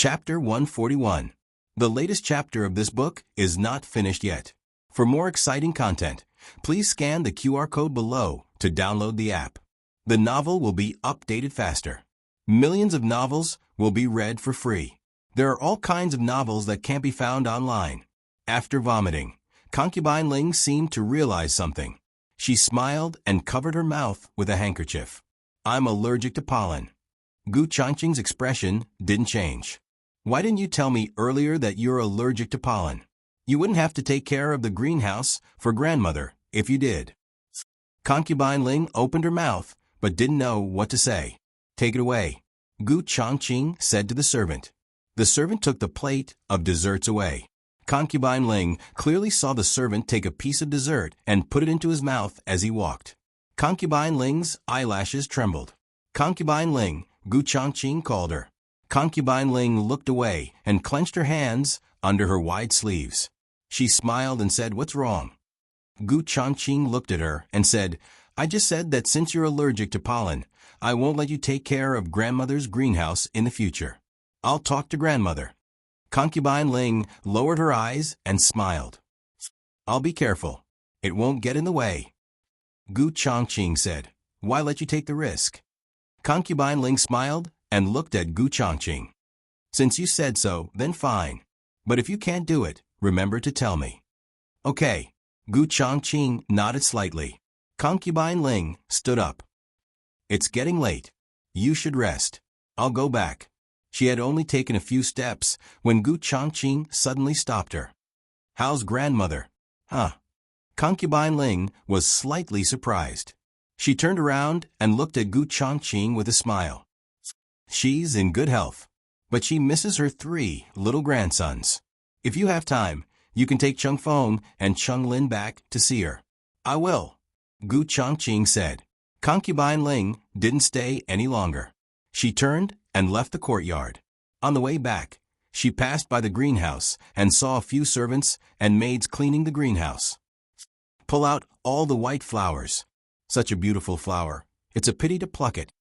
Chapter 141. The latest chapter of this book is not finished yet. For more exciting content, please scan the QR code below to download the app. The novel will be updated faster. Millions of novels will be read for free. There are all kinds of novels that can't be found online. After vomiting, Concubine Ling seemed to realize something. She smiled and covered her mouth with a handkerchief. "I'm allergic to pollen." Gu Changqing's expression didn't change. "Why didn't you tell me earlier that you're allergic to pollen? You wouldn't have to take care of the greenhouse for grandmother if you did." Concubine Ling opened her mouth but didn't know what to say. "Take it away," Gu Changqing said to the servant. The servant took the plate of desserts away. Concubine Ling clearly saw the servant take a piece of dessert and put it into his mouth as he walked. Concubine Ling's eyelashes trembled. "Concubine Ling," Gu Changqing called her. Concubine Ling looked away and clenched her hands under her wide sleeves. She smiled and said, "What's wrong?" Gu Changqing looked at her and said, "I just said that since you're allergic to pollen, I won't let you take care of grandmother's greenhouse in the future. I'll talk to grandmother." Concubine Ling lowered her eyes and smiled. "I'll be careful. It won't get in the way." Gu Changqing said, "Why let you take the risk?" Concubine Ling smiled and looked at Gu Changqing. "Since you said so, then fine. But if you can't do it, remember to tell me." "Okay." Gu Changqing nodded slightly. Concubine Ling stood up. "It's getting late. You should rest. I'll go back." She had only taken a few steps when Gu Changqing suddenly stopped her. "How's grandmother?" "Huh?" Concubine Ling was slightly surprised. She turned around and looked at Gu Changqing with a smile. "She's in good health, but she misses her 3 little grandsons. If you have time, you can take Chung Feng and Chung Lin back to see her." "I will," Gu Changqing said. Concubine Ling didn't stay any longer. She turned and left the courtyard. On the way back, she passed by the greenhouse and saw a few servants and maids cleaning the greenhouse. "Pull out all the white flowers. Such a beautiful flower. It's a pity to pluck it."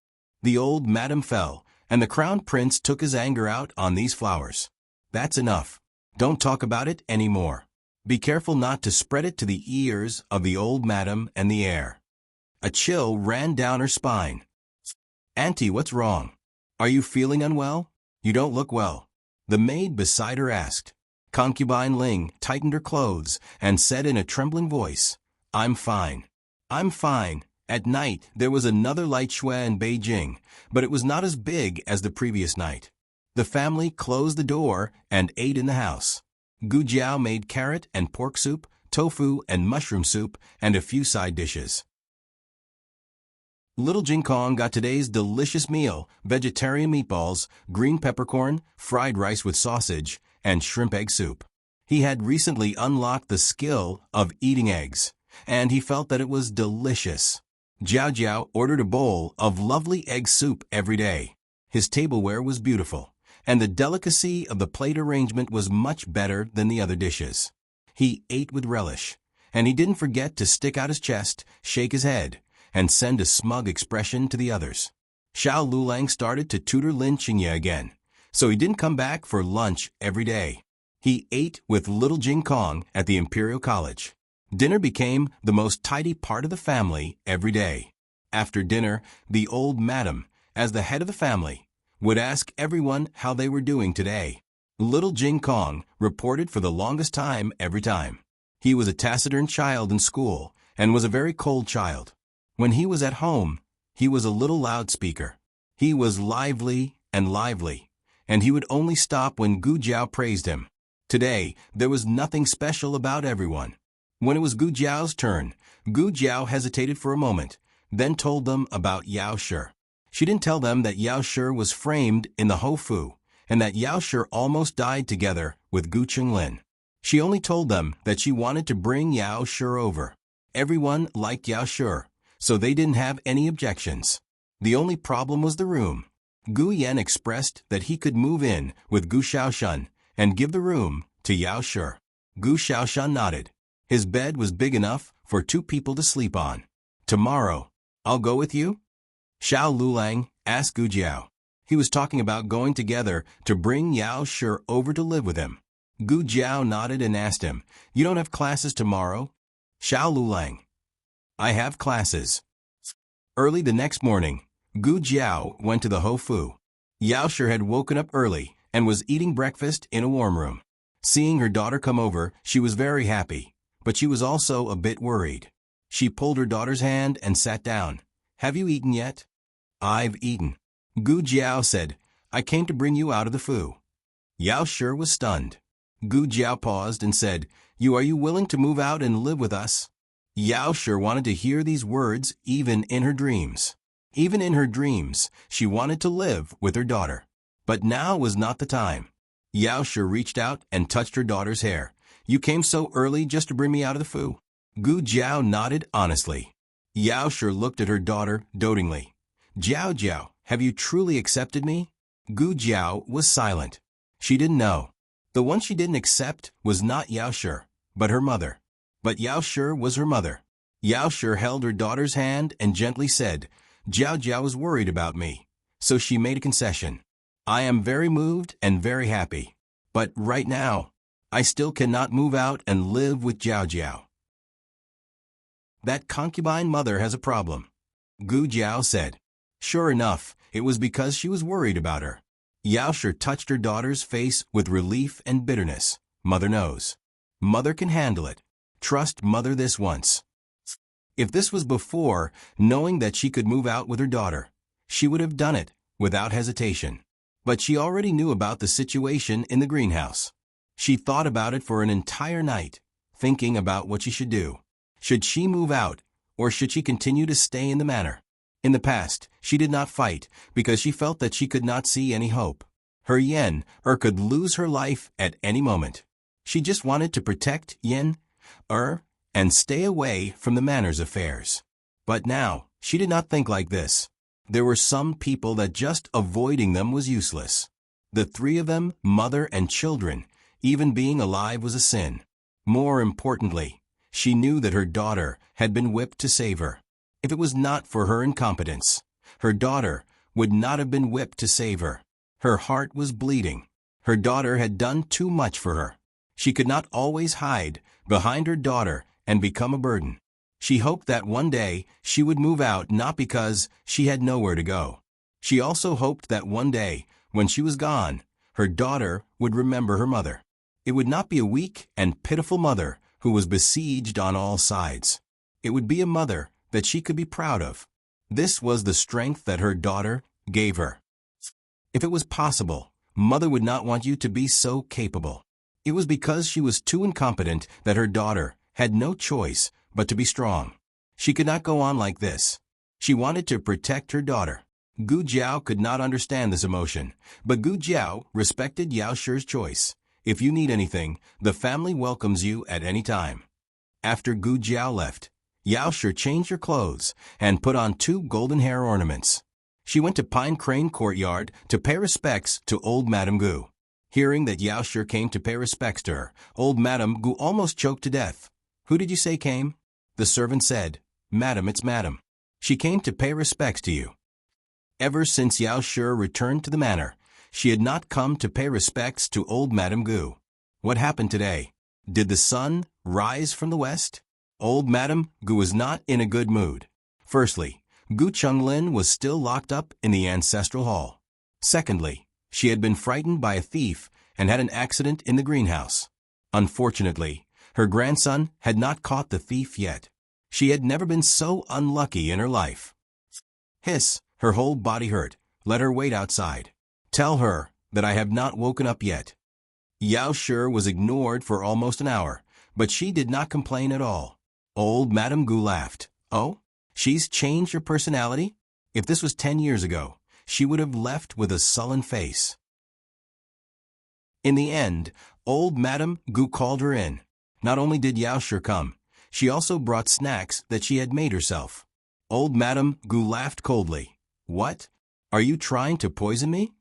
The old madam fell, and the crown prince took his anger out on these flowers. "That's enough. Don't talk about it anymore. Be careful not to spread it to the ears of the old madam and the heir." A chill ran down her spine. "Auntie, what's wrong? Are you feeling unwell? You don't look well," the maid beside her asked. Concubine Ling tightened her clothes and said in a trembling voice, "I'm fine. I'm fine." At night, there was another light shui in Beijing, but it was not as big as the previous night. The family closed the door and ate in the house. Gu Jiao made carrot and pork soup, tofu and mushroom soup, and a few side dishes. Little Jing Kong got today's delicious meal: vegetarian meatballs, green peppercorn, fried rice with sausage, and shrimp egg soup. He had recently unlocked the skill of eating eggs, and he felt that it was delicious. Jiao Jiao ordered a bowl of lovely egg soup every day. His tableware was beautiful, and the delicacy of the plate arrangement was much better than the other dishes. He ate with relish, and he didn't forget to stick out his chest, shake his head, and send a smug expression to the others. Xiao Lulang started to tutor Lin Qingye again, so he didn't come back for lunch every day. He ate with little Jing Kong at the Imperial College. Dinner became the most tidy part of the family every day. After dinner, the old madam, as the head of the family, would ask everyone how they were doing today. Little Jing Kong reported for the longest time every time. He was a taciturn child in school and was a very cold child. When he was at home, he was a little loudspeaker. He was lively, and he would only stop when Gu Jiao praised him. Today, there was nothing special about everyone. When it was Gu Jiao's turn, Gu Jiao hesitated for a moment, then told them about Yao Shi. She didn't tell them that Yao Shi was framed in the Hofu, and that Yao Shi almost died together with Gu Qinglin. She only told them that she wanted to bring Yao Shi over. Everyone liked Yao Shi, so they didn't have any objections. The only problem was the room. Gu Yan expressed that he could move in with Gu Xiaoshan and give the room to Yao Shi. Gu Xiaoshan nodded. His bed was big enough for 2 people to sleep on. "Tomorrow, I'll go with you?" Xiao Lulang asked Gu Jiao. He was talking about going together to bring Yao Shi over to live with him. Gu Jiao nodded and asked him, "You don't have classes tomorrow?" Xiao Lulang. "I have classes." Early the next morning, Gu Jiao went to the Hofu. Yao Shi had woken up early and was eating breakfast in a warm room. Seeing her daughter come over, she was very happy, but she was also a bit worried. She pulled her daughter's hand and sat down. "Have you eaten yet?" "I've eaten." Gu Jiao said, "I came to bring you out of the fu." Yao Shi was stunned. Gu Jiao paused and said, Are you willing to move out and live with us?" Yao Shi wanted to hear these words even in her dreams. Even in her dreams, she wanted to live with her daughter. But now was not the time. Yao Shi reached out and touched her daughter's hair. "You came so early just to bring me out of the fu?" Gu Jiao nodded honestly. Yao Shi looked at her daughter dotingly. "Jiao Jiao, have you truly accepted me?" Gu Jiao was silent. She didn't know. The one she didn't accept was not Yao Shi, but her mother. But Yao Shi was her mother. Yao Shi held her daughter's hand and gently said, "Jiao Jiao is worried about me." So she made a concession. "I am very moved and very happy. But right now, I still cannot move out and live with Jiao Jiao." "That concubine mother has a problem," Gu Jiao said. Sure enough, it was because she was worried about her. Yao Shi touched her daughter's face with relief and bitterness. "Mother knows. Mother can handle it. Trust Mother this once." If this was before knowing that she could move out with her daughter, she would have done it without hesitation. But she already knew about the situation in the greenhouse. She thought about it for an entire night, thinking about what she should do. Should she move out, or should she continue to stay in the manor? In the past, she did not fight because she felt that she could not see any hope. Her Yen could lose her life at any moment. She just wanted to protect Yen and stay away from the manor's affairs. But now, she did not think like this. There were some people that just avoiding them was useless. The three of them, mother and children, even being alive was a sin. More importantly, she knew that her daughter had been whipped to save her. If it was not for her incompetence, her daughter would not have been whipped to save her. Her heart was bleeding. Her daughter had done too much for her. She could not always hide behind her daughter and become a burden. She hoped that one day she would move out not because she had nowhere to go. She also hoped that one day, when she was gone, her daughter would remember her mother. It would not be a weak and pitiful mother who was besieged on all sides. It would be a mother that she could be proud of. This was the strength that her daughter gave her. If it was possible, Mother would not want you to be so capable. It was because she was too incompetent that her daughter had no choice but to be strong. She could not go on like this. She wanted to protect her daughter. Gu Jiao could not understand this emotion, but Gu Jiao respected Yao Shi's choice. If you need anything, the family welcomes you at any time. After Gu Jiao left, Yao Shi changed her clothes and put on 2 golden hair ornaments. She went to Pine Crane Courtyard to pay respects to old Madame Gu. Hearing that Yao Shi came to pay respects to her, old Madame Gu almost choked to death. "Who did you say came?" The servant said, "Madam, it's Madam. She came to pay respects to you." Ever since Yao Shi returned to the manor, she had not come to pay respects to old Madame Gu. What happened today? Did the sun rise from the west? Old Madame Gu was not in a good mood. Firstly, Gu Chunglin was still locked up in the ancestral hall. Secondly, she had been frightened by a thief and had an accident in the greenhouse. Unfortunately, her grandson had not caught the thief yet. She had never been so unlucky in her life. Hiss, her whole body hurt. Let her wait outside. Tell her that I have not woken up yet. Yao Shi was ignored for almost an hour, but she did not complain at all. Old Madame Gu laughed. "Oh, she's changed her personality?" If this was 10 years ago, she would have left with a sullen face. In the end, old Madame Gu called her in. Not only did Yao Shi come, she also brought snacks that she had made herself. Old Madame Gu laughed coldly. "What? Are you trying to poison me?"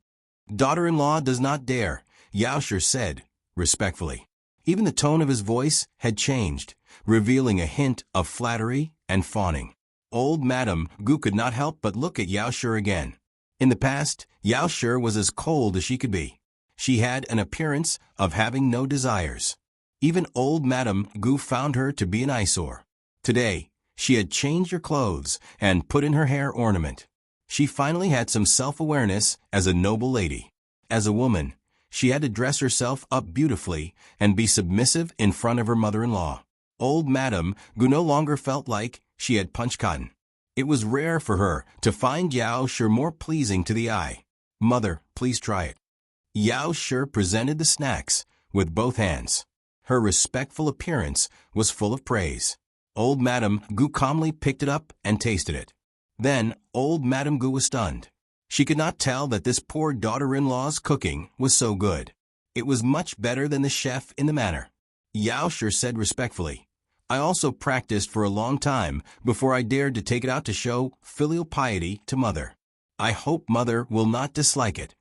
"Daughter-in-law does not dare," Yao Shi said, respectfully. Even the tone of his voice had changed, revealing a hint of flattery and fawning. Old Madame Gu could not help but look at Yao Shi again. In the past, Yao Shi was as cold as she could be. She had an appearance of having no desires. Even old Madame Gu found her to be an eyesore. Today, she had changed her clothes and put in her hair ornament. She finally had some self-awareness as a noble lady. As a woman, she had to dress herself up beautifully and be submissive in front of her mother-in-law. Old Madame Gu no longer felt like she had punched cotton. It was rare for her to find Yao Shi more pleasing to the eye. "Mother, please try it." Yao Shi presented the snacks with both hands. Her respectful appearance was full of praise. Old Madame Gu calmly picked it up and tasted it. Then, old Madame Gu was stunned. She could not tell that this poor daughter-in-law's cooking was so good. It was much better than the chef in the manor. Yao Shi said respectfully, "I also practiced for a long time before I dared to take it out to show filial piety to Mother. I hope Mother will not dislike it."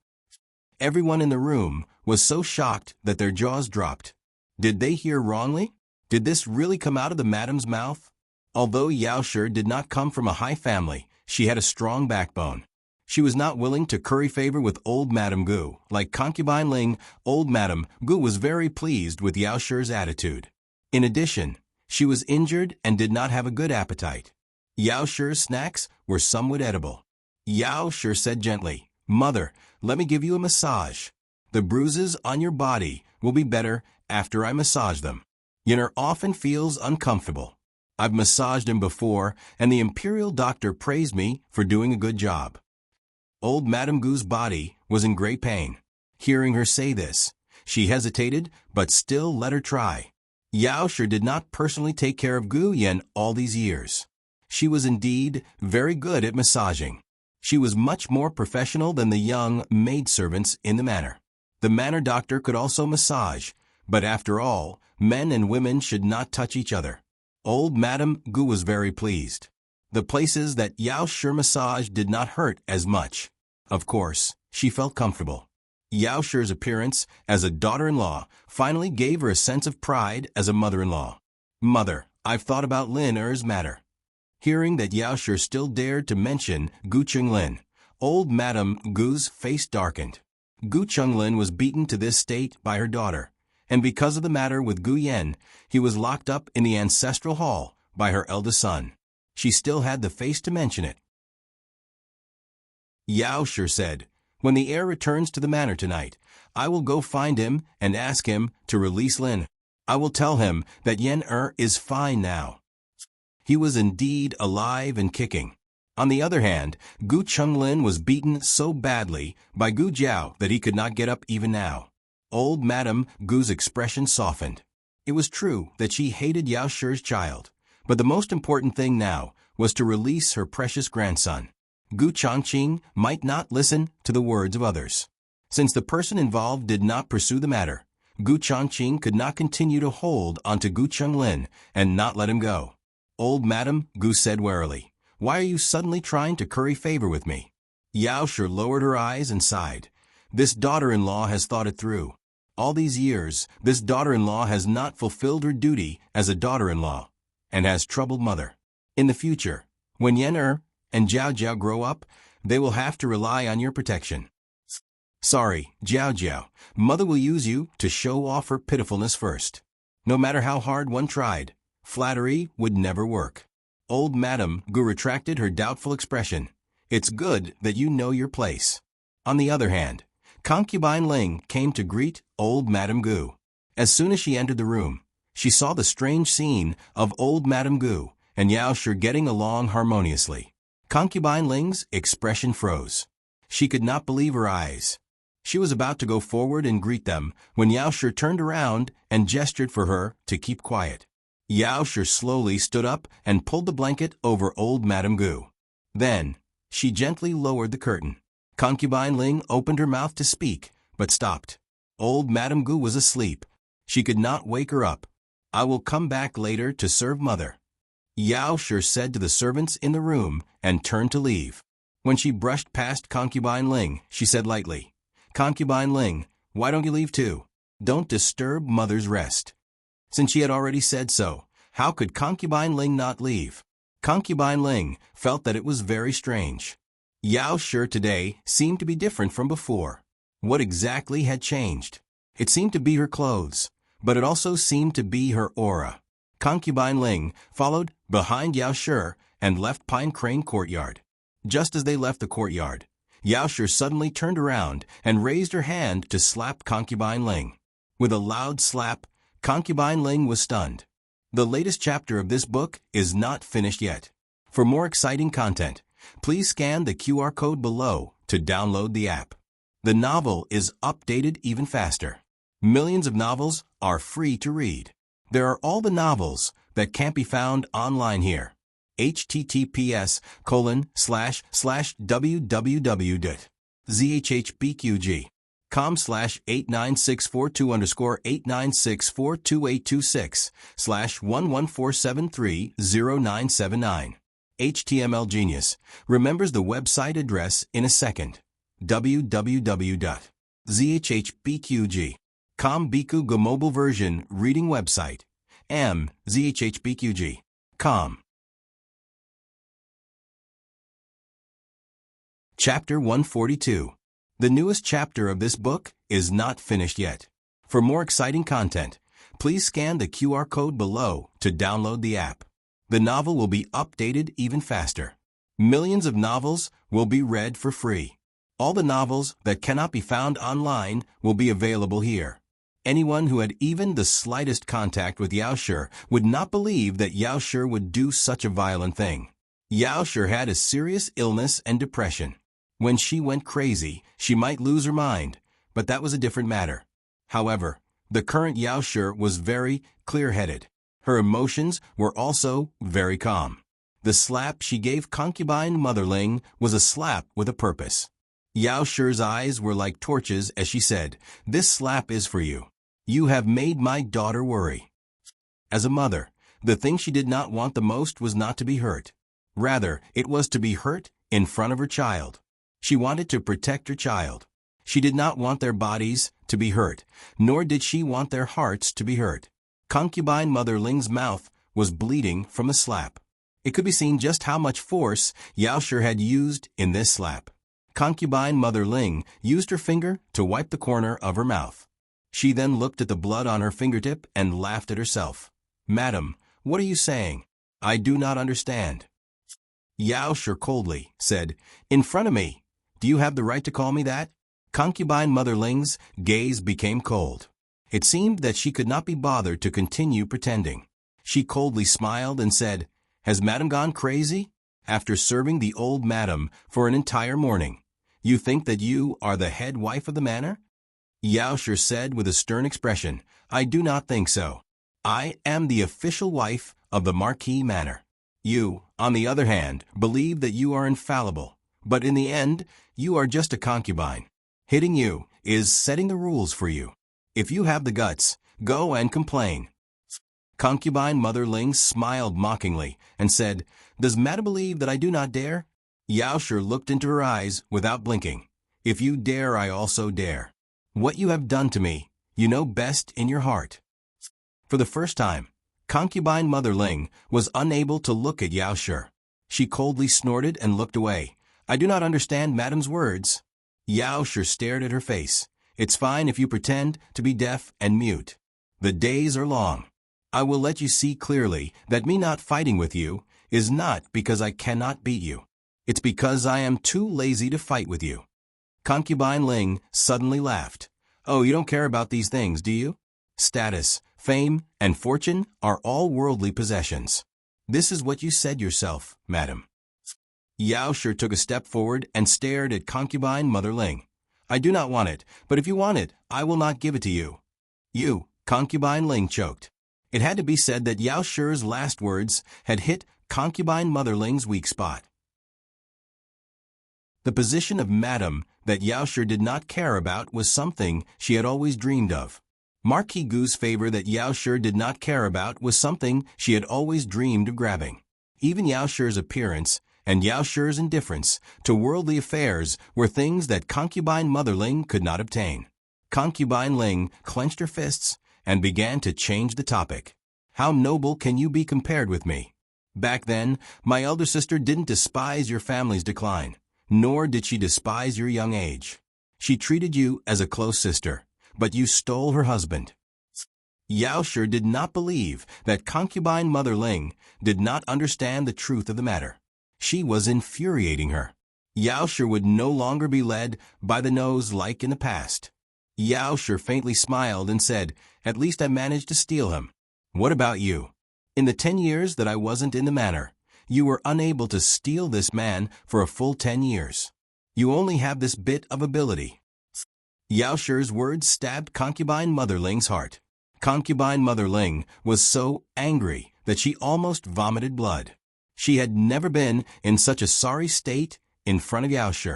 Everyone in the room was so shocked that their jaws dropped. Did they hear wrongly? Did this really come out of the madam's mouth? Although Yao Shi did not come from a high family, she had a strong backbone. She was not willing to curry favor with old Madame Gu. Like concubine Ling, old Madame Gu was very pleased with Yao Shi's attitude. In addition, she was injured and did not have a good appetite. Yao Shi's snacks were somewhat edible. Yao Shi said gently, "Mother, let me give you a massage. The bruises on your body will be better after I massage them. Yen'er often feels uncomfortable. I've massaged him before, and the imperial doctor praised me for doing a good job." Old Madame Gu's body was in great pain. Hearing her say this, she hesitated, but still let her try. Yao Shi did not personally take care of Gu Yan all these years. She was indeed very good at massaging. She was much more professional than the young maidservants in the manor. The manor doctor could also massage, but after all, men and women should not touch each other. Old Madame Gu was very pleased. The places that Yao Shi massaged did not hurt as much. Of course, she felt comfortable. Yao Shi's appearance as a daughter-in-law finally gave her a sense of pride as a mother-in-law. "Mother, I've thought about Lin Er's matter." Hearing that Yao Shi still dared to mention Gu Chunlin, old Madame Gu's face darkened. Gu Chunlin was beaten to this state by her daughter, and because of the matter with Gu Yan, he was locked up in the ancestral hall by her eldest son. She still had the face to mention it. Yao Shi said, "When the heir returns to the manor tonight, I will go find him and ask him to release Lin. I will tell him that Yen is fine now." He was indeed alive and kicking. On the other hand, Gu Chunlin was beaten so badly by Gu Jiao that he could not get up even now. Old Madame Gu's expression softened. It was true that she hated Yao Shi's child, but the most important thing now was to release her precious grandson. Gu Chongqing might not listen to the words of others. Since the person involved did not pursue the matter, Gu Chongqing could not continue to hold onto Gu Chunlin and not let him go. Old Madame Gu said warily, "Why are you suddenly trying to curry favor with me?" Yao Shi lowered her eyes and sighed. This daughter-in-law has thought it through. All these years, this daughter-in-law has not fulfilled her duty as a daughter-in-law, and has troubled Mother. In the future, when Yen and Jiao Jiao grow up, they will have to rely on your protection. Sorry, Jiao Jiao, Mother will use you to show off her pitifulness first. No matter how hard one tried, flattery would never work. Old Madame Gu retracted her doubtful expression. "It's good that you know your place." On the other hand, concubine Ling came to greet old Madame Gu. As soon as she entered the room, she saw the strange scene of old Madame Gu and Yao Shi getting along harmoniously. Concubine Ling's expression froze. She could not believe her eyes. She was about to go forward and greet them when Yao Shi turned around and gestured for her to keep quiet. Yao Shi slowly stood up and pulled the blanket over old Madame Gu. Then, she gently lowered the curtain. Concubine Ling opened her mouth to speak, but stopped. Old Madame Gu was asleep. She could not wake her up. "I will come back later to serve Mother," Yao Shi said to the servants in the room and turned to leave. When she brushed past Concubine Ling, she said lightly, "Concubine Ling, why don't you leave too? Don't disturb Mother's rest." Since she had already said so, how could Concubine Ling not leave? Concubine Ling felt that it was very strange. Yao Shi today seemed to be different from before. What exactly had changed? It seemed to be her clothes, but it also seemed to be her aura. Concubine Ling followed behind Yao Shi and left Pine Crane Courtyard. Just as they left the courtyard, Yao Shi suddenly turned around and raised her hand to slap Concubine Ling. With a loud slap, Concubine Ling was stunned. The latest chapter of this book is not finished yet. For more exciting content, please scan the QR code below to download the app. The novel is updated even faster. Millions of novels are free to read. There are all the novels that can't be found online here. https://www.zhpqg.com/89642_896429730979. HTML Genius remembers the website address in a second. www.zhpqg.com Biku Go mobile version reading website. zhpqg.com. Chapter 142. The newest chapter of this book is not finished yet. For more exciting content, please scan the QR code below to download the app. The novel will be updated even faster. Millions of novels will be read for free. All the novels that cannot be found online will be available here. Anyone who had even the slightest contact with Yao Shi would not believe that Yao Shi would do such a violent thing. Yao Shi had a serious illness and depression. When she went crazy, she might lose her mind, but that was a different matter. However, the current Yao Shi was very clear-headed. Her emotions were also very calm. The slap she gave concubine Mother Ling was a slap with a purpose. Yao Shi's eyes were like torches as she said, "This slap is for you. You have made my daughter worry." As a mother, the thing she did not want the most was not to be hurt. Rather, it was to be hurt in front of her child. She wanted to protect her child. She did not want their bodies to be hurt, nor did she want their hearts to be hurt. Concubine Mother Ling's mouth was bleeding from the slap. It could be seen just how much force Yao Shi had used in this slap. Concubine Mother Ling used her finger to wipe the corner of her mouth. She then looked at the blood on her fingertip and laughed at herself. "Madam, what are you saying? I do not understand." Yao Shi coldly said, "In front of me. Do you have the right to call me that?" Concubine Mother Ling's gaze became cold. It seemed that she could not be bothered to continue pretending. She coldly smiled and said, "Has Madam gone crazy? After serving the old Madam for an entire morning, you think that you are the head wife of the manor?" Yao Shi said with a stern expression, "I do not think so. I am the official wife of the Marquis Manor. You, on the other hand, believe that you are infallible, but in the end, you are just a concubine. Hitting you is setting the rules for you. If you have the guts, go and complain." Concubine Mother Ling smiled mockingly and said, "Does Madam believe that I do not dare?" Yao Shi looked into her eyes without blinking. "If you dare, I also dare. What you have done to me, you know best in your heart." For the first time, Concubine Mother Ling was unable to look at Yao Shi. She coldly snorted and looked away. "I do not understand Madam's words." Yao Shi stared at her face. "It's fine if you pretend to be deaf and mute. The days are long. I will let you see clearly that me not fighting with you is not because I cannot beat you. It's because I am too lazy to fight with you." Concubine Ling suddenly laughed. "Oh, you don't care about these things, do you? Status, fame, and fortune are all worldly possessions. This is what you said yourself, Madam." Yao Shi took a step forward and stared at Concubine Mother Ling. "I do not want it, but if you want it, I will not give it to you." "You," Concubine Ling choked. It had to be said that Yao Shi's last words had hit Concubine Mother Ling's weak spot. The position of Madam that Yao Shi did not care about was something she had always dreamed of. Marquis Gu's favor that Yao Shi did not care about was something she had always dreamed of grabbing. Even Yao Shi's appearance and Yao Shi's indifference to worldly affairs were things that Concubine Mother Ling could not obtain. Concubine Ling clenched her fists and began to change the topic. "How noble can you be compared with me? Back then, my elder sister didn't despise your family's decline. nor did she despise your young age. She treated you as a close sister, but you stole her husband. Yao Shi did not believe that concubine Mother Ling did not understand the truth of the matter. She was infuriating her. Yao Shi would no longer be led by the nose like in the past. Yao Shi faintly smiled and said, "At least I managed to steal him. What about you? In the 10 years that I wasn't in the manor, you were unable to steal this man for a full 10 years. You only have this bit of ability." Yao Shi's words stabbed concubine Mother Ling's heart. Concubine Mother Ling was so angry that she almost vomited blood. She had never been in such a sorry state in front of Yao Shi.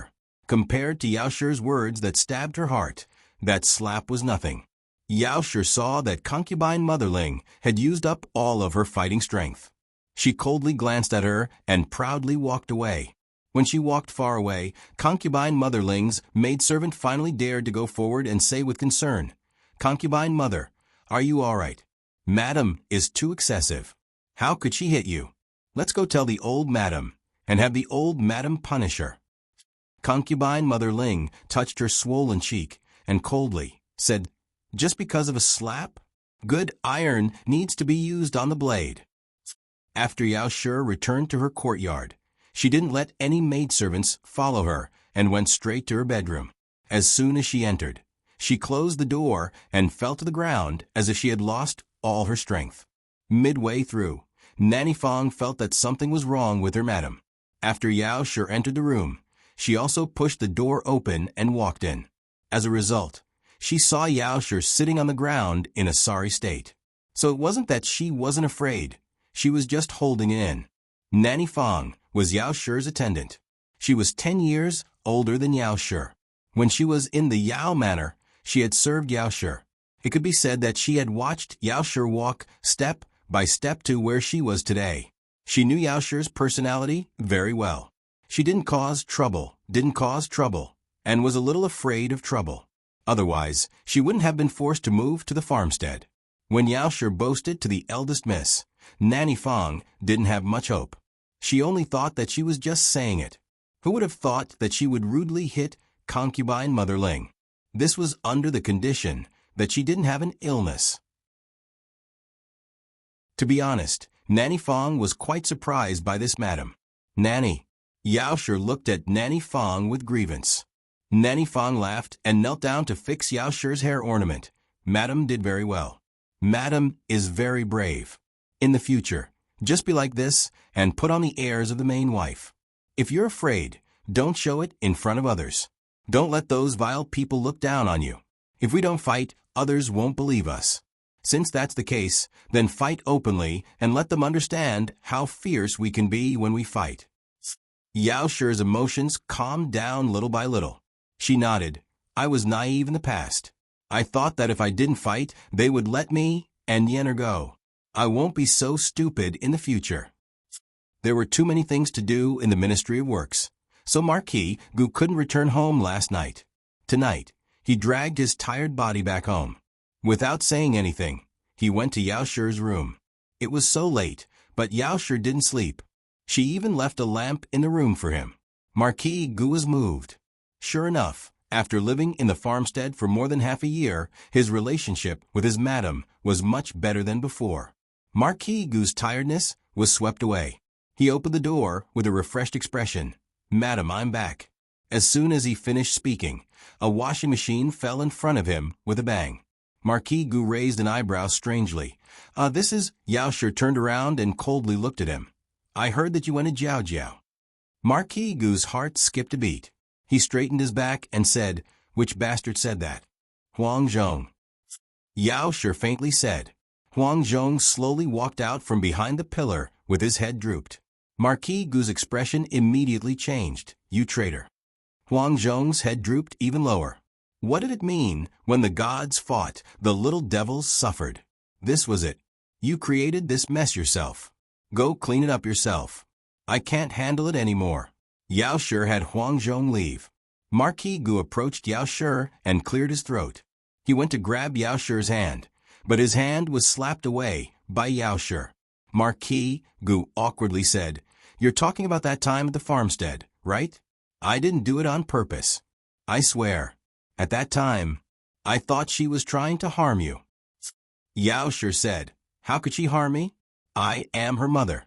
Compared to Yao Shi's words that stabbed her heart, that slap was nothing. Yao Shi saw that concubine Mother Ling had used up all of her fighting strength. She coldly glanced at her and proudly walked away. When she walked far away, concubine Mother Ling's maidservant finally dared to go forward and say with concern, "Concubine Mother, are you all right? Madam is too excessive. How could she hit you? Let's go tell the old madam, and have the old madam punish her." Concubine Mother Ling touched her swollen cheek and coldly said, "Just because of a slap? Good iron needs to be used on the blade." After Yao Shi returned to her courtyard, she didn't let any maidservants follow her and went straight to her bedroom. As soon as she entered, she closed the door and fell to the ground as if she had lost all her strength. Midway through, Nanny Fong felt that something was wrong with her madam. After Yao Shi entered the room, she also pushed the door open and walked in. As a result, she saw Yao Shi sitting on the ground in a sorry state. So it wasn't that she wasn't afraid. She was just holding it in. Nanny Fong was Yao Shi's attendant. She was 10 years older than Yao Shi. When she was in the Yao Manor, she had served Yao Shi. It could be said that she had watched Yao Shi walk step by step to where she was today. She knew Yao Shi's personality very well. She didn't cause trouble, and was a little afraid of trouble. Otherwise, she wouldn't have been forced to move to the farmstead. When Yao Shi boasted to the eldest miss, Nanny Fong didn't have much hope. She only thought that she was just saying it. Who would have thought that she would rudely hit concubine Mother Ling? This was under the condition that she didn't have an illness. To be honest, Nanny Fong was quite surprised by this madam. "Nanny." Yao Shi looked at Nanny Fong with grievance. Nanny Fong laughed and knelt down to fix Yao Shi's hair ornament. "Madam did very well. Madam is very brave. In the future, just be like this and put on the airs of the main wife. If you're afraid, don't show it in front of others. Don't let those vile people look down on you. If we don't fight, others won't believe us. Since that's the case, then fight openly and let them understand how fierce we can be when we fight." Yao Shi's emotions calmed down little by little. She nodded. "I was naive in the past. I thought that if I didn't fight, they would let me and Yenner go. I won't be so stupid in the future." There were too many things to do in the Ministry of Works, so Marquis Gu couldn't return home last night. Tonight, he dragged his tired body back home. Without saying anything, he went to Yao Shi's room. It was so late, but Yao Shi didn't sleep. She even left a lamp in the room for him. Marquis Gu was moved. Sure enough, after living in the farmstead for more than half a year, his relationship with his madam was much better than before. Marquis Gu's tiredness was swept away. He opened the door with a refreshed expression. "Madam, I'm back." As soon as he finished speaking, a washing machine fell in front of him with a bang. Marquis Gu raised an eyebrow strangely. This is..." Yao Shi turned around and coldly looked at him. "I heard that you went to Jiao Jiao." Marquis Gu's heart skipped a beat. He straightened his back and said, "Which bastard said that?" "Huang Zhong." Yao Shi faintly said. Huang Zhong slowly walked out from behind the pillar with his head drooped. Marquis Gu's expression immediately changed. "You traitor." Huang Zhong's head drooped even lower. What did it mean when the gods fought, the little devils suffered? This was it. "You created this mess yourself. Go clean it up yourself. I can't handle it anymore." Yao Shi had Huang Zhong leave. Marquis Gu approached Yao Shi and cleared his throat. He went to grab Yao Shi's hand, but his hand was slapped away by Yao Shi. Marquis Gu awkwardly said, "You're talking about that time at the farmstead, right?" I didn't do it on purpose. I swear. At that time, I thought she was trying to harm you. Yao Shi said, how could she harm me? I am her mother.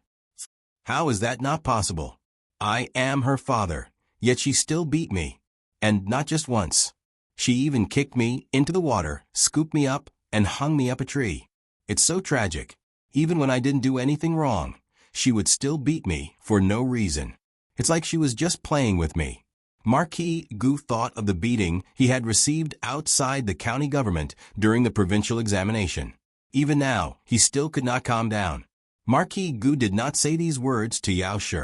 How is that not possible? I am her father, yet she still beat me. And not just once. She even kicked me into the water, scooped me up, and hung me up a tree. It's so tragic. Even when I didn't do anything wrong, she would still beat me for no reason. It's like she was just playing with me. Marquis Gu thought of the beating he had received outside the county government during the provincial examination. Even now, he still could not calm down. Marquis Gu did not say these words to Yao Shi.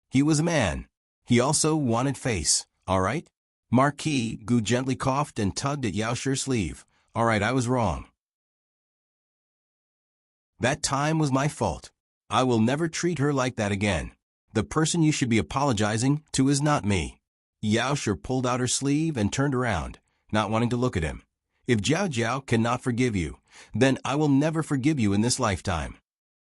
He was a man. He also wanted face, all right? Marquis Gu gently coughed and tugged at Yao Shi's sleeve. All right, I was wrong. That time was my fault. I will never treat her like that again. The person you should be apologizing to is not me. Yao Shi pulled out her sleeve and turned around, not wanting to look at him. If Jiao Jiao cannot forgive you, then I will never forgive you in this lifetime.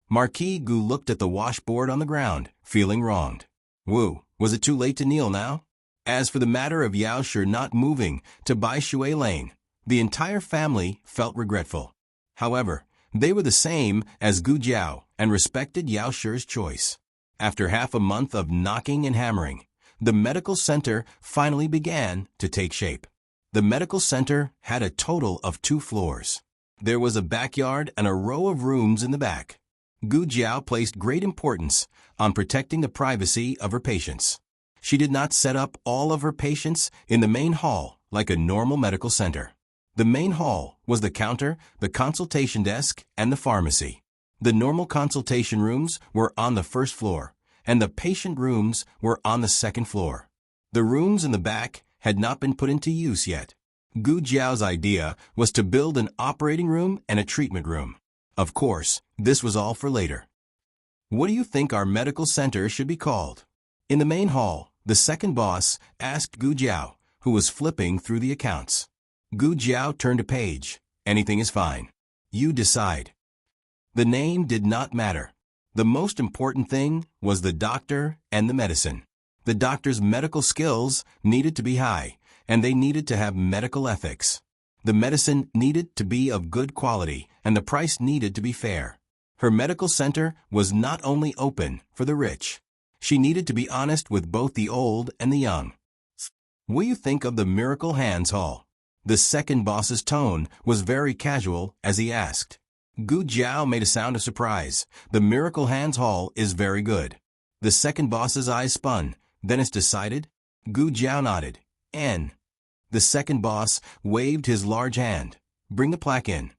Marquis Gu looked at the washboard on the ground, feeling wronged. Wu, was it too late to kneel now? As for the matter of Yao Shi not moving to Bai Shui Lane, the entire family felt regretful. However, they were the same as Gu Jiao and respected Yao Shi's choice. After half a month of knocking and hammering, the medical center finally began to take shape. The medical center had a total of 2 floors. There was a backyard and a row of rooms in the back. Gu Jiao placed great importance on protecting the privacy of her patients. She did not set up all of her patients in the main hall like a normal medical center. The main hall was the counter, the consultation desk, and the pharmacy. The normal consultation rooms were on the first floor, and the patient rooms were on the second floor. The rooms in the back had not been put into use yet. Gu Jiao's idea was to build an operating room and a treatment room. Of course, this was all for later. What do you think our medical center should be called? In the main hall, the second boss asked Gu Jiao, who was flipping through the accounts. Gu Jiao turned a page. Anything is fine. You decide. The name did not matter. The most important thing was the doctor and the medicine. The doctor's medical skills needed to be high, and they needed to have medical ethics. The medicine needed to be of good quality, and the price needed to be fair. Her medical center was not only open for the rich. She needed to be honest with both the old and the young. What do you think of the Miracle Hands Hall? The second boss's tone was very casual as he asked. Gu Jiao made a sound of surprise. The Miracle Hands Hall is very good. The second boss's eyes spun. Then it's decided? Gu Jiao nodded. N. The second boss waved his large hand. Bring the plaque in.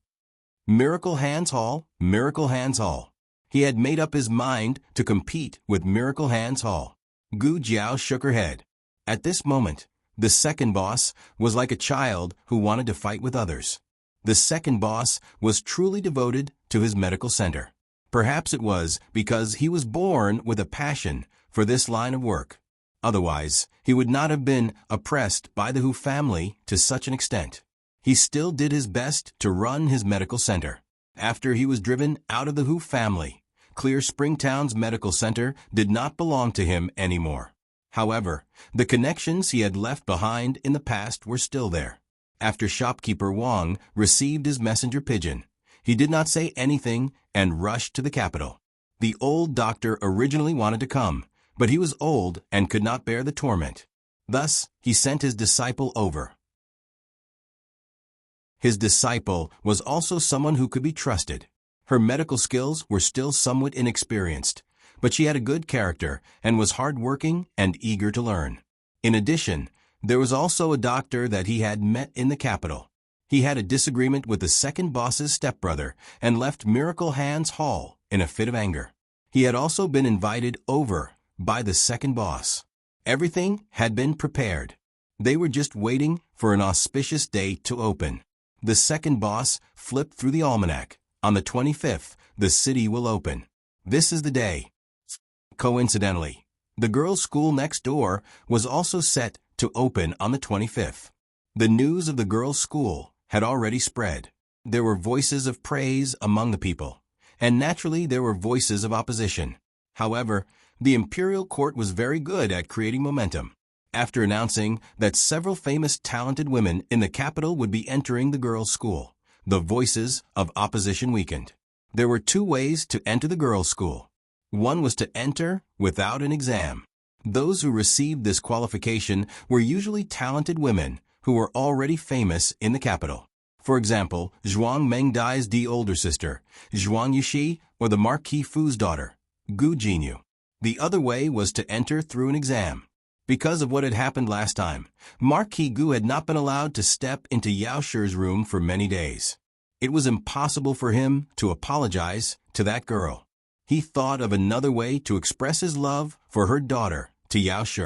Miracle Hands Hall, Miracle Hands Hall. He had made up his mind to compete with Miracle Hands Hall. Gu Jiao shook her head. At this moment, the second boss was like a child who wanted to fight with others. The second boss was truly devoted to his medical center. Perhaps it was because he was born with a passion for this line of work. Otherwise, he would not have been oppressed by the Hu family to such an extent. He still did his best to run his medical center. After he was driven out of the Hu family, Clear Spring Town's medical center did not belong to him anymore. However, the connections he had left behind in the past were still there. After shopkeeper Wang received his messenger pigeon, he did not say anything and rushed to the capital. The old doctor originally wanted to come, but he was old and could not bear the torment. Thus, he sent his disciple over. His disciple was also someone who could be trusted. Her medical skills were still somewhat inexperienced, but she had a good character and was hardworking and eager to learn. In addition, there was also a doctor that he had met in the capital. He had a disagreement with the second boss's stepbrother and left Miracle Hands Hall in a fit of anger. He had also been invited over by the second boss. Everything had been prepared. They were just waiting for an auspicious day to open. The second boss flipped through the almanac. On the 25th, the city will open. This is the day. Coincidentally, the girls' school next door was also set to open on the 25th. The news of the girls' school had already spread. There were voices of praise among the people, and naturally there were voices of opposition. However, the imperial court was very good at creating momentum. after announcing that several famous talented women in the capital would be entering the girls' school. The voices of opposition weakened. There were two ways to enter the girls' school. One was to enter without an exam. Those who received this qualification were usually talented women who were already famous in the capital. For example, Zhuang Mengdai's older sister, Zhuang Yuxi, or the Marquis Fu's daughter, Gu Jinyu. The other way was to enter through an exam. Because of what had happened last time, Marquis Gu had not been allowed to step into Yao Shi's room for many days. It was impossible for him to apologize to that girl. He thought of another way to express his love for her daughter to Yao Shi.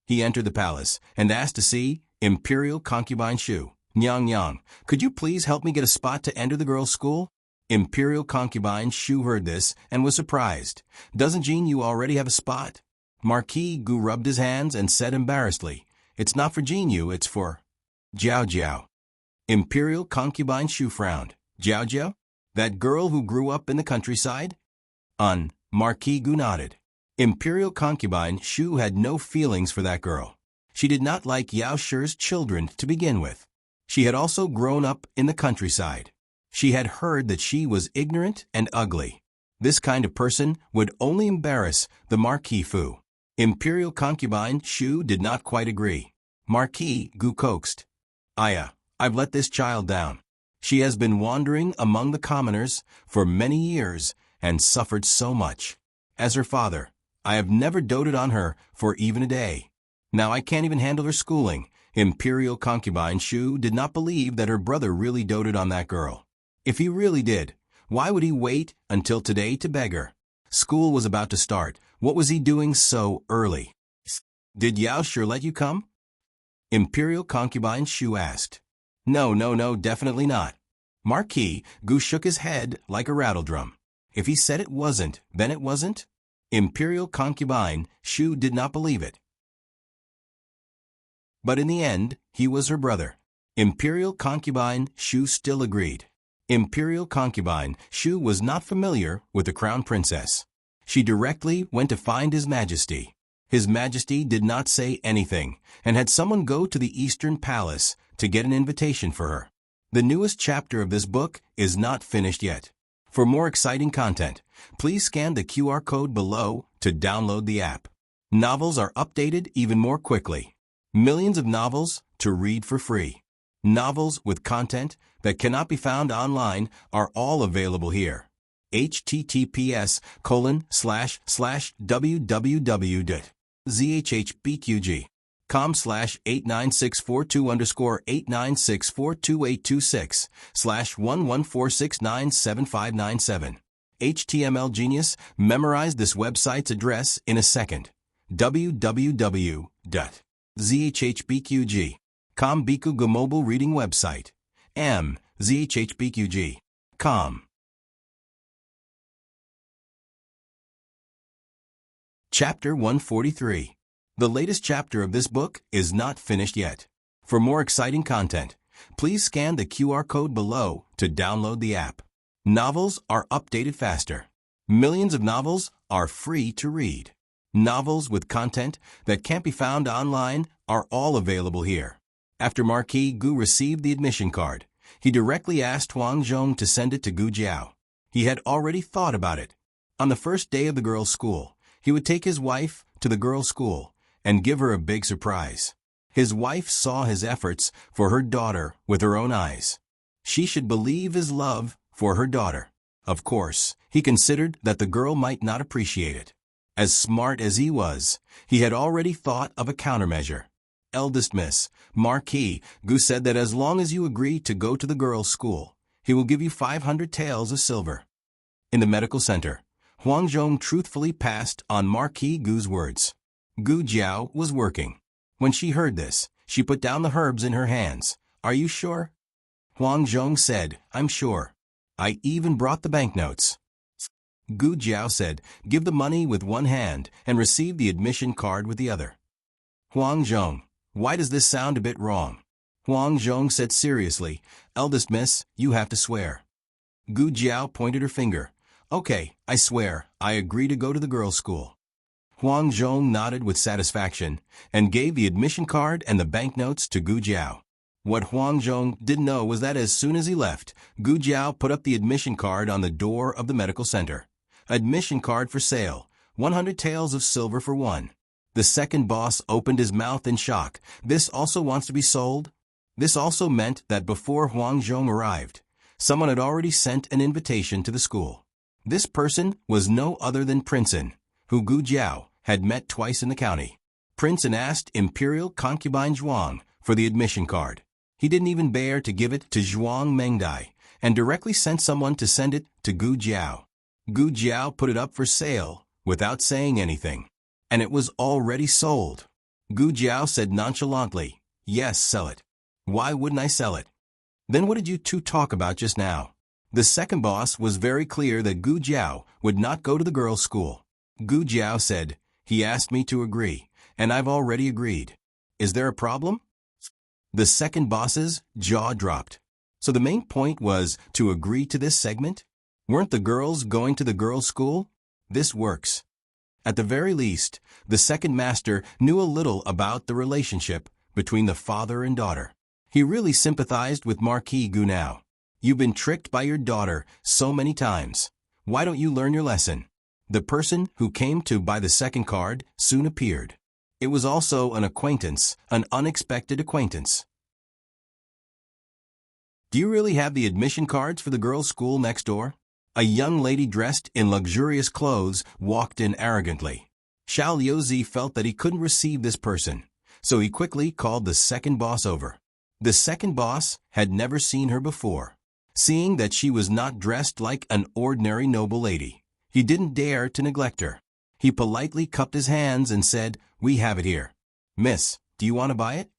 He entered the palace and asked to see Imperial Concubine Shu. Nyang Nyang, could you please help me get a spot to enter the girls' school? Imperial Concubine Shu heard this and was surprised. Doesn't Jinyu already have a spot? Marquis Gu rubbed his hands and said embarrassedly, It's not for Jinyu, it's for Jiao Jiao. Imperial Concubine Shu frowned. Jiao Jiao? That girl who grew up in the countryside? Marquis Gu nodded. Imperial Concubine Shu had no feelings for that girl. She did not like Yao Shi's children to begin with. She had also grown up in the countryside. She had heard that she was ignorant and ugly. This kind of person would only embarrass the Marquis Fu. Imperial Concubine Shu did not quite agree. Marquis Gu coaxed. Aya, I've let this child down. She has been wandering among the commoners for many years and suffered so much. As her father, I have never doted on her for even a day. Now I can't even handle her schooling. Imperial Concubine Shu did not believe that her brother really doted on that girl. If he really did, why would he wait until today to beg her? School was about to start. What was he doing so early? Did Yao Shi let you come? Imperial Concubine Shu asked. No, definitely not. Marquis Gu shook his head like a rattledrum. If he said it wasn't, then it wasn't? Imperial Concubine Shu did not believe it. But in the end, he was her brother. Imperial Concubine Shu still agreed. Imperial Concubine Shu was not familiar with the Crown Princess. She directly went to find His Majesty. His Majesty did not say anything and had someone go to the Eastern Palace to get an invitation for her. The newest chapter of this book is not finished yet. For more exciting content, please scan the QR code below to download the app. Novels are updated even more quickly. Millions of novels to read for free. Novels with content that cannot be found online are all available here. https://www.zhhbqg.com/896442_89642826/114697597. HTML Genius memorized this website's address in a second. www.zhhbqg.com Bikuga mobile reading website. zhhbqg.com. Chapter 143. The latest chapter of this book is not finished yet. For more exciting content, please scan the QR code below to download the app. Novels are updated faster. Millions of novels are free to read. Novels with content that can't be found online are all available here. After Marquis Gu received the admission card, he directly asked Huang Zhong to send it to Gu Jiao. He had already thought about it. On the first day of the girls' school, he would take his wife to the girls' school and give her a big surprise. His wife saw his efforts for her daughter with her own eyes. She should believe his love for her daughter. Of course, he considered that the girl might not appreciate it. As smart as he was, he had already thought of a countermeasure. Eldest Miss, Marquis Gu said that as long as you agree to go to the girls' school, he will give you 500 taels of silver. In the medical center, Huang Zhong truthfully passed on Marquis Gu's words. Gu Jiao was working. When she heard this, she put down the herbs in her hands. Are you sure? Huang Zhong said, I'm sure. I even brought the banknotes. Gu Jiao said, give the money with one hand and receive the admission card with the other. Huang Zhong, why does this sound a bit wrong? Huang Zhong said seriously, Eldest Miss, you have to swear. Gu Jiao pointed her finger. Okay, I swear, I agree to go to the girls' school. Huang Zhong nodded with satisfaction and gave the admission card and the banknotes to Gu Jiao. What Huang Zhong didn't know was that as soon as he left, Gu Jiao put up the admission card on the door of the medical center. Admission card for sale, 100 taels of silver for one. The second boss opened his mouth in shock. This also wants to be sold? This also meant that before Huang Zhong arrived, someone had already sent an invitation to the school. This person was no other than Princeton, who Gu Jiao had met twice in the county. Princeton asked Imperial concubine Zhuang for the admission card. He didn't even bear to give it to Zhuang Mengdai and directly sent someone to send it to Gu Jiao. Gu Jiao put it up for sale without saying anything, and it was already sold. Gu Jiao said nonchalantly, "Yes, sell it." "Why wouldn't I sell it?" "Then what did you two talk about just now?" The second boss was very clear that Gu Jiao would not go to the girls' school. Gu Jiao said, "He asked me to agree, and I've already agreed. Is there a problem?" The second boss's jaw dropped. So the main point was to agree to this segment? Weren't the girls going to the girls' school? This works. At the very least, the second master knew a little about the relationship between the father and daughter. He really sympathized with Marquis Gu now. "You've been tricked by your daughter so many times. Why don't you learn your lesson?" The person who came to buy the second card soon appeared. It was also an acquaintance, an unexpected acquaintance. "Do you really have the admission cards for the girls' school next door?" A young lady dressed in luxurious clothes walked in arrogantly. Xiao Liuzi felt that he couldn't receive this person, so he quickly called the second boss over. The second boss had never seen her before. Seeing that she was not dressed like an ordinary noble lady, he didn't dare to neglect her. He politely cupped his hands and said, "We have it here." "Miss, do you want to buy it?"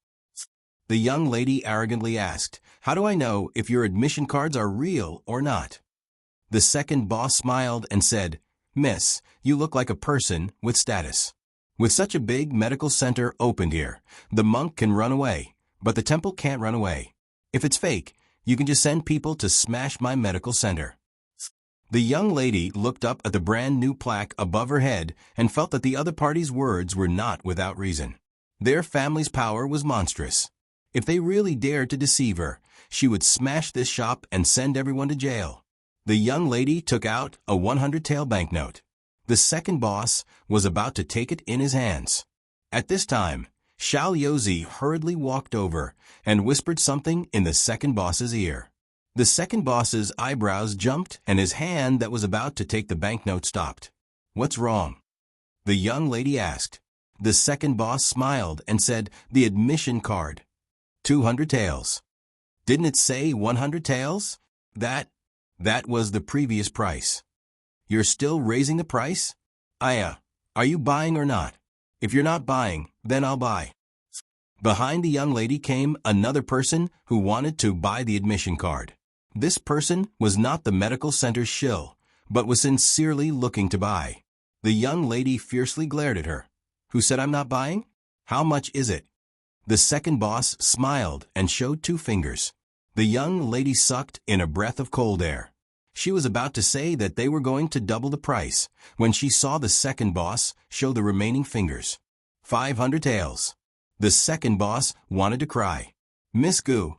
The young lady arrogantly asked, "How do I know if your admission cards are real or not?" The second boss smiled and said, "Miss, you look like a person with status. With such a big medical center opened here, the monk can run away, but the temple can't run away. If it's fake, you can just send people to smash my medical center." The young lady looked up at the brand new plaque above her head and felt that the other party's words were not without reason. Their family's power was monstrous. If they really dared to deceive her, she would smash this shop and send everyone to jail. The young lady took out a 100 tael banknote. The second boss was about to take it in his hands. At this time, Xiao Liuzi hurriedly walked over and whispered something in the second boss's ear. The second boss's eyebrows jumped and his hand that was about to take the banknote stopped. "What's wrong?" the young lady asked. The second boss smiled and said, "The admission card. 200 taels. Didn't it say 100 taels? That was the previous price. You're still raising the price? Are you buying or not? If you're not buying, then I'll buy." Behind the young lady came another person who wanted to buy the admission card. This person was not the medical center's shill, but was sincerely looking to buy. The young lady fiercely glared at her. "Who said I'm not buying? How much is it?" The second boss smiled and showed 2 fingers. The young lady sucked in a breath of cold air. She was about to say that they were going to double the price when she saw the second boss show the remaining fingers. 500 taels. The second boss wanted to cry. Miss Gu,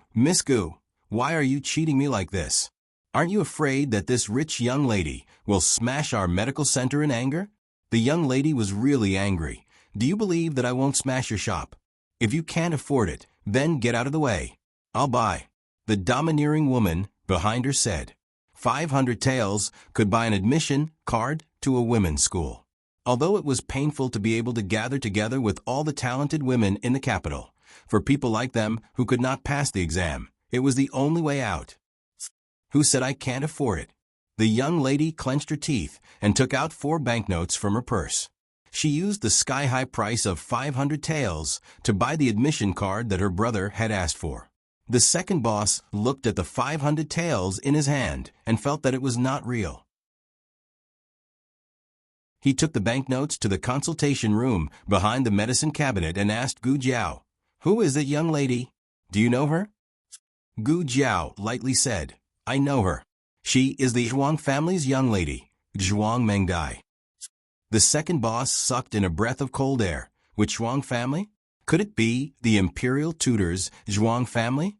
why are you cheating me like this? Aren't you afraid that this rich young lady will smash our medical center in anger?" The young lady was really angry. "Do you believe that I won't smash your shop? If you can't afford it, then get out of the way. I'll buy." The domineering woman behind her said. 500 taels could buy an admission card to a women's school. Although it was painful to be able to gather together with all the talented women in the capital, for people like them who could not pass the exam, it was the only way out. "Who said I can't afford it?" The young lady clenched her teeth and took out 4 banknotes from her purse. She used the sky-high price of 500 taels to buy the admission card that her brother had asked for. The second boss looked at the 500 taels in his hand and felt that it was not real. He took the banknotes to the consultation room behind the medicine cabinet and asked Gu Jiao, "Who is that young lady? Do you know her?" Gu Jiao lightly said, "I know her. She is the Zhuang family's young lady, Zhuang Mengdai." The second boss sucked in a breath of cold air. Which Zhuang family? Could it be the imperial tutor's Zhuang family?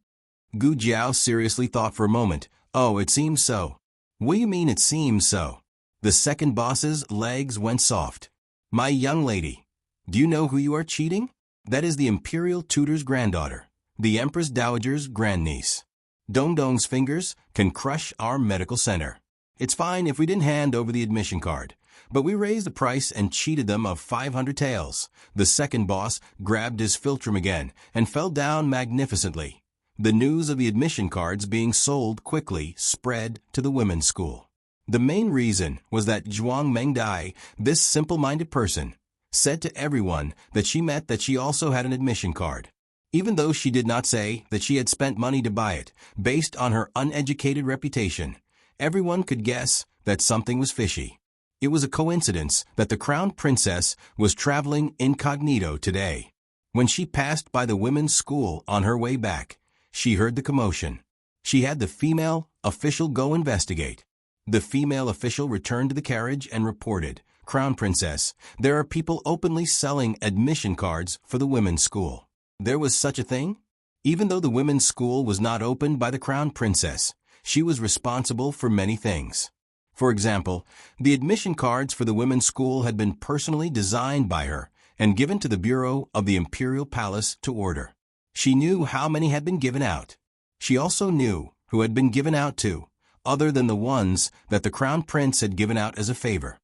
Gu Jiao seriously thought for a moment. Oh, it seems so. What do you mean it seems so? The second boss's legs went soft. My young lady, do you know who you are cheating? That is the imperial tutor's granddaughter, the Empress Dowager's grandniece. Dongdong's fingers can crush our medical center. It's fine if we didn't hand over the admission card, but we raised the price and cheated them of 500 taels. The second boss grabbed his philtrum again and fell down magnificently. The news of the admission cards being sold quickly spread to the women's school. The main reason was that Zhuang Mengdai, this simple-minded person, said to everyone that she met that she also had an admission card. Even though she did not say that she had spent money to buy it, based on her uneducated reputation, everyone could guess that something was fishy. It was a coincidence that the crown princess was traveling incognito today. When she passed by the women's school on her way back, she heard the commotion. She had the female official go investigate. The female official returned to the carriage and reported, "Crown Princess, there are people openly selling admission cards for the women's school." There was such a thing? Even though the women's school was not opened by the Crown Princess, she was responsible for many things. For example, the admission cards for the women's school had been personally designed by her and given to the Bureau of the Imperial Palace to order. She knew how many had been given out. She also knew who had been given out to, other than the ones that the Crown Prince had given out as a favor.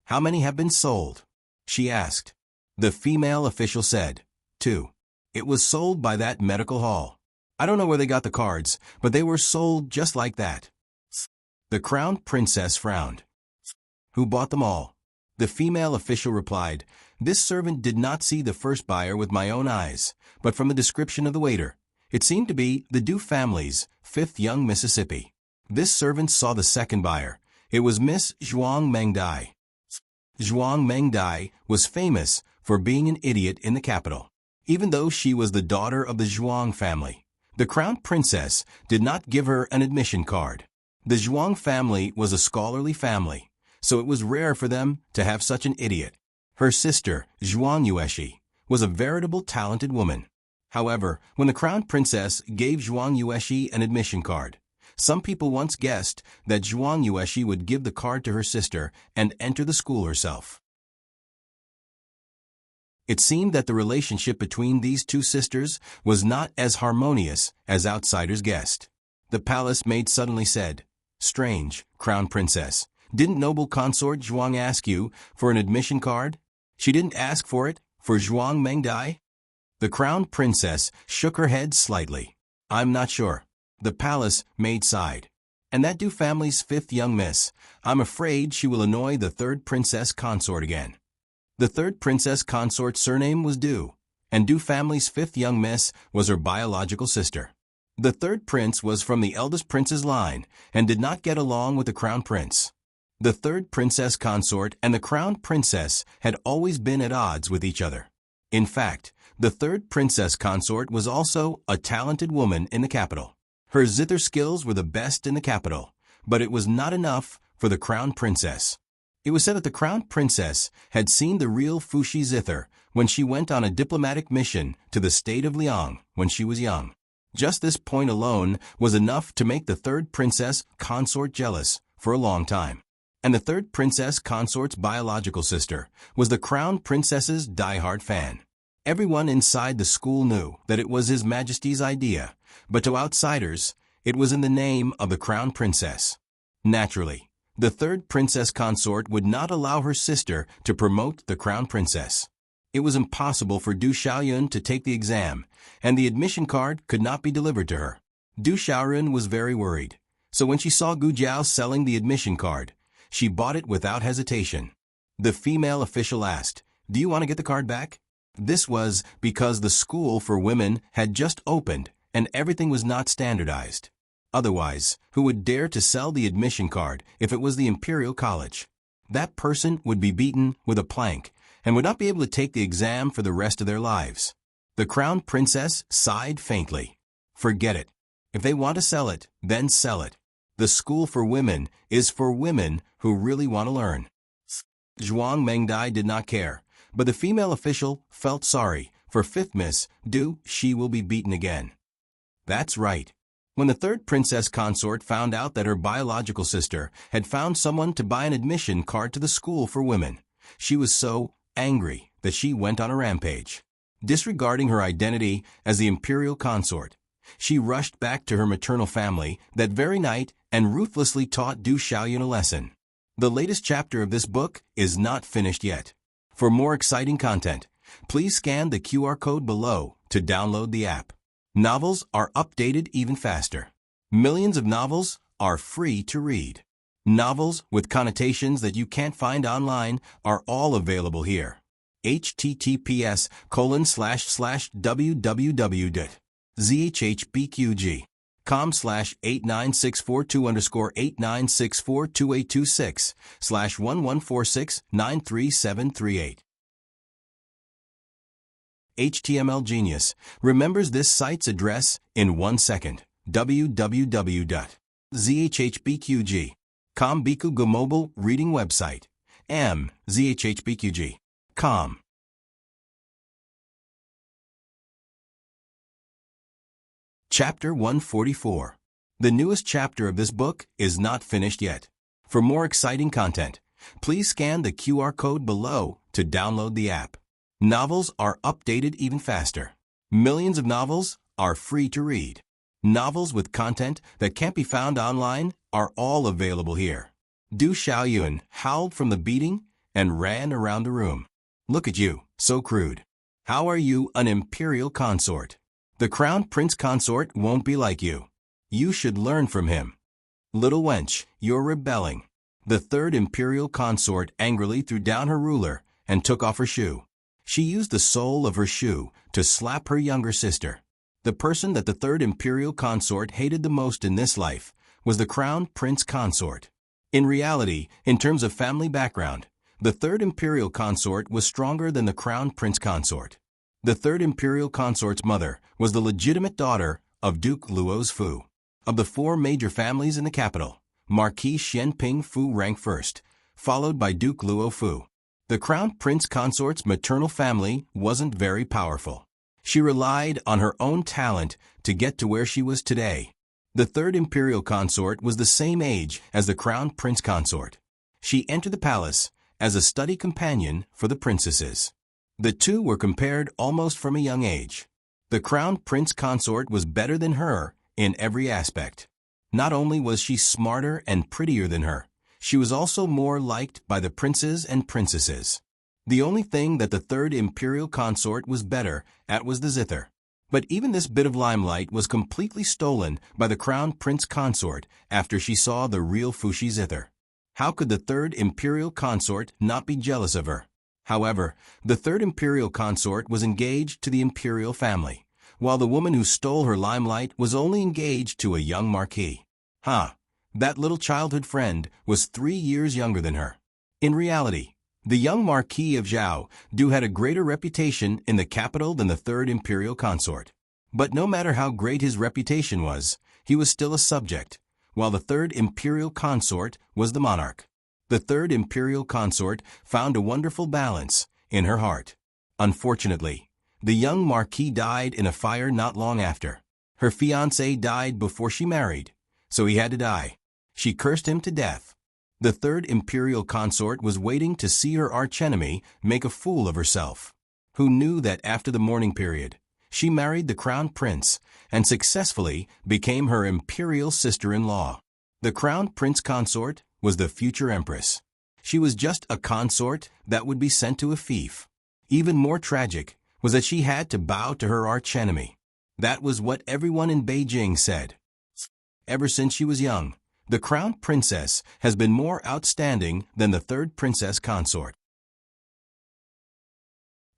"How many have been sold?" she asked. The female official said, "2. It was sold by that medical hall. I don't know where they got the cards, but they were sold just like that." The Crown Princess frowned. "Who bought them all?" The female official replied, "This servant did not see the first buyer with my own eyes, but from the description of the waiter, it seemed to be the Du family's 5th young Mississippi. This servant saw the second buyer. It was Miss Zhuang Mengdai. Zhuang Mengdai was famous for being an idiot in the capital. Even though she was the daughter of the Zhuang family, the Crown Princess did not give her an admission card. The Zhuang family was a scholarly family, so it was rare for them to have such an idiot. Her sister, Zhuang Yueshi, was a veritable talented woman. However, when the Crown Princess gave Zhuang Yueshi an admission card, some people once guessed that Zhuang Yueshi would give the card to her sister and enter the school herself. It seemed that the relationship between these two sisters was not as harmonious as outsiders guessed. The palace maid suddenly said, "Strange, Crown Princess. Didn't noble consort Zhuang ask you for an admission card? She didn't ask for it for Zhuang Mengdai?" The Crown Princess shook her head slightly. "I'm not sure." The palace maid sighed. "And that Du family's 5th young miss, I'm afraid she will annoy the 3rd princess consort again." The 3rd princess consort's surname was Du, and Du family's 5th young miss was her biological sister. The 3rd prince was from the eldest prince's line and did not get along with the crown prince. The 3rd princess consort and the crown princess had always been at odds with each other. In fact, the 3rd princess consort was also a talented woman in the capital. Her zither skills were the best in the capital, but it was not enough for the crown princess. It was said that the crown princess had seen the real Fuxi zither when she went on a diplomatic mission to the state of Liang when she was young. Just this point alone was enough to make the 3rd princess consort jealous for a long time. And the 3rd princess consort's biological sister was the crown princess's diehard fan. Everyone inside the school knew that it was His Majesty's idea, but to outsiders, it was in the name of the crown princess. Naturally, the 3rd princess consort would not allow her sister to promote the crown princess. It was impossible for Du Xiaoyun to take the exam, and the admission card could not be delivered to her. Du Xiaoyun was very worried, so when she saw Gu Jiao selling the admission card, she bought it without hesitation. The female official asked, "Do you want to get the card back?" This was because the school for women had just opened and everything was not standardized. Otherwise, who would dare to sell the admission card if it was the Imperial College? That person would be beaten with a plank and would not be able to take the exam for the rest of their lives. The crown princess sighed faintly. Forget it. If they want to sell it, then sell it. The school for women is for women who really want to learn. Zhuang Mengdai did not care, but the female official felt sorry. For fifth Miss Du, she will be beaten again. That's right. When the third princess consort found out that her biological sister had found someone to buy an admission card to the school for women, she was so angry that she went on a rampage. Disregarding her identity as the imperial consort, she rushed back to her maternal family that very night and ruthlessly taught Du Xiaoyun a lesson. The latest chapter of this book is not finished yet. For more exciting content, please scan the QR code below to download the app. Novels are updated even faster. Millions of novels are free to read. Novels with connotations that you can't find online are all available here. https://www.zhbqg.com/89642_8964226/11469338. HTML Genius remembers this site's address in 1 second. www.zhbqg.com Bikugo mobile reading website. zhbqg.com. Chapter 144. The newest chapter of this book is not finished yet. For more exciting content, please scan the QR code below to download the app. Novels are updated even faster. Millions of novels are free to read. Novels with content that can't be found online are all available here. Du Xiaoyun howled from the beating and ran around the room. Look at you, so crude. How are you an imperial consort? The crown prince consort won't be like you. You should learn from him. Little wench, you're rebelling. The third imperial consort angrily threw down her ruler and took off her shoe. She used the sole of her shoe to slap her younger sister. The person that the third imperial consort hated the most in this life was the crown prince consort. In reality, in terms of family background, the third imperial consort was stronger than the crown prince consort. The third imperial consort's mother was the legitimate daughter of Duke Luo's Fu. Of the 4 major families in the capital, Marquis Xianping Fu ranked first, followed by Duke Luo Fu. The crown prince consort's maternal family wasn't very powerful. She relied on her own talent to get to where she was today. The third imperial consort was the same age as the crown prince consort. She entered the palace as a study companion for the princesses. The two were compared almost from a young age. The crown prince consort was better than her in every aspect. Not only was she smarter and prettier than her, she was also more liked by the princes and princesses. The only thing that the third imperial consort was better at was the zither. But even this bit of limelight was completely stolen by the crown prince consort after she saw the real Fushi zither. How could the third imperial consort not be jealous of her? However, the third imperial consort was engaged to the imperial family, while the woman who stole her limelight was only engaged to a young marquis. That little childhood friend was 3 years younger than her. In reality, the young Marquis of Zhao Du had a greater reputation in the capital than the third imperial consort. But no matter how great his reputation was, he was still a subject, while the third imperial consort was the monarch. The third imperial consort found a wonderful balance in her heart. Unfortunately, the young marquis died in a fire not long after. Her fiancé died before she married, so he had to die. She cursed him to death. The third imperial consort was waiting to see her archenemy make a fool of herself. Who knew that after the mourning period, she married the crown prince and successfully became her imperial sister-in-law. The crown prince consort was the future empress. She was just a consort that would be sent to a fief. Even more tragic was that she had to bow to her archenemy. That was what everyone in Beijing said. Ever since she was young, the crown princess has been more outstanding than the third princess consort.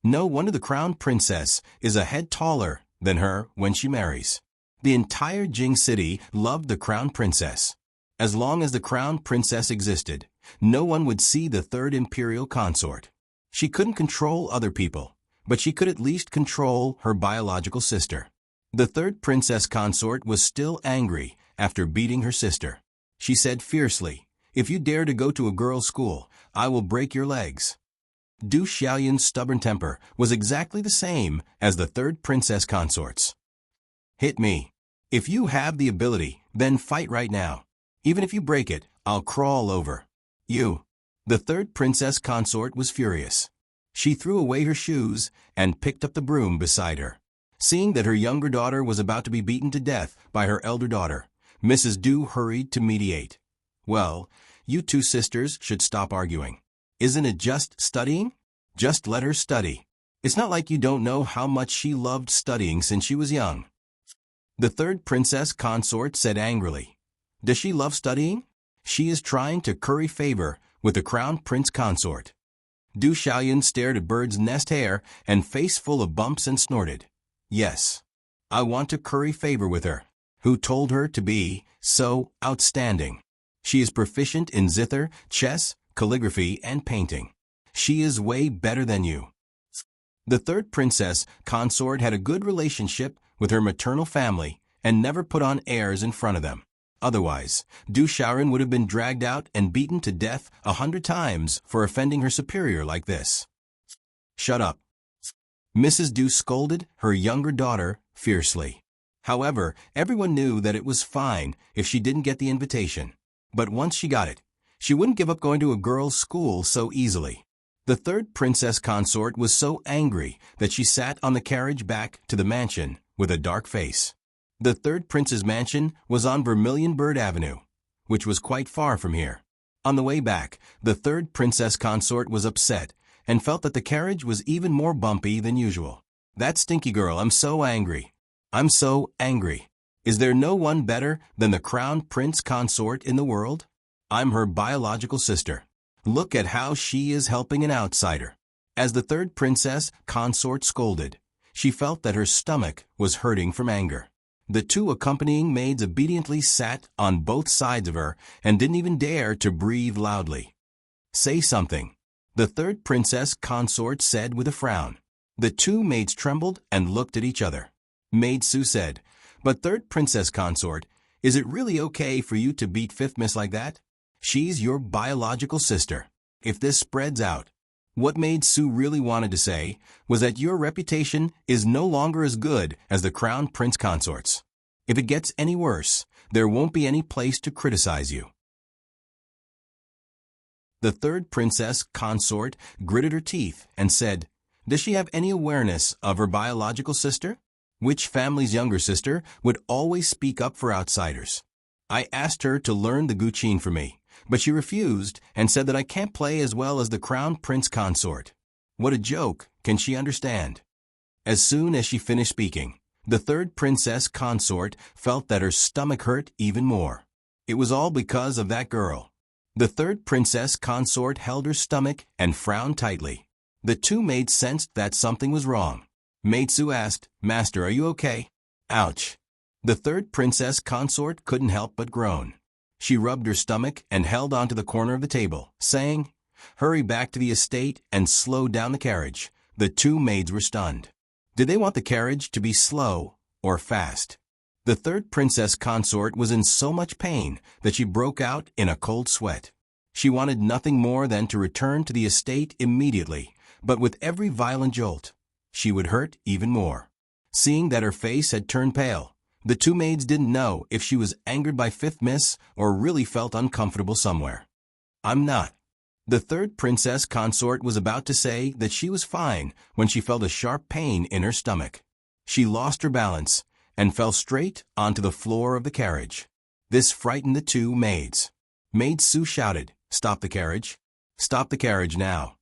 No wonder the crown princess is a head taller than her when she marries. The entire Jing city loved the crown princess. As long as the crown princess existed, no one would see the third imperial consort. She couldn't control other people, but she could at least control her biological sister. The third princess consort was still angry after beating her sister. She said fiercely, If you dare to go to a girls' school, I will break your legs. Du Xiaoyun's stubborn temper was exactly the same as the third princess consort's. Hit me. If you have the ability, then fight right now. Even if you break it, I'll crawl over you. The third princess consort was furious. She threw away her shoes and picked up the broom beside her. Seeing that her younger daughter was about to be beaten to death by her elder daughter, Mrs. Du hurried to mediate. Well, you two sisters should stop arguing. Isn't it just studying? Just let her study. It's not like you don't know how much she loved studying since she was young. The third princess consort said angrily. Does she love studying? She is trying to curry favor with the crown prince consort. Du Xiaoyun stared at Bird's nest hair and face full of bumps and snorted. Yes. I want to curry favor with her. Who told her to be so outstanding? She is proficient in zither, chess, calligraphy, and painting. She is way better than you. The third princess consort had a good relationship with her maternal family and never put on airs in front of them. Otherwise, Du Xiaoyun would have been dragged out and beaten to death 100 times for offending her superior like this. Shut up. Mrs. Du scolded her younger daughter fiercely. However, everyone knew that it was fine if she didn't get the invitation. But once she got it, she wouldn't give up going to a girls' school so easily. The third princess consort was so angry that she sat on the carriage back to the mansion with a dark face. The third prince's mansion was on Vermilion Bird Avenue, which was quite far from here. On the way back, the third princess consort was upset and felt that the carriage was even more bumpy than usual. That stinky girl, I'm so angry. I'm so angry. Is there no one better than the crown prince consort in the world? I'm her biological sister. Look at how she is helping an outsider. As the third princess consort scolded, she felt that her stomach was hurting from anger. The two accompanying maids obediently sat on both sides of her and didn't even dare to breathe loudly. Say something, the third princess consort said with a frown. The two maids trembled and looked at each other. Maid Su said, But third princess consort, is it really okay for you to beat fifth miss like that? She's your biological sister. If this spreads out, what Maid Su really wanted to say was that your reputation is no longer as good as the crown prince consort's. If it gets any worse, there won't be any place to criticize you. The third princess consort gritted her teeth and said, Does she have any awareness of her biological sister? Which family's younger sister would always speak up for outsiders? I asked her to learn the Guqin for me, but she refused and said that I can't play as well as the crown prince consort. What a joke, can she understand? As soon as she finished speaking, the third princess consort felt that her stomach hurt even more. It was all because of that girl. The third princess consort held her stomach and frowned tightly. The two maids sensed that something was wrong. Maid Su asked, Master, are you okay? Ouch. The third princess consort couldn't help but groan. She rubbed her stomach and held onto the corner of the table, saying, Hurry back to the estate and slow down the carriage. The two maids were stunned. Did they want the carriage to be slow or fast? The third princess consort was in so much pain that she broke out in a cold sweat. She wanted nothing more than to return to the estate immediately, but with every violent jolt, she would hurt even more. Seeing that her face had turned pale, the two maids didn't know if she was angered by fifth miss or really felt uncomfortable somewhere. I'm not. The third princess consort was about to say that she was fine when she felt a sharp pain in her stomach. She lost her balance and fell straight onto the floor of the carriage. This frightened the two maids. Maid Su shouted, Stop the carriage. Stop the carriage now.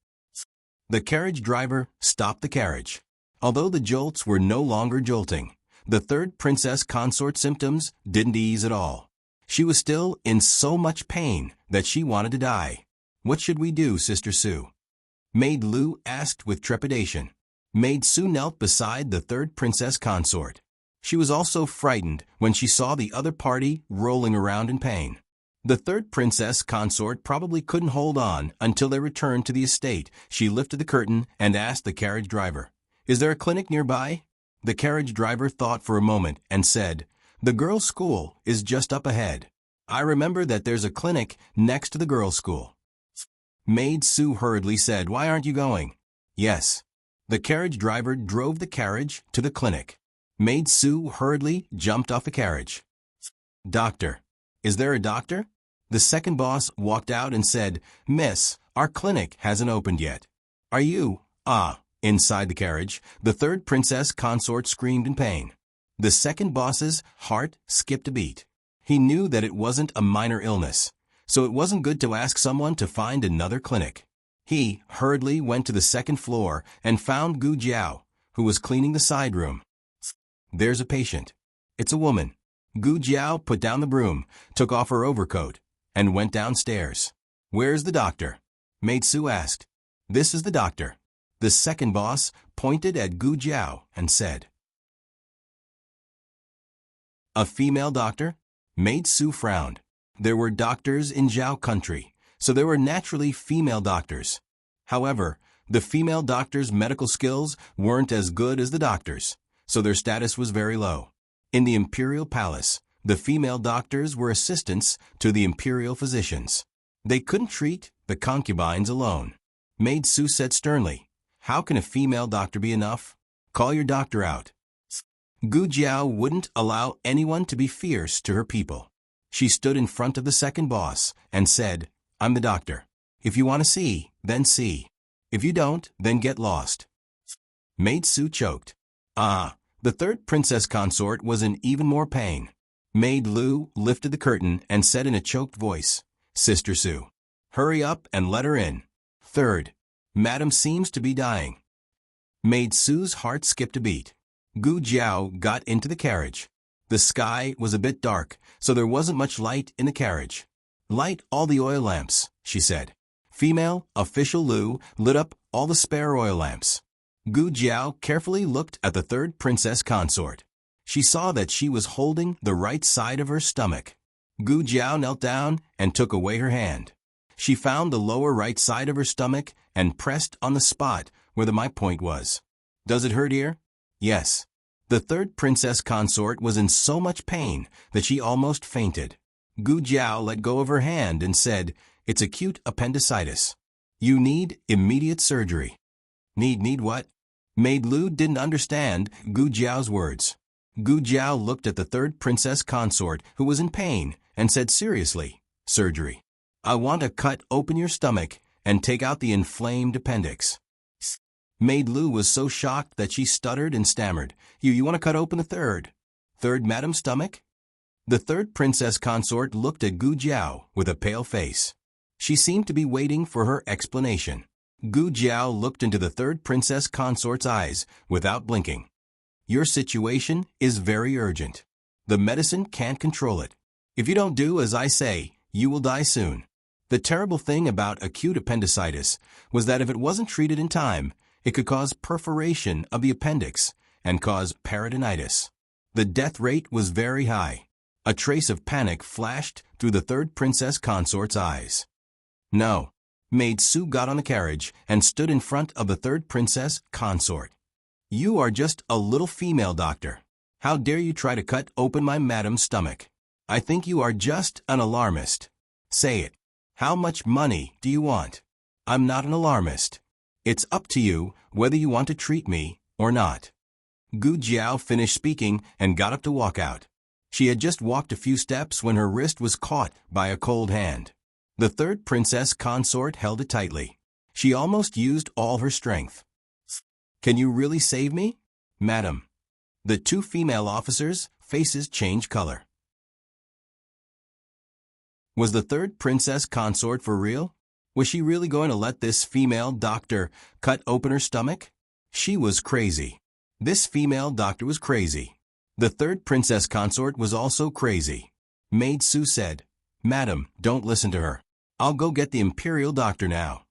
The carriage driver stopped the carriage. Although the jolts were no longer jolting, the third princess consort symptoms didn't ease at all. She was still in so much pain that she wanted to die. What should we do, Sister Su? Maid Lu asked with trepidation. Maid Su knelt beside the third princess consort. She was also frightened when she saw the other party rolling around in pain. The third princess consort probably couldn't hold on until they returned to the estate. She lifted the curtain and asked the carriage driver, Is there a clinic nearby? The carriage driver thought for a moment and said, The girls' school is just up ahead. I remember that there's a clinic next to the girls' school. Maid Sue hurriedly said, Why aren't you going? Yes. The carriage driver drove the carriage to the clinic. Maid Sue hurriedly jumped off the carriage. Doctor. Is there a doctor? The second boss walked out and said, Miss, our clinic hasn't opened yet. Are you? Inside the carriage, the third princess consort screamed in pain. The second boss's heart skipped a beat. He knew that it wasn't a minor illness, so it wasn't good to ask someone to find another clinic. He hurriedly went to the second floor and found Gu Jiao, who was cleaning the side room. There's a patient. It's a woman. Gu Jiao put down the broom, took off her overcoat, and went downstairs. Where's the doctor? Maid Sue asked. This is the doctor. The second boss pointed at Gu Jiao and said. A female doctor? Maid Sue frowned. There were doctors in Zhao country, so there were naturally female doctors. However, the female doctors' medical skills weren't as good as the doctors, so their status was very low. In the imperial palace, the female doctors were assistants to the imperial physicians. They couldn't treat the concubines alone. Maid Sue said sternly, How can a female doctor be enough? Call your doctor out. Gu Jiao wouldn't allow anyone to be fierce to her people. She stood in front of the second boss and said, I'm the doctor. If you want to see, then see. If you don't, then get lost. Maid Sue choked. The third princess consort was in even more pain. Maid Lu lifted the curtain and said in a choked voice, Sister Sue, hurry up and let her in. Third, Madam seems to be dying. Maid Sue's heart skipped a beat. Gu Jiao got into the carriage. The sky was a bit dark, so there wasn't much light in the carriage. Light all the oil lamps, she said. Female official Lu lit up all the spare oil lamps. Gu Jiao carefully looked at the third princess consort. She saw that she was holding the right side of her stomach. Gu Jiao knelt down and took away her hand. She found the lower right side of her stomach and pressed on the spot where the my point was. Does it hurt here? Yes. The third princess consort was in so much pain that she almost fainted. Gu Jiao let go of her hand and said, It's acute appendicitis. You need immediate surgery. Need what? Maid Lu didn't understand Gu Jiao's words. Gu Jiao looked at the third princess consort who was in pain and said seriously, Surgery. I want to cut open your stomach and take out the inflamed appendix. Maid Lu was so shocked that she stuttered and stammered. You want to cut open the third madam's stomach? The third princess consort looked at Gu Jiao with a pale face. She seemed to be waiting for her explanation. Gu Jiao looked into the third princess consort's eyes without blinking. Your situation is very urgent. The medicine can't control it. If you don't do as I say, you will die soon. The terrible thing about acute appendicitis was that if it wasn't treated in time, it could cause perforation of the appendix and cause peritonitis. The death rate was very high. A trace of panic flashed through the third princess consort's eyes. No. Maid Sue got on the carriage and stood in front of the third princess consort. You are just a little female doctor. How dare you try to cut open my madam's stomach? I think you are just an alarmist. Say it. How much money do you want? I'm not an alarmist. It's up to you whether you want to treat me or not. Gu Jiao finished speaking and got up to walk out. She had just walked a few steps when her wrist was caught by a cold hand. The third princess consort held it tightly. She almost used all her strength. Can you really save me? Madam. The two female officers' faces changed color. Was the third princess consort for real? Was she really going to let this female doctor cut open her stomach? She was crazy. This female doctor was crazy. The third princess consort was also crazy. Maid Sue said, Madam, don't listen to her. I'll go get the imperial doctor now.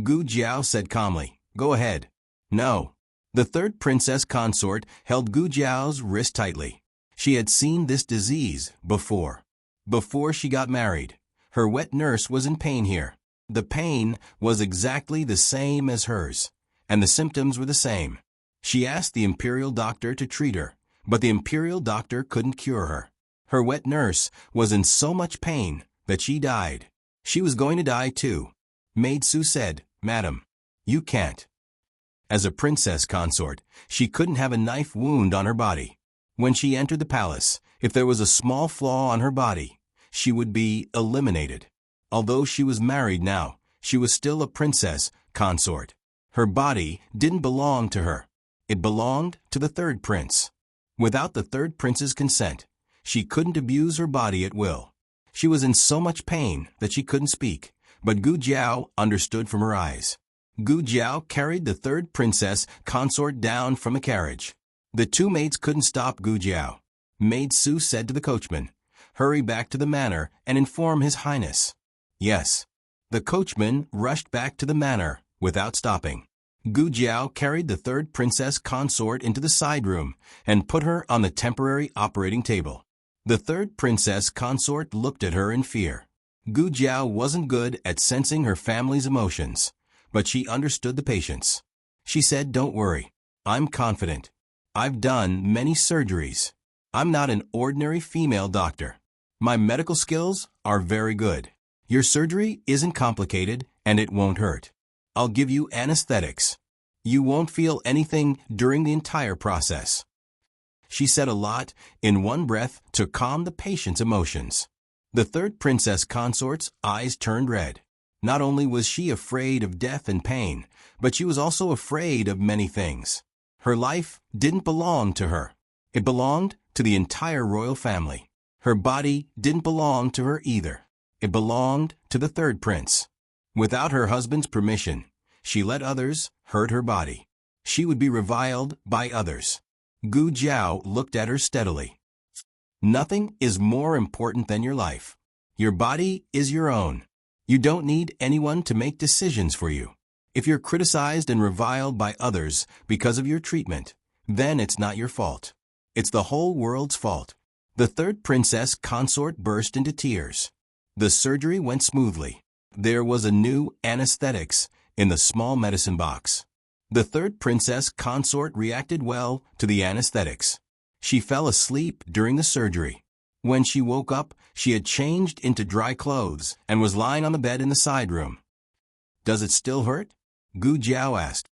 Gu Jiao said calmly, Go ahead. No. The third princess consort held Gu Jiao's wrist tightly. She had seen this disease before. Before she got married, her wet nurse was in pain here. The pain was exactly the same as hers, and the symptoms were the same. She asked the imperial doctor to treat her, but the imperial doctor couldn't cure her. Her wet nurse was in so much pain that she died. She was going to die too. Maid Sue said, "Madam, you can't." As a princess consort, she couldn't have a knife wound on her body. When she entered the palace, if there was a small flaw on her body, she would be eliminated. Although she was married now, she was still a princess consort. Her body didn't belong to her. It belonged to the third prince. Without the third prince's consent, she couldn't abuse her body at will. She was in so much pain that she couldn't speak, but Gu Jiao understood from her eyes. Gu Jiao carried the third princess consort down from a carriage. The two maids couldn't stop Gu Jiao. Maid Sue said to the coachman, "Hurry back to the manor and inform His Highness." Yes. The coachman rushed back to the manor without stopping. Gu Jiao carried the third princess consort into the side room and put her on the temporary operating table. The third princess consort looked at her in fear. Gu Jiao wasn't good at sensing her family's emotions, but she understood the patients. She said, "Don't worry. I'm confident. I've done many surgeries. I'm not an ordinary female doctor. My medical skills are very good. Your surgery isn't complicated and it won't hurt. I'll give you anesthetics. You won't feel anything during the entire process." She said a lot in one breath to calm the patient's emotions. The third princess consort's eyes turned red. Not only was she afraid of death and pain, but she was also afraid of many things. Her life didn't belong to her. It belonged to the entire royal family. Her body didn't belong to her either. It belonged to the third prince. Without her husband's permission, she let others hurt her body. She would be reviled by others. Gu Jiao looked at her steadily. Nothing is more important than your life. Your body is your own. You don't need anyone to make decisions for you. If you're criticized and reviled by others because of your treatment, then it's not your fault. It's the whole world's fault. The third princess consort burst into tears. The surgery went smoothly. There was a new anesthetics in the small medicine box. The third princess consort reacted well to the anesthetics. She fell asleep during the surgery. When she woke up, she had changed into dry clothes and was lying on the bed in the side room. "Does it still hurt?" Gu Jiao asked.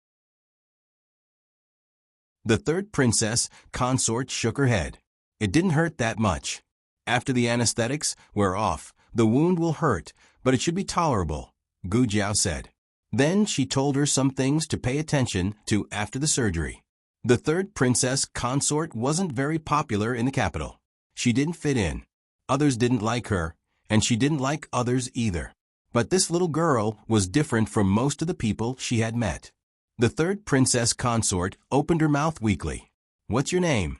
The third princess consort shook her head. "It didn't hurt that much. After the anesthetics wear off, the wound will hurt, but it should be tolerable," Gu Jiao said. Then she told her some things to pay attention to after the surgery. The third princess consort wasn't very popular in the capital. She didn't fit in. Others didn't like her, and she didn't like others either. But this little girl was different from most of the people she had met. The third princess consort opened her mouth weakly. "What's your name?"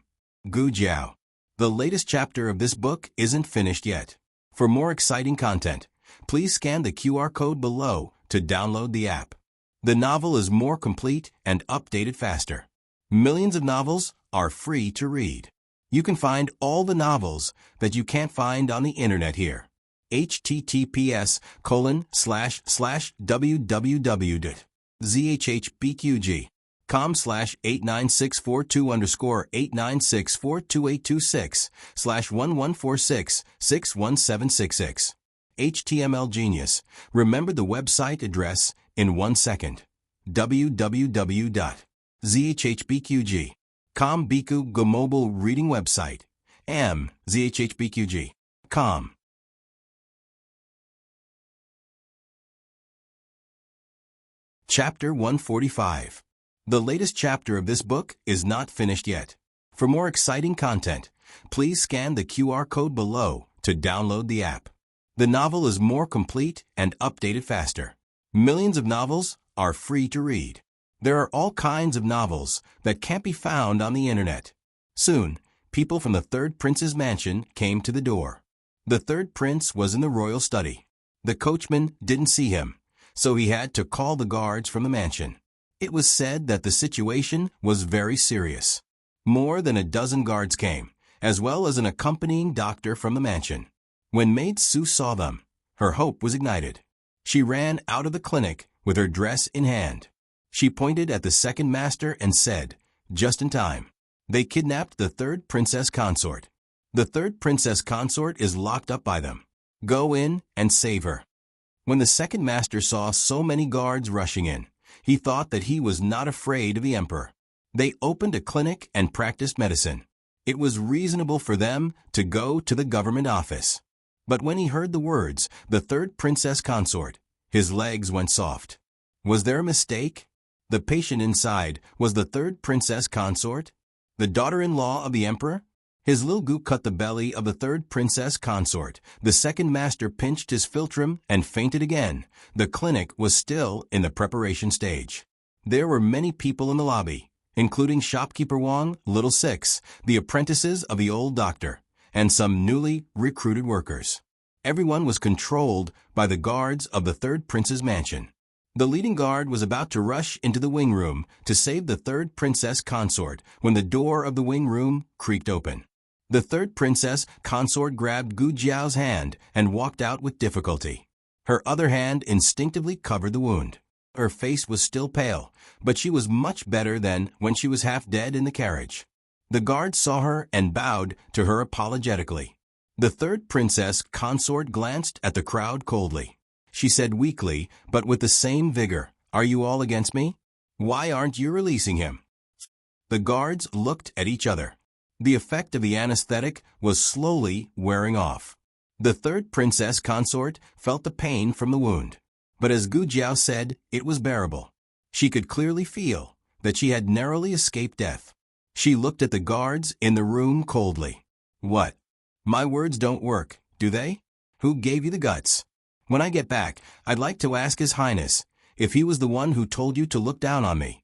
"Gu Jiao." The latest chapter of this book isn't finished yet. For more exciting content, please scan the QR code below to download the app. The novel is more complete and updated faster. Millions of novels are free to read. You can find all the novels that you can't find on the internet here. https://www.zhhbqg.com/89642_89642826/1146611766. HTML Genius. Remember the website address in 1 second. www.zhhbqg.com Biku Go mobile reading website. zhhbqg.com. Chapter 145. The latest chapter of this book is not finished yet. For more exciting content, please scan the QR code below to download the app. The novel is more complete and updated faster. Millions of novels are free to read. There are all kinds of novels that can't be found on the internet. Soon, people from the third prince's mansion came to the door. The third prince was in the royal study. The coachman didn't see him, so he had to call the guards from the mansion. It was said that the situation was very serious. More than a dozen guards came, as well as an accompanying doctor from the mansion. When Maid Sue saw them, her hope was ignited. She ran out of the clinic with her dress in hand. She pointed at the second master and said, "Just in time. They kidnapped the third princess consort." The third princess consort is locked up by them. Go in and save her." When the second master saw so many guards rushing in, he thought that he was not afraid of the emperor. They opened a clinic and practiced medicine. It was reasonable for them to go to the government office. But when he heard the words, "the third princess consort," his legs went soft. Was there a mistake? The patient inside was the third princess consort? The daughter-in-law of the emperor? His little goop cut the belly of the third princess consort. The second master pinched his philtrum and fainted again. The clinic was still in the preparation stage. There were many people in the lobby, including shopkeeper Wang, Little Six, the apprentices of the old doctor, and some newly recruited workers. Everyone was controlled by the guards of the third prince's mansion. The leading guard was about to rush into the wing room to save the third princess consort when the door of the wing room creaked open. The third princess consort grabbed Gu Jiao's hand and walked out with difficulty. Her other hand instinctively covered the wound. Her face was still pale, but she was much better than when she was half dead in the carriage. The guard saw her and bowed to her apologetically. The third princess consort glanced at the crowd coldly. She said weakly, but with the same vigor, "Are you all against me? Why aren't you releasing him?" The guards looked at each other. The effect of the anesthetic was slowly wearing off. The third princess consort felt the pain from the wound. But as Gu Jiao said, it was bearable. She could clearly feel that she had narrowly escaped death. She looked at the guards in the room coldly. "What? My words don't work, do they? Who gave you the guts? When I get back, I'd like to ask His Highness if he was the one who told you to look down on me."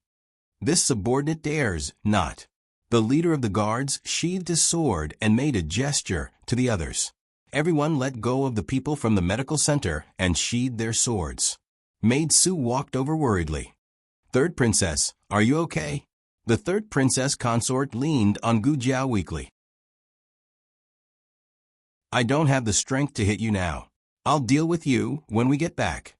This subordinate dares not. The leader of the guards sheathed his sword and made a gesture to the others. Everyone let go of the people from the medical center and sheathed their swords. Maid Su walked over worriedly. "Third princess, are you okay?" The third princess consort leaned on Gu Jiao weakly. "I don't have the strength to hit you now. I'll deal with you when we get back."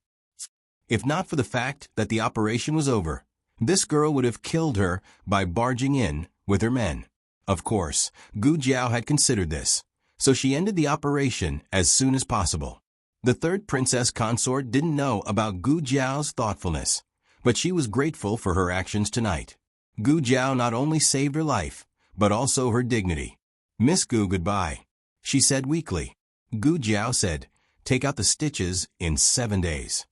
If not for the fact that the operation was over, this girl would have killed her by barging in with her men. Of course, Gu Jiao had considered this, so she ended the operation as soon as possible. The third princess consort didn't know about Gu Jiao's thoughtfulness, but she was grateful for her actions tonight. Gu Jiao not only saved her life, but also her dignity. "Miss Gu, goodbye," she said weakly. Gu Jiao said, "Take out the stitches in 7 days."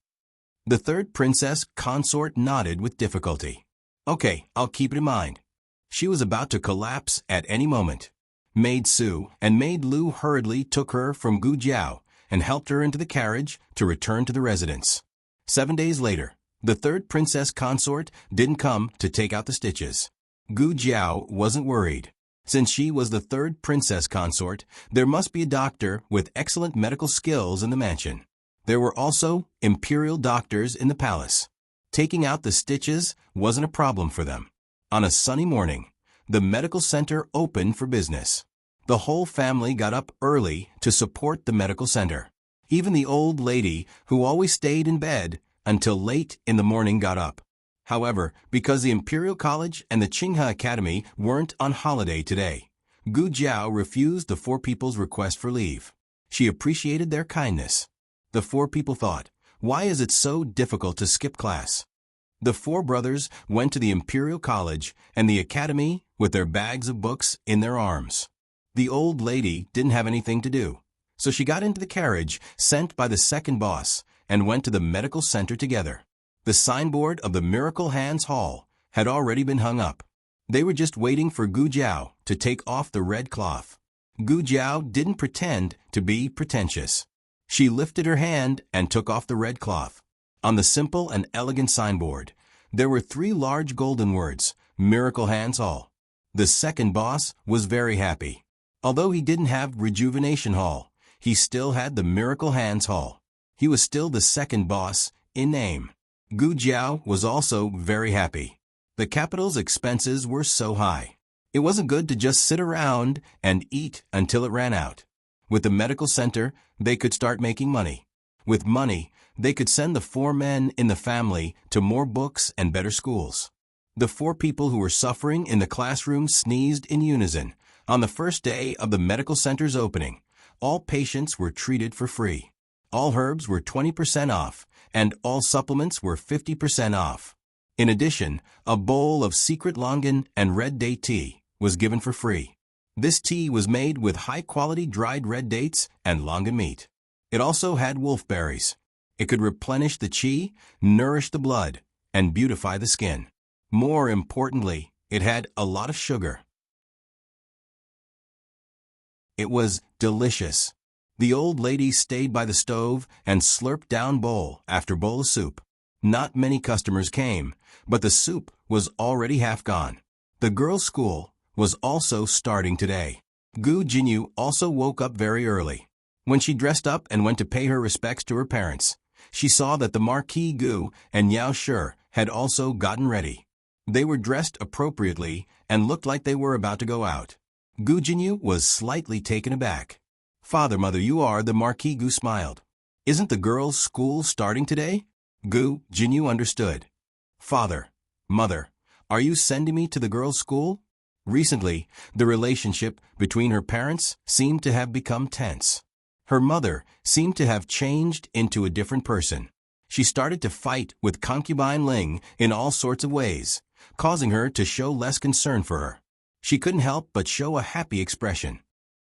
The third princess consort nodded with difficulty. "Okay, I'll keep it in mind." She was about to collapse at any moment. Maid Su and Maid Lu hurriedly took her from Gu Jiao and helped her into the carriage to return to the residence. 7 days later, the third princess consort didn't come to take out the stitches. Gu Jiao wasn't worried. Since she was the third princess consort, there must be a doctor with excellent medical skills in the mansion. There were also imperial doctors in the palace. Taking out the stitches wasn't a problem for them. On a sunny morning, the medical center opened for business. The whole family got up early to support the medical center. Even the old lady, who always stayed in bed until late in the morning, got up. However, because the Imperial College and the Qinghe Academy weren't on holiday today, Gu Jiao refused the four people's request for leave. She appreciated their kindness. The four people thought, "Why is it so difficult to skip class?" The four brothers went to the Imperial College and the Academy with their bags of books in their arms. The old lady didn't have anything to do, so she got into the carriage sent by the second boss and went to the medical center together. The signboard of the Miracle Hands Hall had already been hung up. They were just waiting for Gu Jiao to take off the red cloth. Gu Jiao didn't pretend to be pretentious. She lifted her hand and took off the red cloth. On the simple and elegant signboard, there were 3 large golden words, Miracle Hands Hall. The second boss was very happy. Although he didn't have Rejuvenation Hall, he still had the Miracle Hands Hall. He was still the second boss in name. Gu Jiao was also very happy. The capital's expenses were so high. It wasn't good to just sit around and eat until it ran out. With the medical center, they could start making money. With money, they could send the 4 men in the family to more books and better schools. The 4 people who were suffering in the classroom sneezed in unison On the first day of the medical center's opening, all patients were treated for free. All herbs were 20% off, and all supplements were 50% off. In addition, a bowl of secret longan and red date tea was given for free. This tea was made with high-quality dried red dates and longan meat. It also had wolfberries. It could replenish the qi, nourish the blood, and beautify the skin. More importantly, it had a lot of sugar. It was delicious. The old lady stayed by the stove and slurped down bowl after bowl of soup. Not many customers came, but the soup was already half gone. The girls' school was also starting today. Gu Jinyu also woke up very early. When she dressed up and went to pay her respects to her parents, she saw that the Marquis Gu and Yao Shi had also gotten ready. They were dressed appropriately and looked like they were about to go out. Gu Jinyu was slightly taken aback. "Father, mother, you are," the Marquis Gu smiled. "Isn't the girls' school starting today?" Gu Jinyu understood. "Father, mother, are you sending me to the girls' school?" Recently, the relationship between her parents seemed to have become tense. Her mother seemed to have changed into a different person. She started to fight with concubine Ling in all sorts of ways, causing her to show less concern for her. She couldn't help but show a happy expression.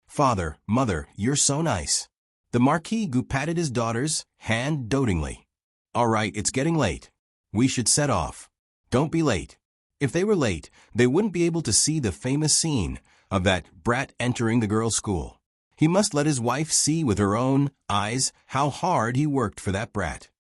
"Father, mother, you're so nice." The Marquis Gu patted his daughter's hand dotingly. "All right, it's getting late. We should set off. Don't be late." If they were late, they wouldn't be able to see the famous scene of that brat entering the girls' school. He must let his wife see with her own eyes how hard he worked for that brat.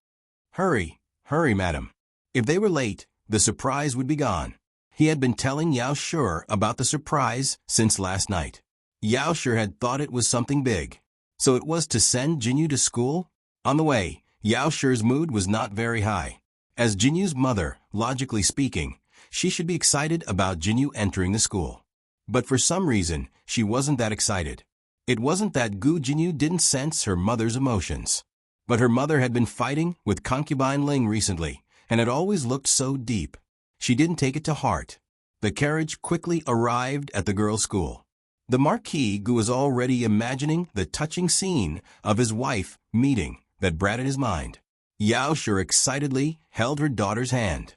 "Hurry, hurry, madam." If they were late, the surprise would be gone. He had been telling Yao Shi about the surprise since last night. Yao Shi had thought it was something big. So it was to send Jinyu to school? On the way, Yao Shi's mood was not very high. As Jinyu's mother, logically speaking, she should be excited about Jinyu entering the school. But for some reason, she wasn't that excited. It wasn't that Gu Jinyu didn't sense her mother's emotions. But her mother had been fighting with concubine Ling recently, and had always looked so deep. She didn't take it to heart. The carriage quickly arrived at the girls' school. The Marquis Gu was already imagining the touching scene of his wife meeting that brat in his mind. Yao Shi excitedly held her daughter's hand.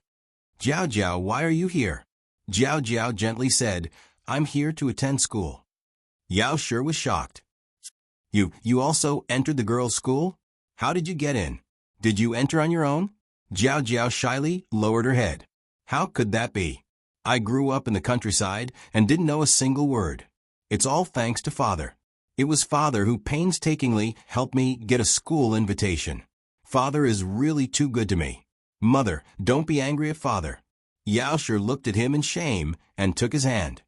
"Jiao Jiao, why are you here?" Jiao Jiao gently said, "I'm here to attend school." Yao Shi was shocked. You also entered the girls' school? How did you get in? Did you enter on your own?" Jiao Jiao shyly lowered her head. "How could that be? I grew up in the countryside and didn't know a single word. It's all thanks to Father. It was Father who painstakingly helped me get a school invitation. Father is really too good to me. Mother, don't be angry at Father." Yao Shi looked at him in shame and took his hand.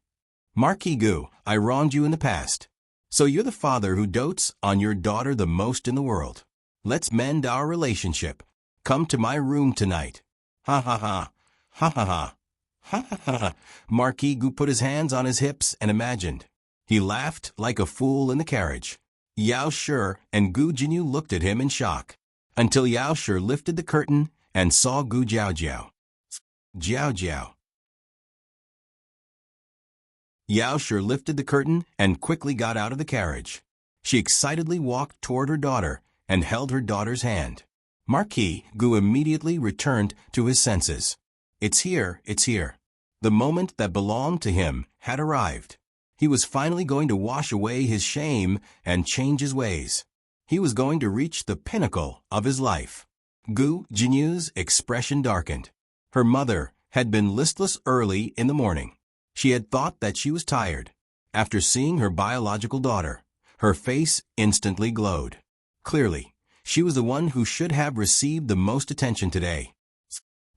"Marquis Gu, I wronged you in the past. So you're the father who dotes on your daughter the most in the world. Let's mend our relationship. Come to my room tonight." "Ha ha ha. Ha ha ha. Ha ha ha." Marquis Gu put his hands on his hips and imagined. He laughed like a fool in the carriage. Yao Shi and Gu Jinyu looked at him in shock, until Yao Shi lifted the curtain and saw Gu Jiao Jiao. Jiao Jiao. Yao Shi lifted the curtain and quickly got out of the carriage. She excitedly walked toward her daughter and held her daughter's hand. Marquis Gu immediately returned to his senses. It's here. The moment that belonged to him had arrived. He was finally going to wash away his shame and change his ways. He was going to reach the pinnacle of his life. Gu Jinyu's expression darkened. Her mother had been listless early in the morning. She had thought that she was tired. After seeing her biological daughter, her face instantly glowed. Clearly, she was the one who should have received the most attention today.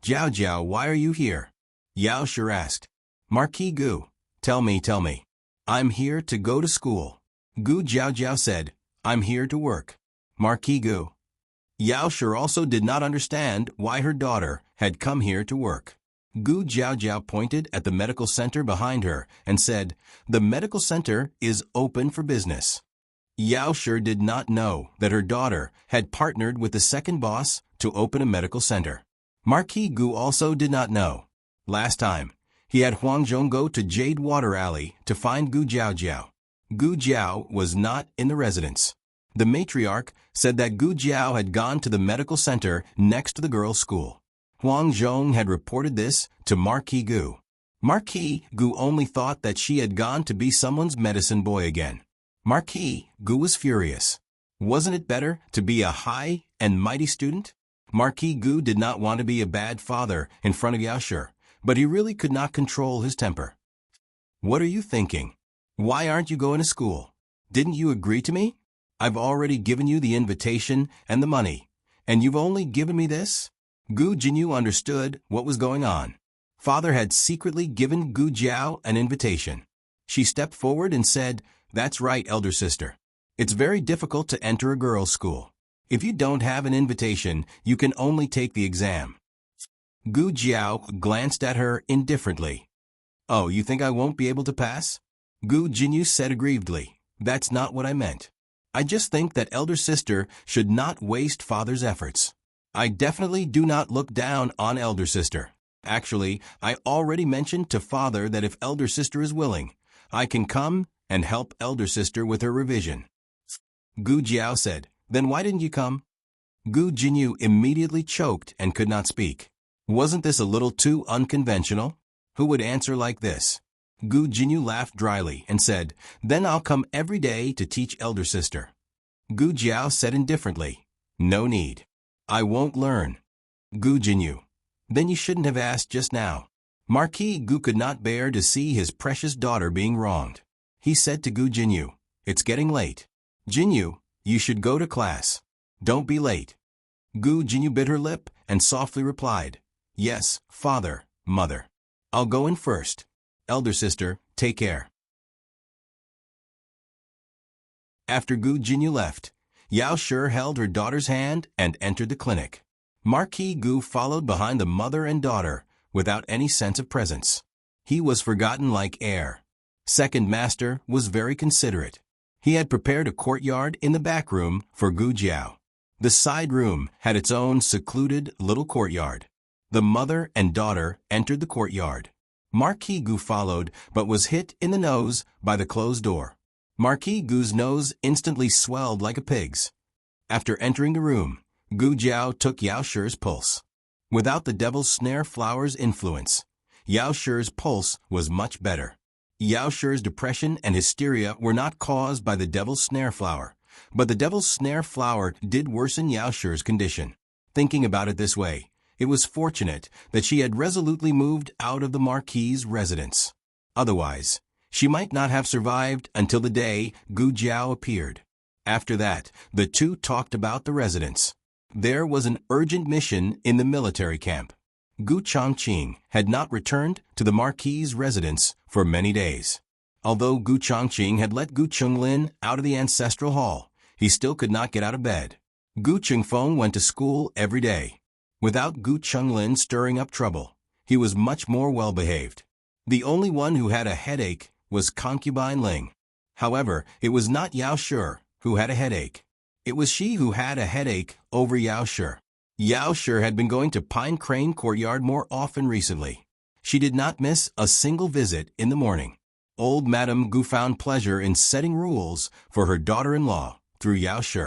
"Jiao Jiao, why are you here?" Yao Shi asked. "Marquis Gu, tell me. I'm here to go to school." Gu Jiao Jiao said, "I'm here to work." Marquis Gu. Yao Shi also did not understand why her daughter had come here to work. Gu Jiao Jiao pointed at the medical center behind her and said, "The medical center is open for business." Yao Shi did not know that her daughter had partnered with the second boss to open a medical center. Marquis Gu also did not know. Last time, He had Huang Zhong go to Jade Water Alley to find Gu Jiao. Gu Jiao was not in the residence. The matriarch said that Gu Jiao had gone to the medical center next to the girls' school. Huang Zhong had reported this to Marquis Gu. Marquis Gu only thought that she had gone to be someone's medicine boy again. Marquis Gu was furious. Wasn't it better to be a high and mighty student? Marquis Gu did not want to be a bad father in front of Yao Shi, but he really could not control his temper. What are you thinking? Why aren't you going to school? Didn't you agree to me? I've already given you the invitation and the money, and you've only given me this? Gu Jinyu understood what was going on. Father had secretly given Gu Jiao an invitation. She stepped forward and said, "That's right, elder sister. It's very difficult to enter a girls' school. If you don't have an invitation, you can only take the exam." Gu Jiao glanced at her indifferently. "Oh, you think I won't be able to pass?" Gu Jinyu said aggrievedly, "That's not what I meant. I just think that elder sister should not waste father's efforts. I definitely do not look down on elder sister. Actually, I already mentioned to father that if elder sister is willing, I can come and help elder sister with her revision." Gu Jiao said, "Then why didn't you come?" Gu Jinyu immediately choked and could not speak. Wasn't this a little too unconventional? Who would answer like this? Gu Jinyu laughed dryly and said, "Then I'll come every day to teach elder sister." Gu Jiao said indifferently, "No need. I won't learn." Gu Jinyu, "Then you shouldn't have asked just now." Marquis Gu could not bear to see his precious daughter being wronged. He said to Gu Jinyu, "It's getting late. Jinyu, you should go to class. Don't be late." Gu Jinyu bit her lip and softly replied, "Yes, father, mother. I'll go in first. Elder sister, take care." After Gu Jinyu left, Yao Shi held her daughter's hand and entered the clinic. Marquis Gu followed behind the mother and daughter without any sense of presence. He was forgotten like air. Second master was very considerate. He had prepared a courtyard in the back room for Gu Jiao. The side room had its own secluded little courtyard. The mother and daughter entered the courtyard. Marquis Gu followed, but was hit in the nose by the closed door. Marquis Gu's nose instantly swelled like a pig's. After entering the room, Gu Jiao took Yao Shi's pulse. Without the devil's snare flower's influence, Yao Shi's pulse was much better. Yao Shi's depression and hysteria were not caused by the devil's snare flower, but the devil's snare flower did worsen Yao Shi's condition. Thinking about it this way, it was fortunate that she had resolutely moved out of the Marquis's residence. Otherwise, she might not have survived until the day Gu Jiao appeared. After that, the two talked about the residence. There was an urgent mission in the military camp. Gu Chongqing had not returned to the Marquis's residence for many days. Although Gu Chongqing had let Gu Chunglin out of the ancestral hall, he still could not get out of bed. Gu Chengfeng went to school every day. Without Gu Chunglin stirring up trouble, he was much more well-behaved. The only one who had a headache was concubine Ling. However, it was not Yao Shi who had a headache. It was she who had a headache over Yao Shi. Yao Shi had been going to Pine Crane Courtyard more often recently. She did not miss a single visit in the morning. Old Madame Gu found pleasure in setting rules for her daughter-in-law through Yao Shi.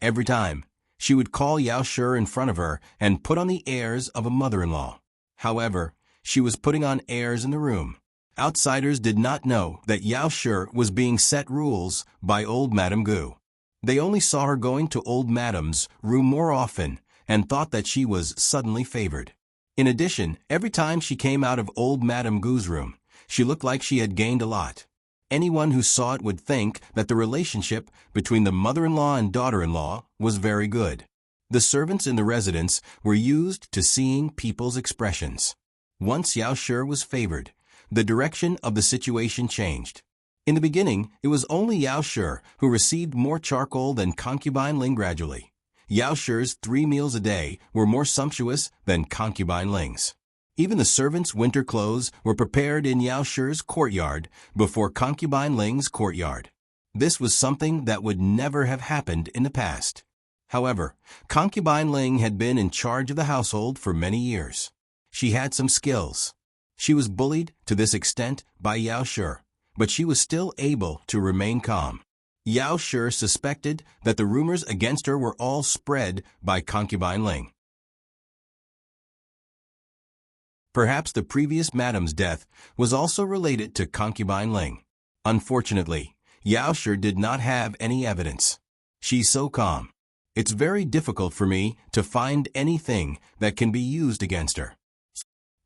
Every time, she would call Yao Shi in front of her and put on the airs of a mother-in-law. However, she was putting on airs in the room. Outsiders did not know that Yao Shi was being set rules by old Madame Gu. They only saw her going to old Madame's room more often and thought that she was suddenly favored. In addition, every time she came out of old Madame Gu's room, she looked like she had gained a lot. Anyone who saw it would think that the relationship between the mother-in-law and daughter-in-law was very good. The servants in the residence were used to seeing people's expressions. Once Yao Shi was favored, the direction of the situation changed. In the beginning, it was only Yao Shi who received more charcoal than concubine Ling gradually. Yao Shi's 3 meals a day were more sumptuous than concubine Ling's. Even the servants' winter clothes were prepared in Yao Shi's courtyard before concubine Ling's courtyard. This was something that would never have happened in the past. However, concubine Ling had been in charge of the household for many years. She had some skills. She was bullied to this extent by Yao Shi, but she was still able to remain calm. Yao Shi suspected that the rumors against her were all spread by concubine Ling. Perhaps the previous madam's death was also related to concubine Ling. Unfortunately, Yao Shi did not have any evidence. She's so calm. It's very difficult for me to find anything that can be used against her.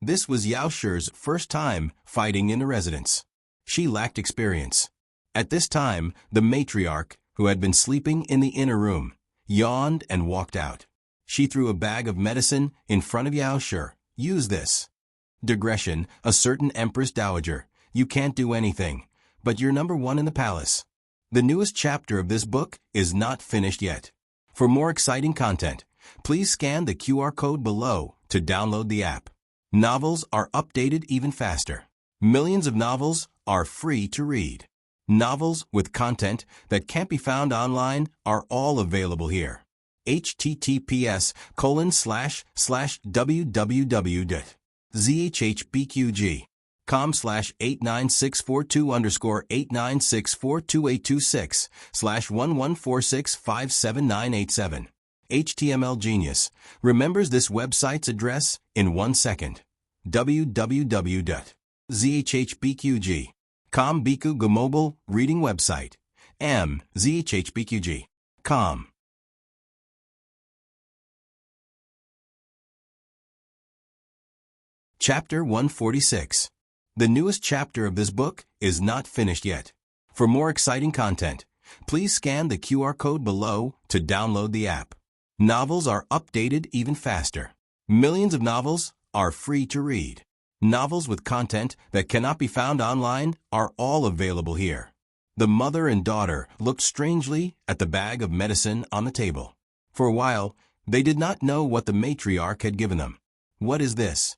This was Yao Shi's first time fighting in a residence. She lacked experience. At this time, the matriarch, who had been sleeping in the inner room, yawned and walked out. She threw a bag of medicine in front of Yao Shi. Use this. Digression, a certain Empress Dowager. You can't do anything, but you're number one in the palace. The newest chapter of this book is not finished yet. For more exciting content, please scan the QR code below to download the app. Novels are updated even faster. Millions of novels are free to read. Novels with content that can't be found online are all available here. https://www.zhbqg.com/89642_896426/114657987. HTML Genius remembers this website's address in 1 second. www.zhbqg.com Biku Mobile Reading Website. zhbqg.com. Chapter 146. The newest chapter of this book is not finished yet. For more exciting content, please scan the QR code below to download the app. Novels are updated even faster. Millions of novels are free to read. Novels with content that cannot be found online are all available here. The mother and daughter looked strangely at the bag of medicine on the table. For a while, they did not know what the matriarch had given them. "What is this?"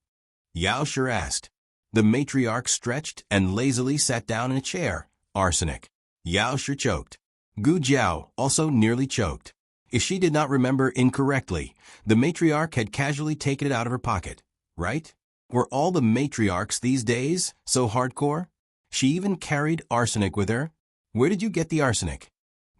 Yao Shi asked. The matriarch stretched and lazily sat down in a chair. "Arsenic." Yao Shi choked. Gu Jiao also nearly choked. If she did not remember incorrectly, the matriarch had casually taken it out of her pocket, right? Were all the matriarchs these days so hardcore? She even carried arsenic with her? Where did you get the arsenic?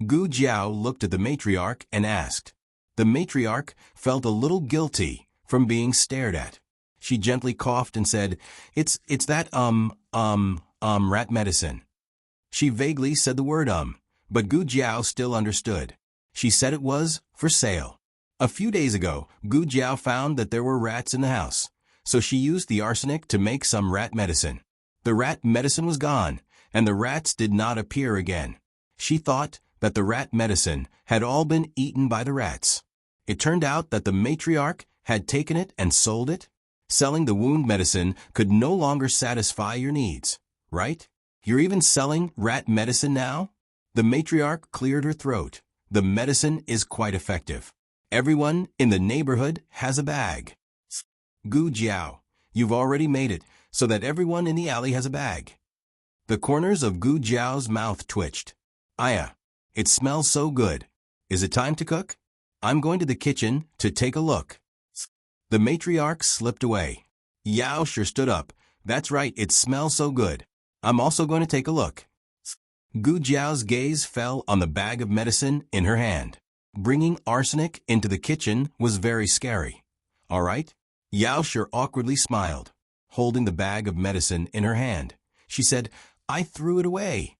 Gu Jiao looked at the matriarch and asked. The matriarch felt a little guilty from being stared at. She gently coughed and said, It's that, rat medicine." She vaguely said the word but Gu Jiao still understood. She said it was for sale. A few days ago, Gu Jiao found that there were rats in the house, so she used the arsenic to make some rat medicine. The rat medicine was gone, and the rats did not appear again. She thought that the rat medicine had all been eaten by the rats. It turned out that the matriarch had taken it and sold it. Selling the wound medicine could no longer satisfy your needs, right? You're even selling rat medicine now? The matriarch cleared her throat. The medicine is quite effective. Everyone in the neighborhood has a bag. Gu Jiao, you've already made it so that everyone in the alley has a bag. The corners of Gu Jiao's mouth twitched. Aya, it smells so good. Is it time to cook? I'm going to the kitchen to take a look. The matriarch slipped away. Yao Shi stood up. That's right, it smells so good. I'm also going to take a look. Gu Jiao's gaze fell on the bag of medicine in her hand. Bringing arsenic into the kitchen was very scary. All right? Yao Shi awkwardly smiled, holding the bag of medicine in her hand. She said, I threw it away.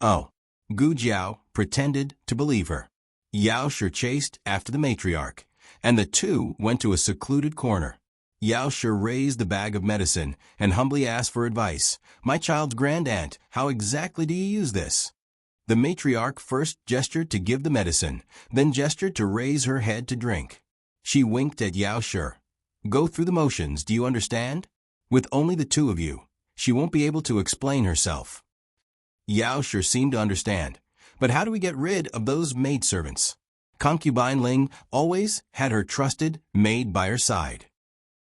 Oh. Gu Jiao pretended to believe her. Yao Shi chased after the matriarch, and the two went to a secluded corner. Yao Shi raised the bag of medicine and humbly asked for advice. My child's grandaunt, how exactly do you use this? The matriarch first gestured to give the medicine, then gestured to raise her head to drink. She winked at Yao Shi. Go through the motions, do you understand? With only the two of you, she won't be able to explain herself. Yao Shi seemed to understand. But how do we get rid of those maidservants? Concubine Ling always had her trusted maid by her side.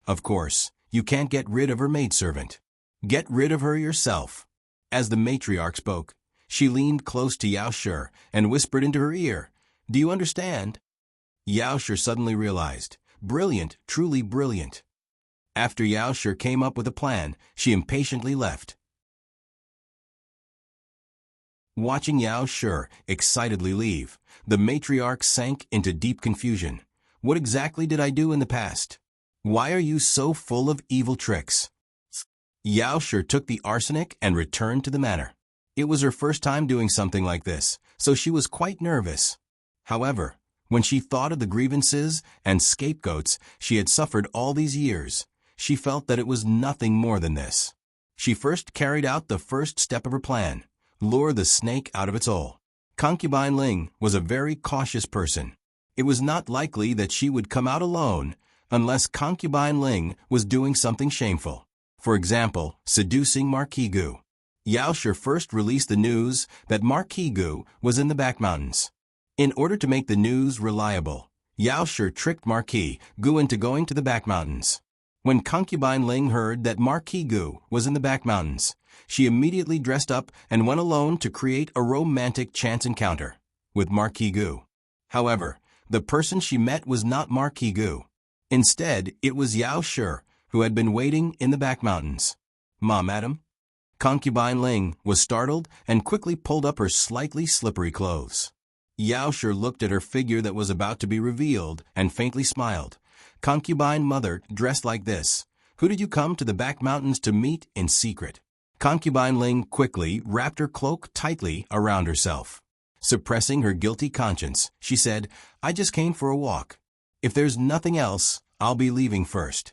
Of course, you can't get rid of her maidservant. Get rid of her yourself. As the matriarch spoke, she leaned close to Yao Shi and whispered into her ear, Do you understand? Yao Shi suddenly realized, brilliant, truly brilliant. After Yao Shi came up with a plan, she impatiently left. Watching Yao Shi excitedly leave, the matriarch sank into deep confusion. What exactly did I do in the past? Why are you so full of evil tricks? Yao Shi took the arsenic and returned to the manor. It was her first time doing something like this, so she was quite nervous. However, when she thought of the grievances and scapegoats she had suffered all these years, she felt that it was nothing more than this. She first carried out the first step of her plan: lure the snake out of its hole. Concubine Ling was a very cautious person. It was not likely that she would come out alone unless Concubine Ling was doing something shameful. For example, seducing Marquis Gu. Yao Shi first released the news that Marquis Gu was in the back mountains. In order to make the news reliable, Yao Shi tricked Marquis Gu into going to the back mountains. When Concubine Ling heard that Marquis Gu was in the back mountains, she immediately dressed up and went alone to create a romantic chance encounter with Marquis Gu. However, the person she met was not Marquis Gu. Instead, it was Yao Shi, who had been waiting in the back mountains. "Ma, madam?" Concubine Ling was startled and quickly pulled up her slightly slippery clothes. Yao Shi looked at her figure that was about to be revealed and faintly smiled. "Concubine mother dressed like this. Who did you come to the back mountains to meet in secret?" Concubine Ling quickly wrapped her cloak tightly around herself. Suppressing her guilty conscience, she said, "I just came for a walk. If there's nothing else, I'll be leaving first."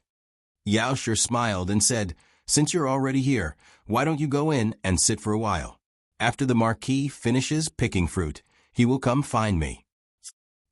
Yao Shi smiled and said, "Since you're already here, why don't you go in and sit for a while? After the Marquis finishes picking fruit, he will come find me."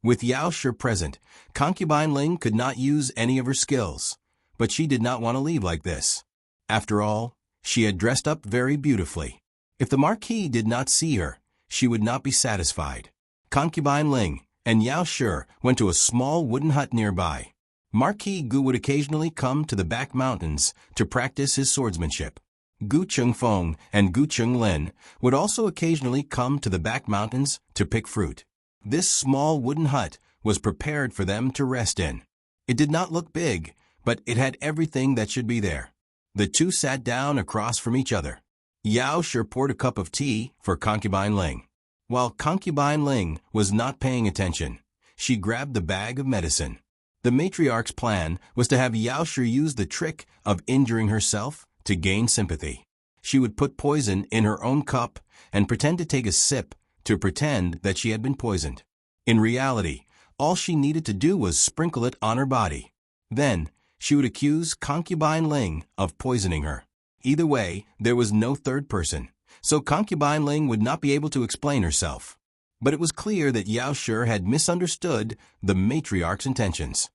With Yao Shi present, Concubine Ling could not use any of her skills, but she did not want to leave like this. After all, she had dressed up very beautifully. If the Marquis did not see her, she would not be satisfied. Concubine Ling and Yao Shi went to a small wooden hut nearby. Marquis Gu would occasionally come to the back mountains to practice his swordsmanship. Gu Chengfeng and Gu Chenglin would also occasionally come to the back mountains to pick fruit. This small wooden hut was prepared for them to rest in. It did not look big, but it had everything that should be there. The two sat down across from each other. Yao Shi poured a cup of tea for Concubine Ling. While Concubine Ling was not paying attention, she grabbed the bag of medicine. The matriarch's plan was to have Yao Shi use the trick of injuring herself to gain sympathy. She would put poison in her own cup and pretend to take a sip to pretend that she had been poisoned. In reality, all she needed to do was sprinkle it on her body. Then, she would accuse Concubine Ling of poisoning her. Either way, there was no third person, so Concubine Ling would not be able to explain herself. But it was clear that Yao Shi had misunderstood the matriarch's intentions.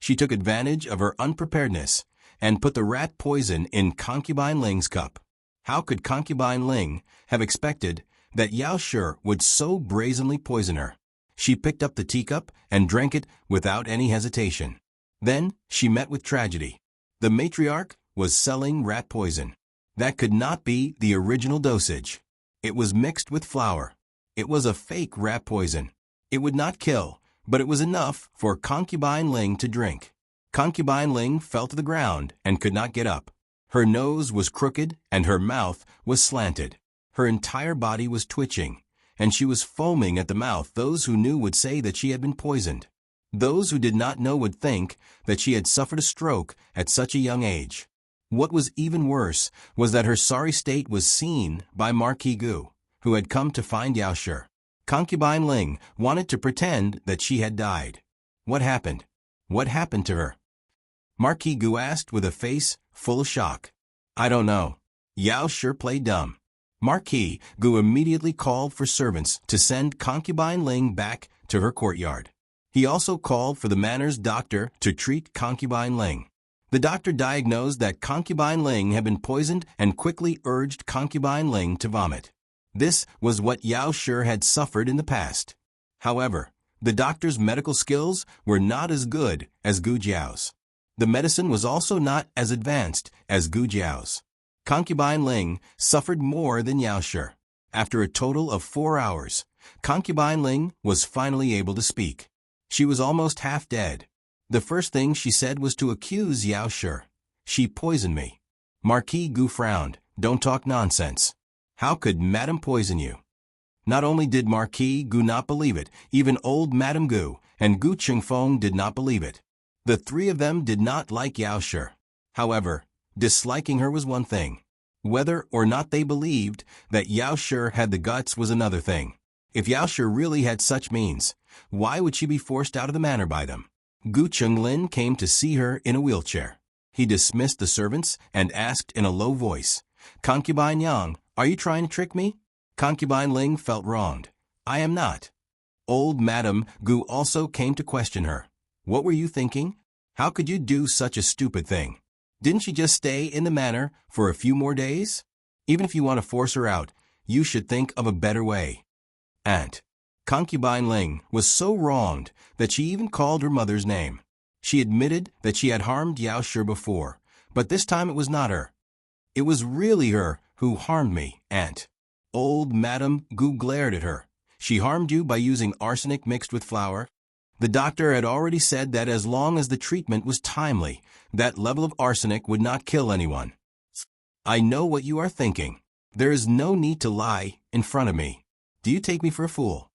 She took advantage of her unpreparedness and put the rat poison in Concubine Ling's cup. How could Concubine Ling have expected that Yao Shi would so brazenly poison her? She picked up the teacup and drank it without any hesitation. Then she met with tragedy. The matriarch was selling rat poison. That could not be the original dosage. It was mixed with flour. It was a fake rat poison. It would not kill, but it was enough for Concubine Ling to drink. Concubine Ling fell to the ground and could not get up. Her nose was crooked and her mouth was slanted. Her entire body was twitching, and she was foaming at the mouth. Those who knew would say that she had been poisoned. Those who did not know would think that she had suffered a stroke at such a young age. What was even worse was that her sorry state was seen by Marquis Gu, who had come to find Yao Shi. Concubine Ling wanted to pretend that she had died. What happened? What happened to her? Marquis Gu asked with a face full of shock. "I don't know." Yao Shi played dumb. Marquis Gu immediately called for servants to send Concubine Ling back to her courtyard. He also called for the manor's doctor to treat Concubine Ling. The doctor diagnosed that Concubine Ling had been poisoned and quickly urged Concubine Ling to vomit. This was what Yao Shi had suffered in the past. However, the doctor's medical skills were not as good as Gu Jiao's. The medicine was also not as advanced as Gu Jiao's. Concubine Ling suffered more than Yao Shi. After a total of 4 hours, Concubine Ling was finally able to speak. She was almost half dead. The first thing she said was to accuse Yao Shi. She poisoned me. Marquis Gu frowned. Don't talk nonsense. How could Madame poison you? Not only did Marquis Gu not believe it, even old Madame Gu and Gu Qingfeng did not believe it. The three of them did not like Yao Shi. However, disliking her was one thing. Whether or not they believed that Yao Shi had the guts was another thing. If Yao Shi really had such means, why would she be forced out of the manor by them? Gu Chunglin came to see her in a wheelchair. He dismissed the servants and asked in a low voice, "Concubine Yang, are you trying to trick me?" Concubine Ling felt wronged. "I am not." Old Madame Gu also came to question her. "What were you thinking? How could you do such a stupid thing? Didn't she just stay in the manor for a few more days? Even if you want to force her out, you should think of a better way." Aunt Concubine Ling was so wronged that she even called her mother's name. She admitted that she had harmed Yao Shi before, but this time it was not her. "It was really her who harmed me, Aunt." Old Madame Gu glared at her. "She harmed you by using arsenic mixed with flour?" The doctor had already said that as long as the treatment was timely, that level of arsenic would not kill anyone. "I know what you are thinking. There is no need to lie in front of me. Do you take me for a fool?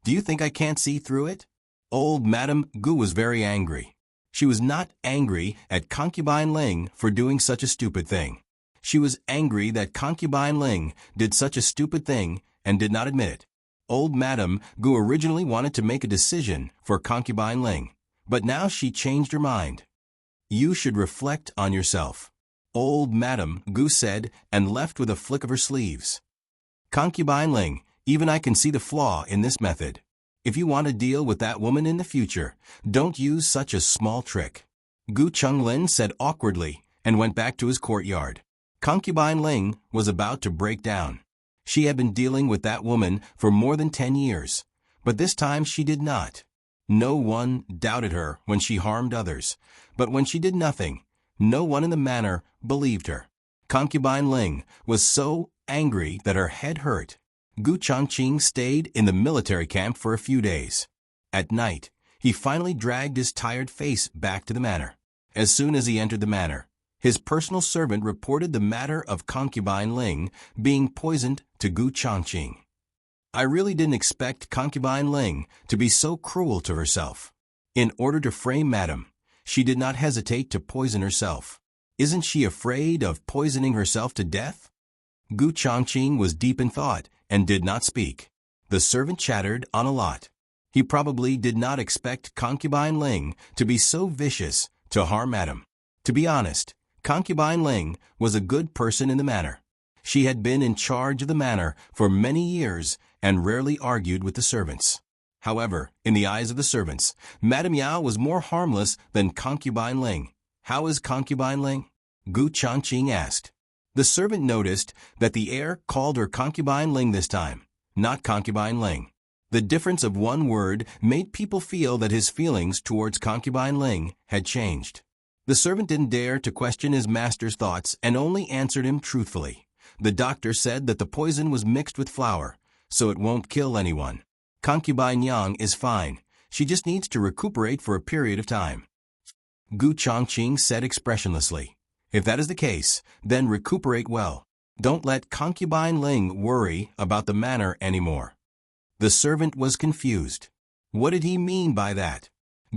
Do you think I can't see through it?" Old Madame Gu was very angry. She was not angry at Concubine Ling for doing such a stupid thing. She was angry that Concubine Ling did such a stupid thing and did not admit it. Old Madame Gu originally wanted to make a decision for Concubine Ling, but now she changed her mind. "You should reflect on yourself," Old Madame Gu said and left with a flick of her sleeves. "Concubine Ling, even I can see the flaw in this method. If you want to deal with that woman in the future, don't use such a small trick." Gu Chunglin said awkwardly and went back to his courtyard. Concubine Ling was about to break down. She had been dealing with that woman for more than 10 years, but this time she did not. No one doubted her when she harmed others, but when she did nothing, no one in the manor believed her. Concubine Ling was so angry that her head hurt. Gu Changqing stayed in the military camp for a few days. At night, he finally dragged his tired face back to the manor. As soon as he entered the manor, his personal servant reported the matter of Concubine Ling being poisoned to Gu Changqing. "I really didn't expect Concubine Ling to be so cruel to herself. In order to frame Madame, she did not hesitate to poison herself. Isn't she afraid of poisoning herself to death?" Gu Changqing was deep in thought and did not speak. The servant chattered on a lot. He probably did not expect Concubine Ling to be so vicious to harm Madame. To be honest, Concubine Ling was a good person in the manor. She had been in charge of the manor for many years and rarely argued with the servants. However, in the eyes of the servants, Madame Yao was more harmless than Concubine Ling. "How is Concubine Ling?" Gu Changqing asked. The servant noticed that the heir called her Concubine Ling this time, not Concubine Ling. The difference of one word made people feel that his feelings towards Concubine Ling had changed. The servant didn't dare to question his master's thoughts and only answered him truthfully. The doctor said that the poison was mixed with flour, so it won't kill anyone. Concubine Yang is fine. She just needs to recuperate for a period of time. Gu Changqing said expressionlessly. "If that is the case, then recuperate well. Don't let Concubine Ling worry about the manor anymore." The servant was confused. What did he mean by that?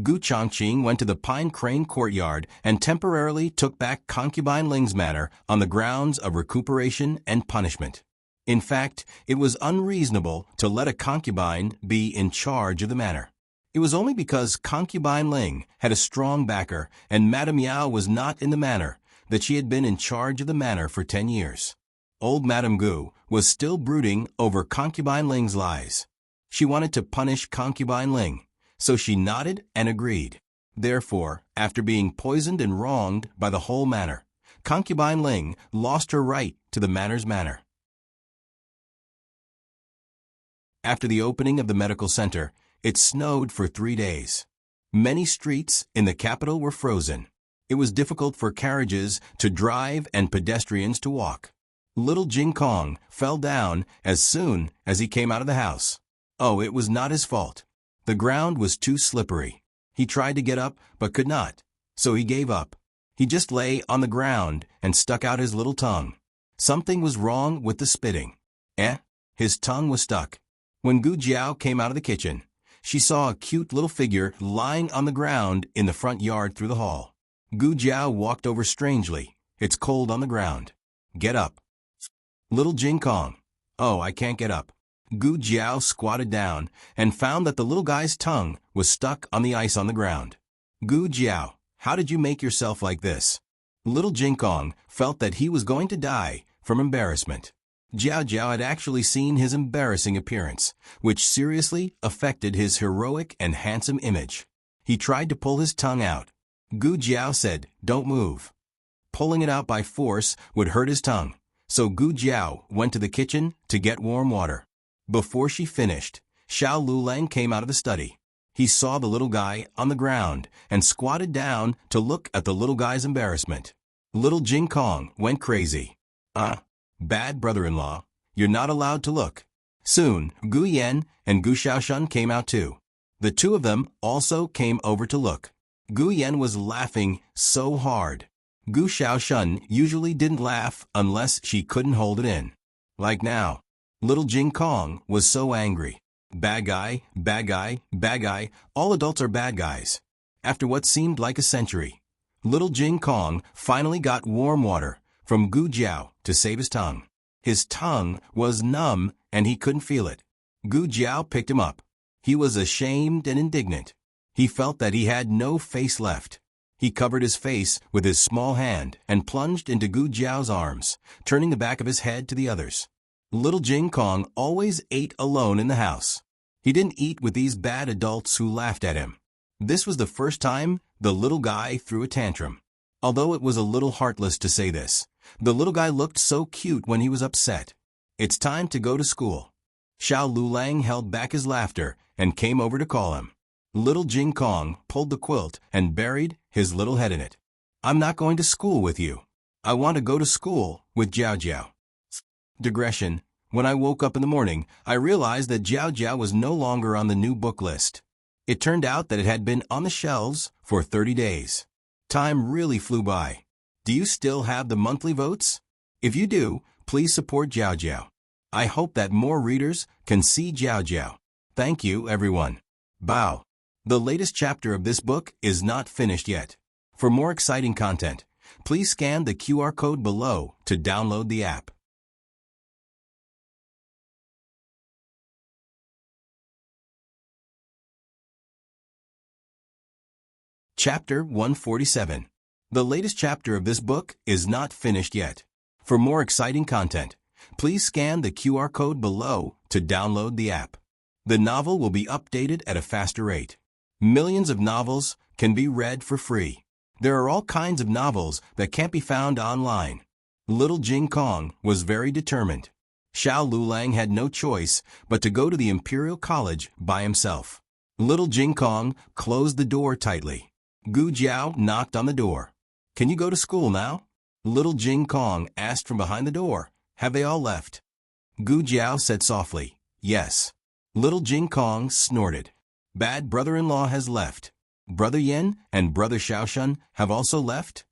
Gu Changqing went to the Pine Crane courtyard and temporarily took back Concubine Ling's manor on the grounds of recuperation and punishment. In fact, it was unreasonable to let a concubine be in charge of the manor. It was only because Concubine Ling had a strong backer and Madame Yao was not in the manor that she had been in charge of the manor for 10 years. Old Madame Gu was still brooding over Concubine Ling's lies. She wanted to punish Concubine Ling, so she nodded and agreed. Therefore, after being poisoned and wronged by the whole manor, Concubine Ling lost her right to the manor's manor. After the opening of the medical center, it snowed for 3 days. Many streets in the capital were frozen. It was difficult for carriages to drive and pedestrians to walk. Little Jing Kong fell down as soon as he came out of the house. Oh, it was not his fault. The ground was too slippery. He tried to get up but could not, so he gave up. He just lay on the ground and stuck out his little tongue. Something was wrong with the spitting. His tongue was stuck. When Gu Jiao came out of the kitchen, she saw a cute little figure lying on the ground in the front yard through the hall. Gu Jiao walked over strangely. It's cold on the ground. Get up. Little Jing Kong. Oh, I can't get up. Gu Jiao squatted down and found that the little guy's tongue was stuck on the ice on the ground. Gu Jiao, how did you make yourself like this? Little Jing Kong felt that he was going to die from embarrassment. Jiao Jiao had actually seen his embarrassing appearance, which seriously affected his heroic and handsome image. He tried to pull his tongue out. Gu Jiao said, "Don't move." Pulling it out by force would hurt his tongue, so Gu Jiao went to the kitchen to get warm water. Before she finished, Xiao Lulang came out of the study. He saw the little guy on the ground and squatted down to look at the little guy's embarrassment. Little Jing Kong went crazy. Bad brother-in-law, you're not allowed to look. Soon, Gu Yan and Gu Xiaoshan came out too. The two of them also came over to look. Gu Yan was laughing so hard. Gu Xiaoshan usually didn't laugh unless she couldn't hold it in. Like now. Little Jing Kong was so angry. Bad guy, bad guy, bad guy, all adults are bad guys. After what seemed like a century, Little Jing Kong finally got warm water from Gu Jiao to save his tongue. His tongue was numb and he couldn't feel it. Gu Jiao picked him up. He was ashamed and indignant. He felt that he had no face left. He covered his face with his small hand and plunged into Gu Jiao's arms, turning the back of his head to the others. Little Jing Kong always ate alone in the house. He didn't eat with these bad adults who laughed at him. This was the first time the little guy threw a tantrum. Although it was a little heartless to say this, the little guy looked so cute when he was upset. It's time to go to school. Xiao Lulang held back his laughter and came over to call him. Little Jing Kong pulled the quilt and buried his little head in it. I'm not going to school with you. I want to go to school with Jiao Jiao. Digression. When I woke up in the morning, I realized that Jiao Jiao was no longer on the new book list. It turned out that it had been on the shelves for 30 days. Time really flew by. Do you still have the monthly votes? If you do, please support Jiao Jiao. I hope that more readers can see Jiao Jiao. Thank you, everyone. Bow. The latest chapter of this book is not finished yet. For more exciting content, please scan the QR code below to download the app. Chapter 147. The latest chapter of this book is not finished yet. For more exciting content, please scan the QR code below to download the app. The novel will be updated at a faster rate. Millions of novels can be read for free. There are all kinds of novels that can't be found online. Little Jing Kong was very determined. Xiao Lulang had no choice but to go to the Imperial College by himself. Little Jing Kong closed the door tightly. Gu Jiao knocked on the door. Can you go to school now? Little Jing Kong asked from behind the door. Have they all left? Gu Jiao said softly, yes. Little Jing Kong snorted. Bad brother-in-law has left. Brother Yen and Brother Xiaoshan have also left?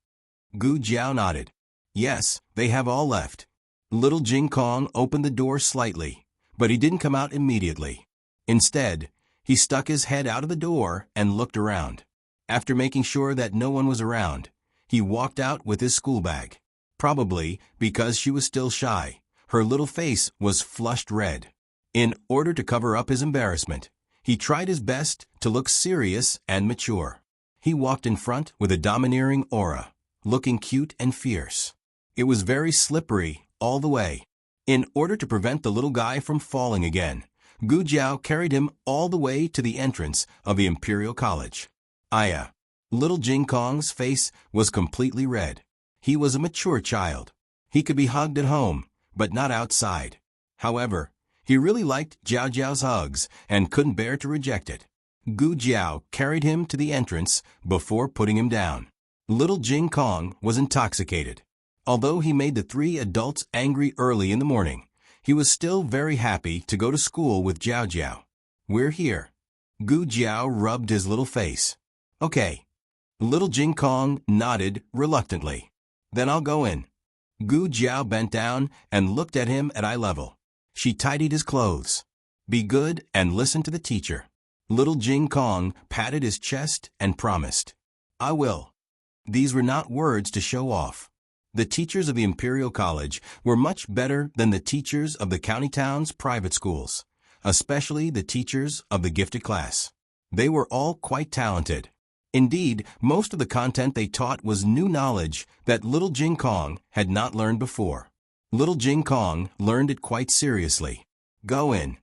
Gu Jiao nodded. Yes, they have all left. Little Jing Kong opened the door slightly, but he didn't come out immediately. Instead, he stuck his head out of the door and looked around. After making sure that no one was around, he walked out with his school bag. Probably because she was still shy, her little face was flushed red. In order to cover up his embarrassment, he tried his best to look serious and mature. He walked in front with a domineering aura, looking cute and fierce. It was very slippery all the way. In order to prevent the little guy from falling again, Gu Jiao carried him all the way to the entrance of the Imperial College. Aya. Little Jing Kong's face was completely red. He was a mature child. He could be hugged at home, but not outside. However, he really liked Jiao Jiao's hugs and couldn't bear to reject it. Gu Jiao carried him to the entrance before putting him down. Little Jing Kong was intoxicated. Although he made the three adults angry early in the morning, he was still very happy to go to school with Jiao Jiao. We're here. Gu Jiao rubbed his little face. Okay. Little Jing Kong nodded reluctantly. Then I'll go in. Gu Jiao bent down and looked at him at eye level. She tidied his clothes. Be good and listen to the teacher. Little Jing Kong patted his chest and promised. I will. These were not words to show off. The teachers of the Imperial College were much better than the teachers of the county town's private schools, especially the teachers of the gifted class. They were all quite talented. Indeed, most of the content they taught was new knowledge that little Jing Kong had not learned before. Little Jing Kong learned it quite seriously. Go in.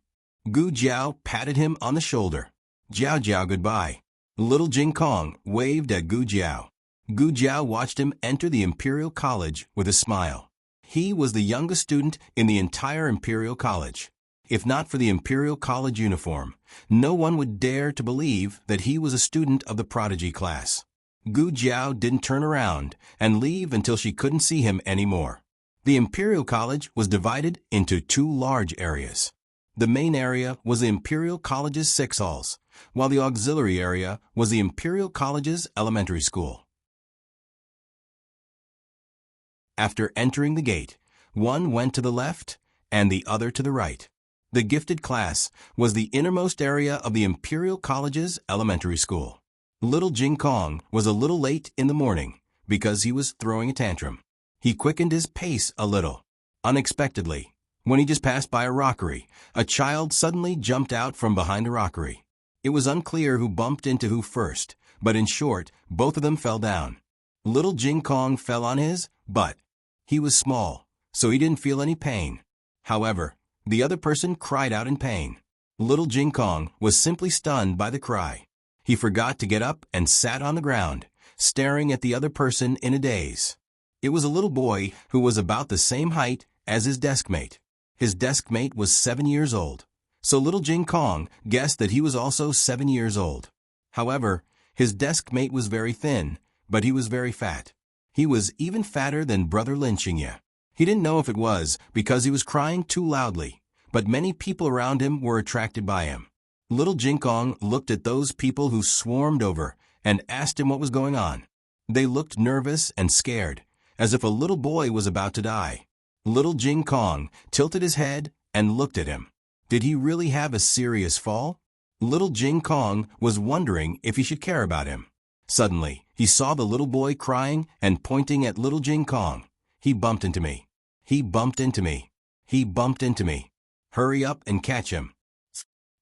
Gu Jiao patted him on the shoulder. Jiao Jiao goodbye. Little Jing Kong waved at Gu Jiao. Gu Jiao watched him enter the Imperial College with a smile. He was the youngest student in the entire Imperial College. If not for the Imperial College uniform, no one would dare to believe that he was a student of the prodigy class. Gu Jiao didn't turn around and leave until she couldn't see him anymore. The Imperial College was divided into two large areas. The main area was the Imperial College's 6 halls, while the auxiliary area was the Imperial College's elementary school. After entering the gate, one went to the left and the other to the right. The gifted class was the innermost area of the Imperial College's elementary school. Little Jing Kong was a little late in the morning because he was throwing a tantrum. He quickened his pace a little. Unexpectedly, when he just passed by a rockery, a child suddenly jumped out from behind a rockery. It was unclear who bumped into who first, but in short, both of them fell down. Little Jing Kong fell on his butt. He was small, so he didn't feel any pain. However, the other person cried out in pain. Little Jing Kong was simply stunned by the cry. He forgot to get up and sat on the ground, staring at the other person in a daze. It was a little boy who was about the same height as his desk mate. His desk mate was 7 years old, so little Jing Kong guessed that he was also 7 years old. However, his desk mate was very thin, but he was very fat. He was even fatter than Brother Lin Xingye. He didn't know if it was because he was crying too loudly, but many people around him were attracted by him. Little Jing Kong looked at those people who swarmed over and asked him what was going on. They looked nervous and scared, as if a little boy was about to die. Little Jing Kong tilted his head and looked at him. Did he really have a serious fall? Little Jing Kong was wondering if he should care about him. Suddenly, he saw the little boy crying and pointing at little Jing Kong. He bumped into me. He bumped into me. He bumped into me. Hurry up and catch him.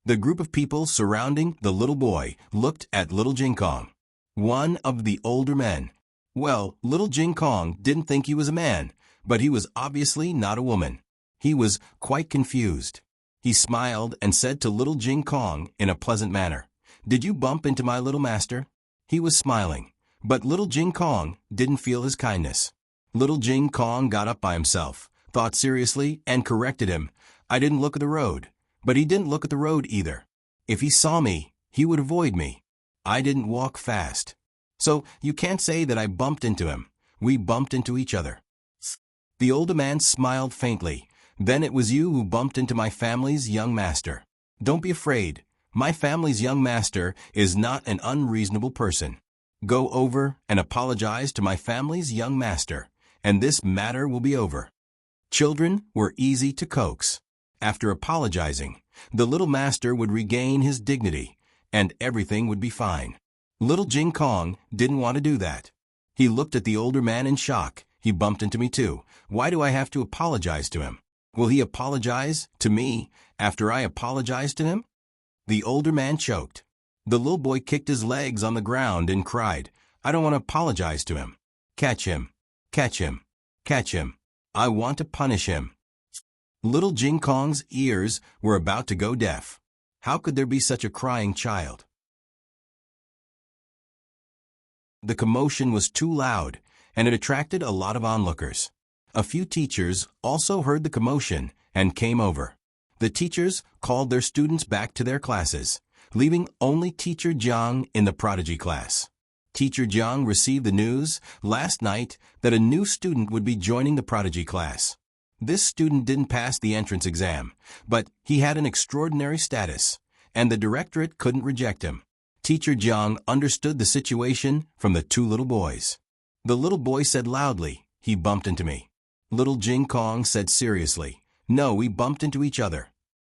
The group of people surrounding the little boy looked at little Jing Kong. One of the older men. Well, little Jing Kong didn't think he was a man, but he was obviously not a woman. He was quite confused. He smiled and said to little Jing Kong in a pleasant manner, "Did you bump into my little master?" He was smiling, but little Jing Kong didn't feel his kindness. Little Jing Kong got up by himself, thought seriously, and corrected him. I didn't look at the road, but he didn't look at the road either. If he saw me, he would avoid me. I didn't walk fast. So you can't say that I bumped into him. We bumped into each other. The older man smiled faintly. Then it was you who bumped into my family's young master. Don't be afraid. My family's young master is not an unreasonable person. Go over and apologize to my family's young master, and this matter will be over. Children were easy to coax. After apologizing, the little master would regain his dignity, and everything would be fine. Little Jing Kong didn't want to do that. He looked at the older man in shock. He bumped into me too. Why do I have to apologize to him? Will he apologize to me after I apologize to him? The older man choked. The little boy kicked his legs on the ground and cried, I don't want to apologize to him. Catch him. Catch him. Catch him. I want to punish him. Little Jing Kong's ears were about to go deaf. How could there be such a crying child? The commotion was too loud, and it attracted a lot of onlookers. A few teachers also heard the commotion and came over. The teachers called their students back to their classes, leaving only Teacher Jiang in the prodigy class. Teacher Jiang received the news last night that a new student would be joining the prodigy class. This student didn't pass the entrance exam, but he had an extraordinary status, and the directorate couldn't reject him. Teacher Jiang understood the situation from the two little boys. The little boy said loudly, "He bumped into me." Little Jing Kong said seriously, "No, we bumped into each other."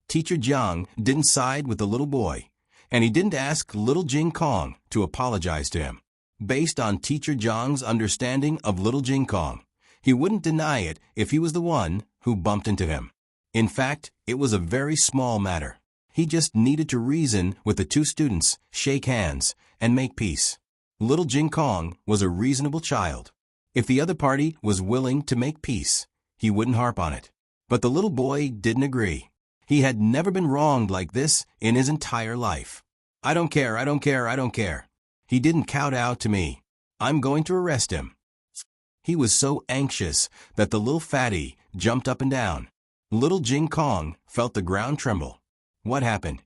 Teacher Jiang didn't side with the little boy, and he didn't ask little Jing Kong to apologize to him. Based on Teacher Jiang's understanding of little Jing Kong, he wouldn't deny it if he was the one who bumped into him. In fact, it was a very small matter. He just needed to reason with the two students, shake hands, and make peace. Little Jing Kong was a reasonable child. If the other party was willing to make peace, he wouldn't harp on it. But the little boy didn't agree. He had never been wronged like this in his entire life. "I don't care, I don't care, I don't care. He didn't kowtow to me. I'm going to arrest him." He was so anxious that the little fatty jumped up and down. Little Jing Kong felt the ground tremble. What happened?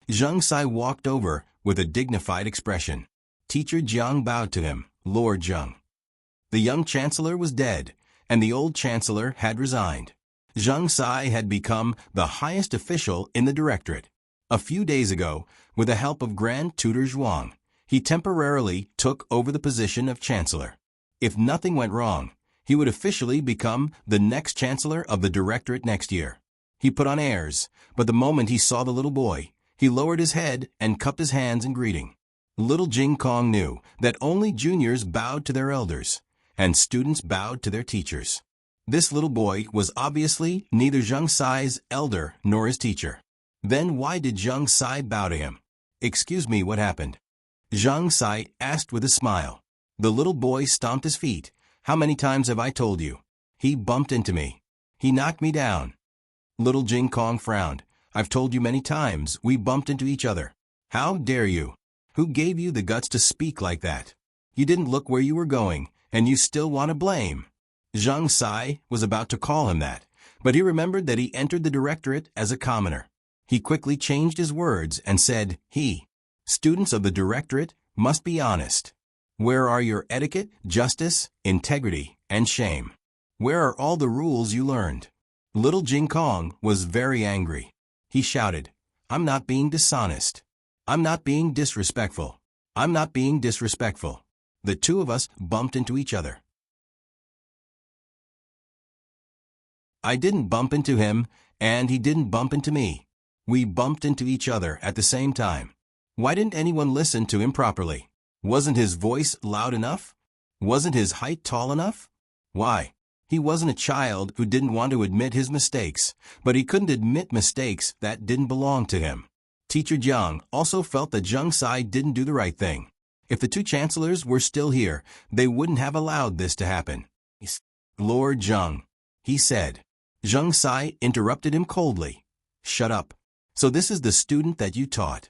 Zhang Sai walked over with a dignified expression. Teacher Jiang bowed to him. "Lord Zhang." The young chancellor was dead, and the old chancellor had resigned. Zhang Sai had become the highest official in the directorate. A few days ago, with the help of Grand Tutor Zhuang, he temporarily took over the position of chancellor. If nothing went wrong, he would officially become the next chancellor of the directorate next year. He put on airs, but the moment he saw the little boy, he lowered his head and cupped his hands in greeting. Little Jing Kong knew that only juniors bowed to their elders, and students bowed to their teachers. This little boy was obviously neither Zhang Sai's elder nor his teacher. Then why did Zhang Sai bow to him? "Excuse me, what happened?" Zhang Sai asked with a smile. The little boy stomped his feet. "How many times have I told you? He bumped into me. He knocked me down." Little Jing Kong frowned. "I've told you many times we bumped into each other. How dare you? Who gave you the guts to speak like that? You didn't look where you were going, and you still want to blame." Zhang Sai was about to call him that, but he remembered that he entered the directorate as a commoner. He quickly changed his words and said, Students of the directorate must be honest. Where are your etiquette, justice, integrity, and shame? Where are all the rules you learned?" Little Jing Kong was very angry. He shouted, "I'm not being dishonest. I'm not being disrespectful. I'm not being disrespectful." The two of us bumped into each other. I didn't bump into him, and he didn't bump into me. We bumped into each other at the same time. Why didn't anyone listen to him properly? Wasn't his voice loud enough? Wasn't his height tall enough? Why? He wasn't a child who didn't want to admit his mistakes, but he couldn't admit mistakes that didn't belong to him. Teacher Jiang also felt that Zhang Sai didn't do the right thing. If the two chancellors were still here, they wouldn't have allowed this to happen. "Lord Zhang," he said. Zhang Sai interrupted him coldly. "Shut up. So this is the student that you taught?"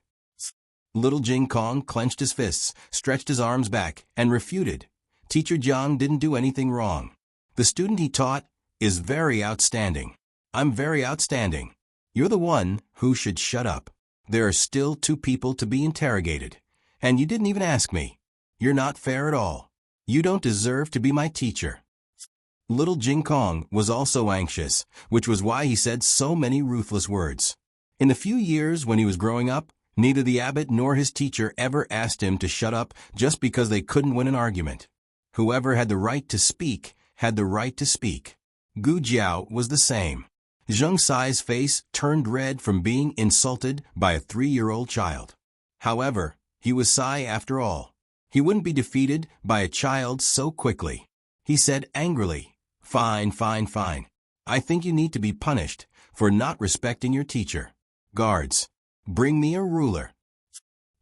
Little Jing Kong clenched his fists, stretched his arms back, and refuted. Teacher Jiang didn't do anything wrong. The student he taught is very outstanding. I'm very outstanding. You're the one who should shut up. There are still two people to be interrogated, and you didn't even ask me. You're not fair at all. You don't deserve to be my teacher. Little Jing Kong was also anxious, which was why he said so many ruthless words. In the few years when he was growing up, neither the abbot nor his teacher ever asked him to shut up just because they couldn't win an argument. Whoever had the right to speak had the right to speak. Gu Jiao was the same. Zhang Sai's face turned red from being insulted by a 3-year-old child. However, he was Sai after all. He wouldn't be defeated by a child so quickly. He said angrily, Fine. I think you need to be punished for not respecting your teacher. Guards, bring me a ruler."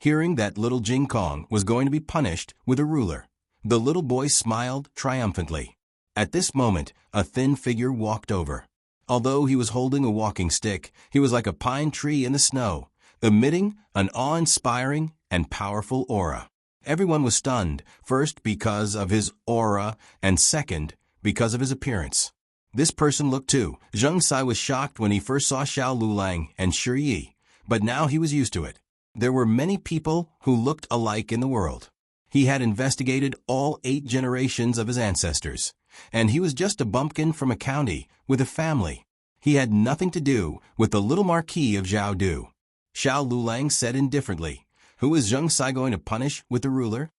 Hearing that little Jing Kong was going to be punished with a ruler, the little boy smiled triumphantly. At this moment, a thin figure walked over. Although he was holding a walking stick, he was like a pine tree in the snow, emitting an awe-inspiring and powerful aura. Everyone was stunned, first because of his aura, and second, because of his appearance. This person looked too. Zhang Sai was shocked when he first saw Xiao Lulang and Shi Yi, but now he was used to it. There were many people who looked alike in the world. He had investigated all 8 generations of his ancestors, and he was just a bumpkin from a county with a family. He had nothing to do with the little Marquis of Zhaodu. Xiao Lulang said indifferently. Who is Zheng Sai going to punish with the ruler?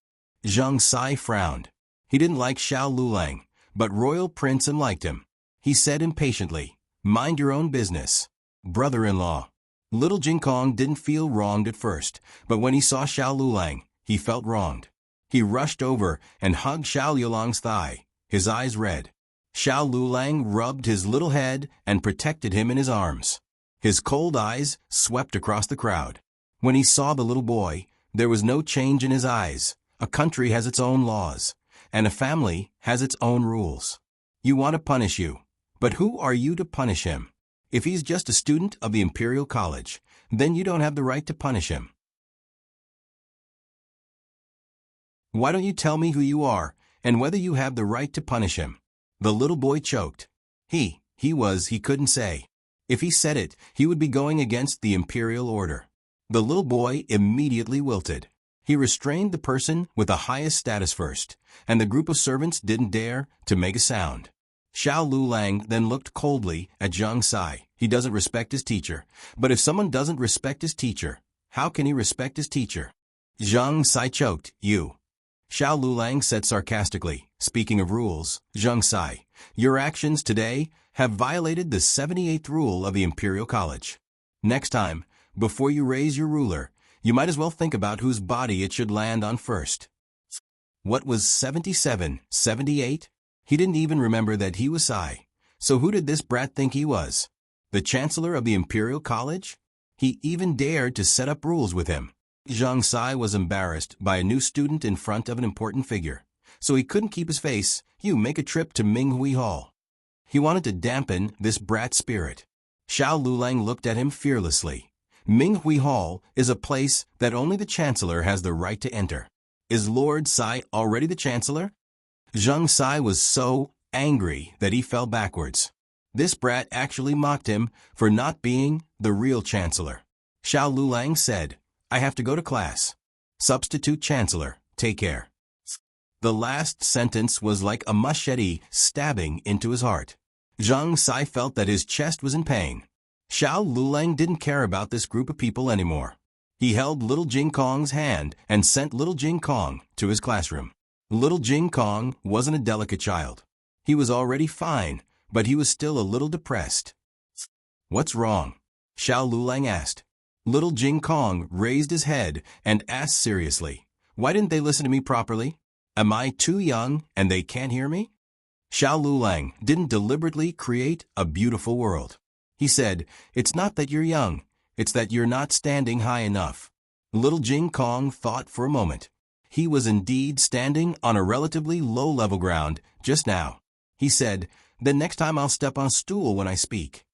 Zheng Sai frowned. He didn't like Xiao Lulang, but royal prince and liked him. He said impatiently, mind your own business. Brother-in-law. Little Jingkong didn't feel wronged at first, but when he saw Xiao Lulang, he felt wronged. He rushed over and hugged Xiao Lulang's thigh, his eyes red. Xiao Lulang rubbed his little head and protected him in his arms. His cold eyes swept across the crowd. When he saw the little boy, there was no change in his eyes. A country has its own laws, and a family has its own rules. You want to punish you, but who are you to punish him? If he's just a student of the Imperial College, then you don't have the right to punish him. Why don't you tell me who you are, and whether you have the right to punish him? The little boy choked. He couldn't say. If he said it, he would be going against the imperial order. The little boy immediately wilted. He restrained the person with the highest status first, and the group of servants didn't dare to make a sound. Xiao Lulang then looked coldly at Zheng Sai. He doesn't respect his teacher. But if someone doesn't respect his teacher, how can he respect his teacher? Zheng Sai choked. You. Xiao Lulang said sarcastically, speaking of rules, Zheng Sai, your actions today have violated the 78th rule of the Imperial College. Next time, before you raise your ruler, you might as well think about whose body it should land on first. What was 77, 78? He didn't even remember that he was Sai. So who did this brat think he was? The Chancellor of the Imperial College? He even dared to set up rules with him. Zheng Sai was embarrassed by a new student in front of an important figure, so he couldn't keep his face. You make a trip to Minghui Hall. He wanted to dampen this brat's spirit. Xiao Lulang looked at him fearlessly. Minghui Hall is a place that only the Chancellor has the right to enter. Is Lord Sai already the Chancellor? Zheng Sai was so angry that he fell backwards. This brat actually mocked him for not being the real Chancellor. Xiao Lulang said, I have to go to class. Substitute Chancellor, take care. The last sentence was like a machete stabbing into his heart. Zheng Sai felt that his chest was in pain. Xiao Lulang didn't care about this group of people anymore. He held little Jingkong's hand and sent little Jingkong to his classroom. Little Jingkong wasn't a delicate child. He was already fine, but he was still a little depressed. What's wrong? Xiao Lulang asked. Little Jingkong raised his head and asked seriously, why didn't they listen to me properly? Am I too young and they can't hear me? Xiao Lulang didn't deliberately create a beautiful world. He said, it's not that you're young, it's that you're not standing high enough. Little Jingkong thought for a moment. He was indeed standing on a relatively low-level ground just now. He said, then next time I'll step on a stool when I speak.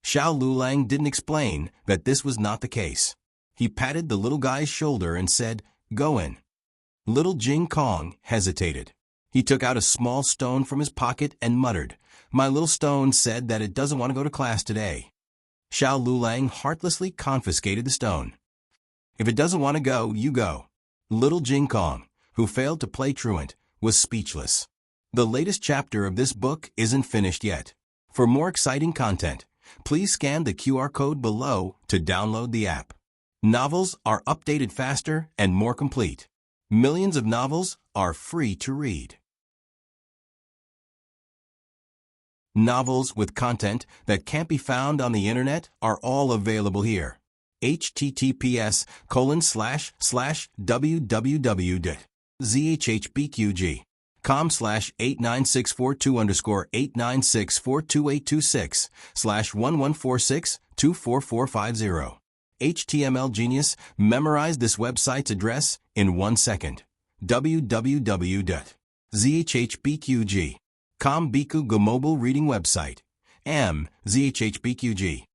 Xiao Lulang didn't explain that this was not the case. He patted the little guy's shoulder and said, go in. Little Jingkong hesitated. He took out a small stone from his pocket and muttered, my little stone said that it doesn't want to go to class today. Xiao Lulang heartlessly confiscated the stone. If it doesn't want to go, you go. Little Jingkong, who failed to play truant, was speechless. The latest chapter of this book isn't finished yet. For more exciting content, please scan the QR code below to download the app. Novels are updated faster and more complete. Millions of novels are free to read. Novels with content that can't be found on the internet are all available here. https://www.zhpqg.com/89642_8964286/114624450. HTML Genius memorized this website's address in 1 second. www.zhpqg.com Biku Go mobile reading website. zhpqg.com.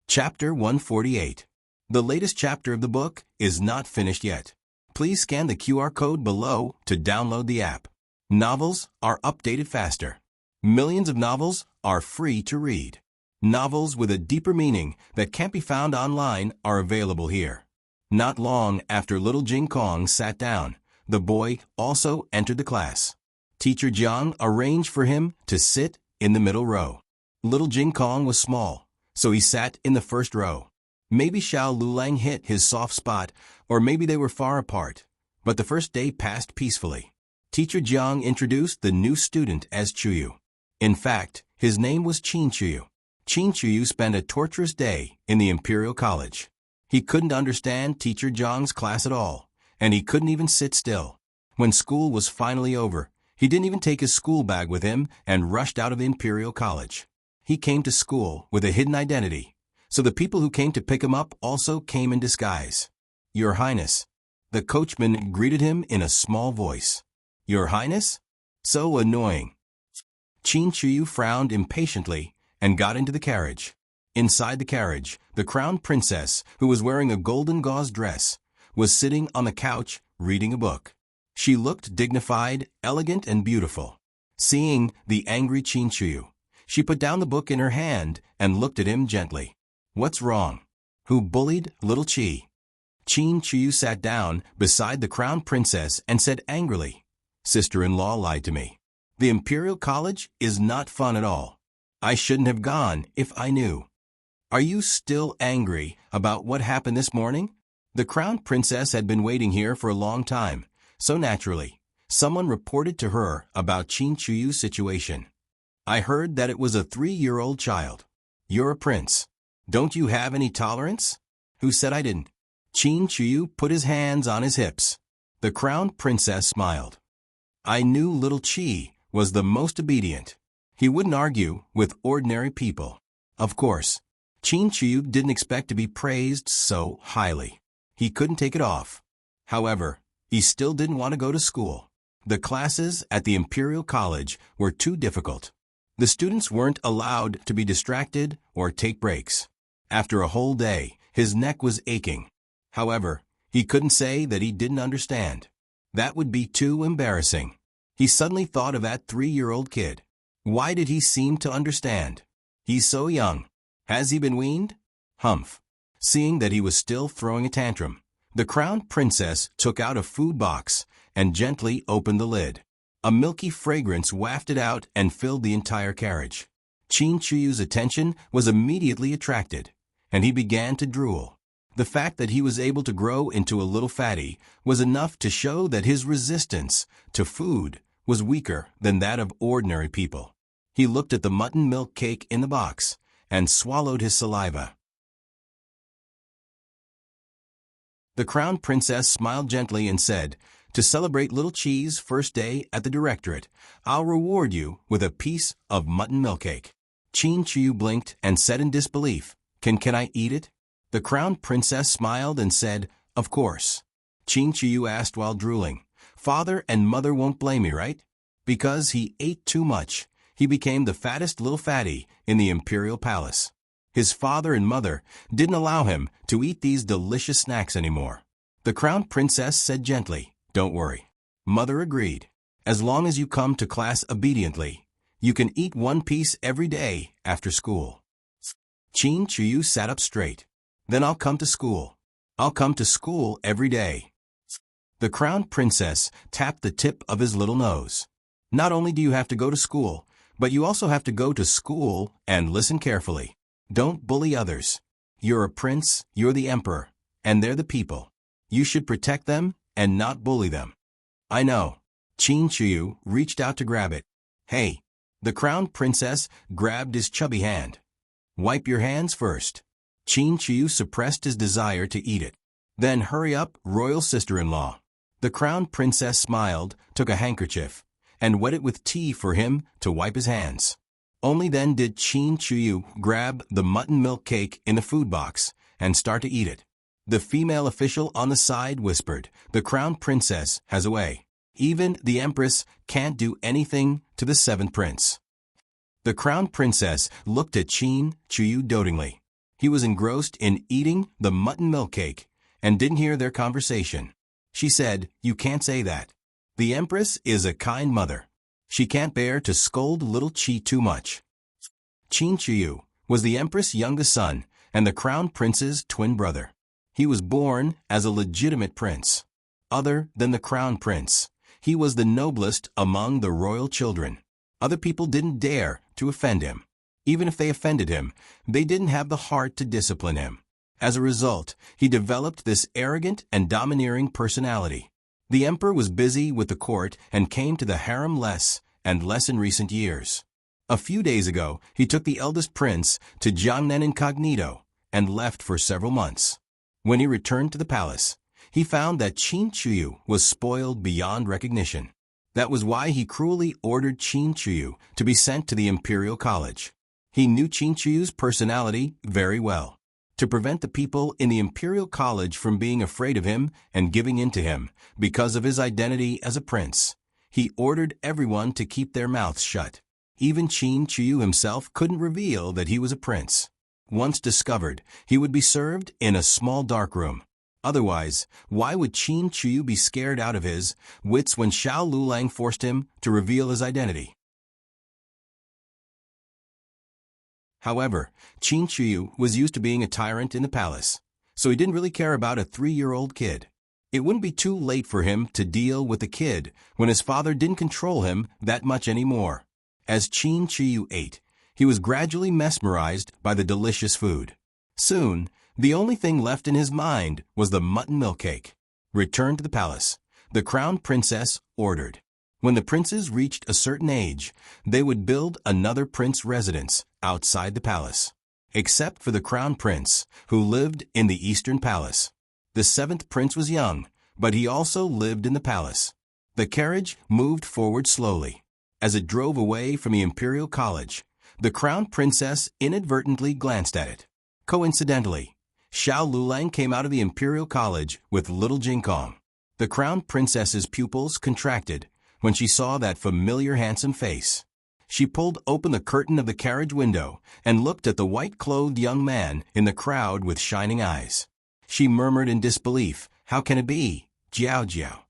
Chapter 148. The latest chapter of the book is not finished yet. Please scan the QR code below to download the app. Novels are updated faster. Millions of novels are free to read. Novels with a deeper meaning that can't be found online are available here. Not long after little Jingkong sat down, the boy also entered the class. Teacher Jiang arranged for him to sit in the middle row. Little Jing Kong was small, so he sat in the first row. Maybe Xiao Lulang hit his soft spot, or maybe they were far apart. But the first day passed peacefully. Teacher Jiang introduced the new student as Chuyu. In fact, his name was Qin Chuyu. Qin Chuyu spent a torturous day in the Imperial College. He couldn't understand Teacher Jiang's class at all, and he couldn't even sit still. When school was finally over, he didn't even take his school bag with him and rushed out of Imperial College. He came to school with a hidden identity, so the people who came to pick him up also came in disguise. Your Highness. The coachman greeted him in a small voice. Your Highness? So annoying. Qin Chuyu frowned impatiently and got into the carriage. Inside the carriage, the crown princess, who was wearing a golden gauze dress, was sitting on the couch reading a book. She looked dignified, elegant, and beautiful. Seeing the angry Qin Chuyu, she put down the book in her hand and looked at him gently. What's wrong? Who bullied little Qi? Qin Chuyu sat down beside the crown princess and said angrily, Sister-in-law lied to me. The Imperial College is not fun at all. I shouldn't have gone if I knew. Are you still angry about what happened this morning? The crown princess had been waiting here for a long time, so naturally, someone reported to her about Qin Chuyu's situation. I heard that it was a 3-year-old child. You're a prince. Don't you have any tolerance? Who said I didn't? Qin Chuyu put his hands on his hips. The crown princess smiled. I knew little Qi was the most obedient. He wouldn't argue with ordinary people. Of course, Qin Chuyu didn't expect to be praised so highly. He couldn't take it off. However, he still didn't want to go to school. The classes at the Imperial College were too difficult. The students weren't allowed to be distracted or take breaks. After a whole day, his neck was aching. However, he couldn't say that he didn't understand. That would be too embarrassing. He suddenly thought of that 3-year-old kid. Why did he seem to understand? He's so young. Has he been weaned? Humph. Seeing that he was still throwing a tantrum, the crown princess took out a food box and gently opened the lid. A milky fragrance wafted out and filled the entire carriage. Qin Chuyu's attention was immediately attracted, and he began to drool. The fact that he was able to grow into a little fatty was enough to show that his resistance to food was weaker than that of ordinary people. He looked at the mutton milk cake in the box and swallowed his saliva. The crown princess smiled gently and said, To celebrate little Qi's first day at the directorate, I'll reward you with a piece of mutton milk cake. Qin Chuyu blinked and said in disbelief, Can I eat it? The crown princess smiled and said, Of course. Qin Chuyu asked while drooling, Father and mother won't blame me, right? Because he ate too much, he became the fattest little fatty in the imperial palace. His father and mother didn't allow him to eat these delicious snacks anymore. The crown princess said gently, Don't worry. Mother agreed. As long as you come to class obediently, you can eat one piece every day after school. Qin Chuyu sat up straight. Then I'll come to school. I'll come to school every day. The crown princess tapped the tip of his little nose. Not only do you have to go to school, but you also have to go to school and listen carefully. Don't bully others. You're a prince, you're the emperor, and they're the people. You should protect them and not bully them. I know. Qin Chuyu reached out to grab it. Hey. The crown princess grabbed his chubby hand. Wipe your hands first. Qin Chuyu suppressed his desire to eat it. Then hurry up, royal sister-in-law. The crown princess smiled, took a handkerchief, and wet it with tea for him to wipe his hands. Only then did Qin Chuyu grab the mutton milk cake in the food box and start to eat it. The female official on the side whispered, The crown princess has a way. Even the empress can't do anything to the 7th prince. The crown princess looked at Qin Chuyu dotingly. He was engrossed in eating the mutton milk cake and didn't hear their conversation. She said, You can't say that. The empress is a kind mother. She can't bear to scold little Qi too much. Qin Chuyu was the empress' youngest son and the crown prince's twin brother. He was born as a legitimate prince. Other than the crown prince, He was the noblest among the royal children. Other people didn't dare to offend him. Even if they offended him, they didn't have the heart to discipline him. As a result, he developed this arrogant and domineering personality. The emperor was busy with the court and came to the harem less and less in recent years. A few days ago, he took the eldest prince to Jiangnan incognito and left for several months. When he returned to the palace, he found that Qin Chuyu was spoiled beyond recognition. That was why he cruelly ordered Qin Chuyu to be sent to the Imperial College. He knew Qin Chuyu's personality very well. To prevent the people in the Imperial College from being afraid of him and giving in to him because of his identity as a prince, he ordered everyone to keep their mouths shut. Even Qin Chuyu himself couldn't reveal that he was a prince. Once discovered, he would be served in a small dark room. Otherwise, why would Qin Chuyu be scared out of his wits when Xiao Lulang forced him to reveal his identity? However, Qin Chuyu was used to being a tyrant in the palace, so he didn't really care about a 3-year-old kid. It wouldn't be too late for him to deal with the kid when his father didn't control him that much anymore. As Qin Chuyu ate, he was gradually mesmerized by the delicious food. Soon, the only thing left in his mind was the mutton milk cake. Returned to the palace, the crown princess ordered. When the princes reached a certain age, they would build another prince residence outside the palace. Except for the crown prince, who lived in the eastern palace. The 7th prince was young, but he also lived in the palace. The carriage moved forward slowly. As it drove away from the Imperial College, the crown princess inadvertently glanced at it. Coincidentally, Xiao Lulang came out of the Imperial College with little Jinkong. The crown princess's pupils contracted when she saw that familiar handsome face. She pulled open the curtain of the carriage window and looked at the white-clothed young man in the crowd with shining eyes. She murmured in disbelief, "How can it be, Jiao Jiao?"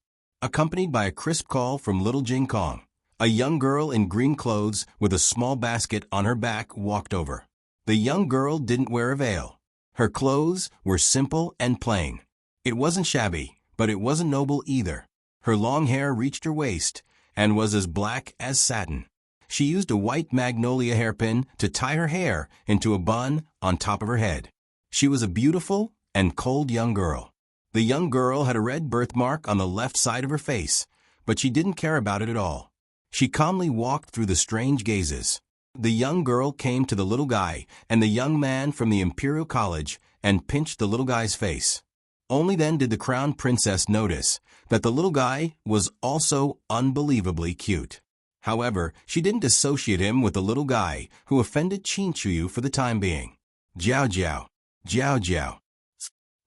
Accompanied by a crisp call from little Jinkong, a young girl in green clothes with a small basket on her back walked over. The young girl didn't wear a veil. Her clothes were simple and plain. It wasn't shabby, but it wasn't noble either. Her long hair reached her waist and was as black as satin. She used a white magnolia hairpin to tie her hair into a bun on top of her head. She was a beautiful and cold young girl. The young girl had a red birthmark on the left side of her face, but she didn't care about it at all. She calmly walked through the strange gazes. The young girl came to the little guy and the young man from the Imperial College and pinched the little guy's face. Only then did the crown princess notice that the little guy was also unbelievably cute. However, she didn't associate him with the little guy who offended Qin Chuyu for the time being. Jiao Jiao, Jiao Jiao.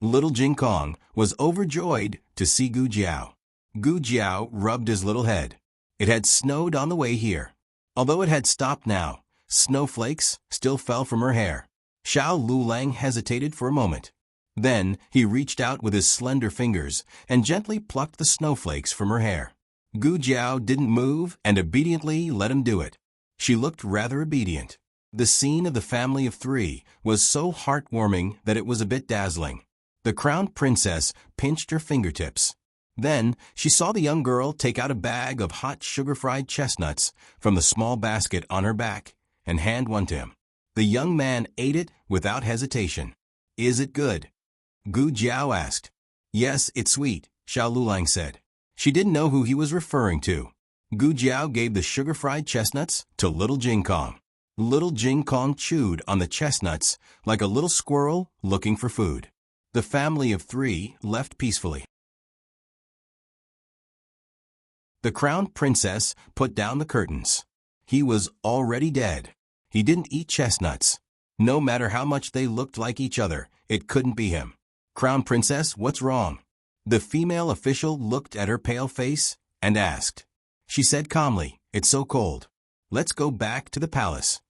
Little Jinkong was overjoyed to see Gu Jiao. Gu Jiao rubbed his little head. It had snowed on the way here. Although it had stopped now, snowflakes still fell from her hair. Xiao Lulang hesitated for a moment. Then he reached out with his slender fingers and gently plucked the snowflakes from her hair. Gu Jiao didn't move and obediently let him do it. She looked rather obedient. The scene of the family of 3 was so heartwarming that it was a bit dazzling. The crown princess pinched her fingertips. Then she saw the young girl take out a bag of hot sugar-fried chestnuts from the small basket on her back and hand one to him. The young man ate it without hesitation. "Is it good?" Gu Jiao asked. "Yes, it's sweet," Xiao Lulang said. She didn't know who he was referring to. Gu Jiao gave the sugar-fried chestnuts to little Jinkong. Little Jinkong chewed on the chestnuts like a little squirrel looking for food. The family of 3 left peacefully. The crown princess put down the curtains. He was already dead. He didn't eat chestnuts. No matter how much they looked like each other, it couldn't be him. "Crown princess, what's wrong?" The female official looked at her pale face and asked. She said calmly, "It's so cold. Let's go back to the palace."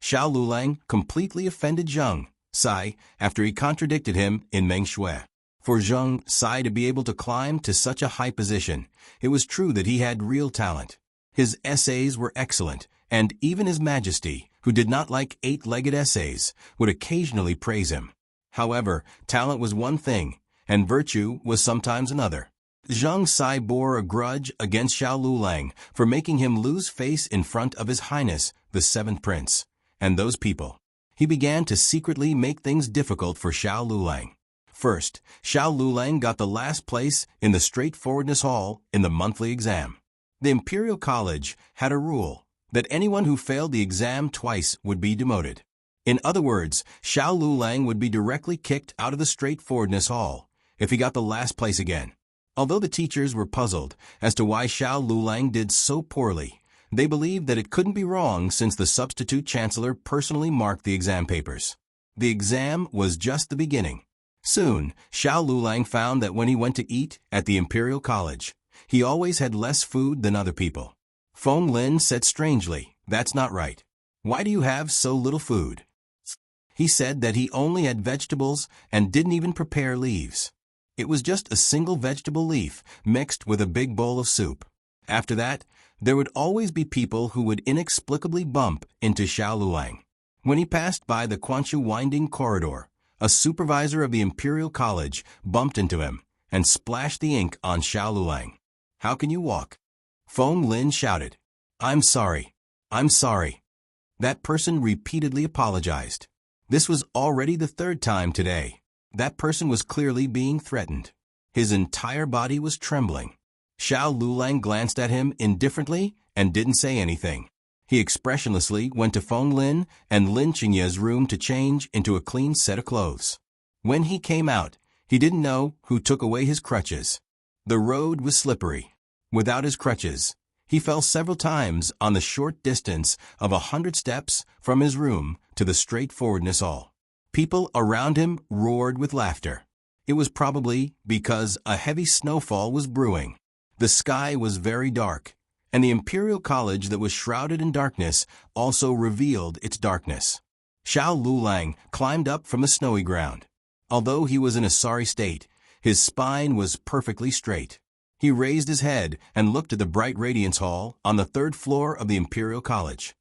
Xiao Lulang completely offended Zheng Sai after he contradicted him in Meng Shui. For Zheng Sai to be able to climb to such a high position, it was true that he had real talent. His essays were excellent, and even His Majesty, who did not like 8-legged essays, would occasionally praise him. However, talent was one thing, and virtue was sometimes another. Zhang Sai bore a grudge against Xiao Lulang for making him lose face in front of His Highness, the Seventh Prince, and those people. He began to secretly make things difficult for Xiao Lulang. First, Xiao Lulang got the last place in the straightforwardness hall in the monthly exam. The Imperial College had a rule that anyone who failed the exam twice would be demoted. In other words, Xiao Lulang would be directly kicked out of the straightforwardness hall if he got the last place again. Although the teachers were puzzled as to why Xiao Lulang did so poorly, they believed that it couldn't be wrong since the substitute chancellor personally marked the exam papers. The exam was just the beginning. Soon, Xiao Lulang found that when he went to eat at the Imperial College, he always had less food than other people. Feng Lin said strangely, "That's not right. Why do you have so little food?" He said that he only had vegetables and didn't even prepare leaves. It was just a single vegetable leaf mixed with a big bowl of soup. After that, there would always be people who would inexplicably bump into Xiao Lulang. When he passed by the Quanshu winding corridor, a supervisor of the Imperial College bumped into him and splashed the ink on Xiao Lulang. "How can you walk?" Feng Lin shouted. "I'm sorry. I'm sorry." That person repeatedly apologized. This was already the third time today. That person was clearly being threatened. His entire body was trembling. Xiao Lulang glanced at him indifferently and didn't say anything. He expressionlessly went to Feng Lin and Lin Qingye's room to change into a clean set of clothes. When he came out, he didn't know who took away his crutches. The road was slippery. Without his crutches, he fell several times on the short distance of 100 steps from his room to the straightforwardness hall. People around him roared with laughter. It was probably because a heavy snowfall was brewing. The sky was very dark, and the Imperial College that was shrouded in darkness also revealed its darkness. Xiao Lulang climbed up from the snowy ground. Although he was in a sorry state, his spine was perfectly straight. He raised his head and looked at the bright radiance hall on the third floor of the Imperial College.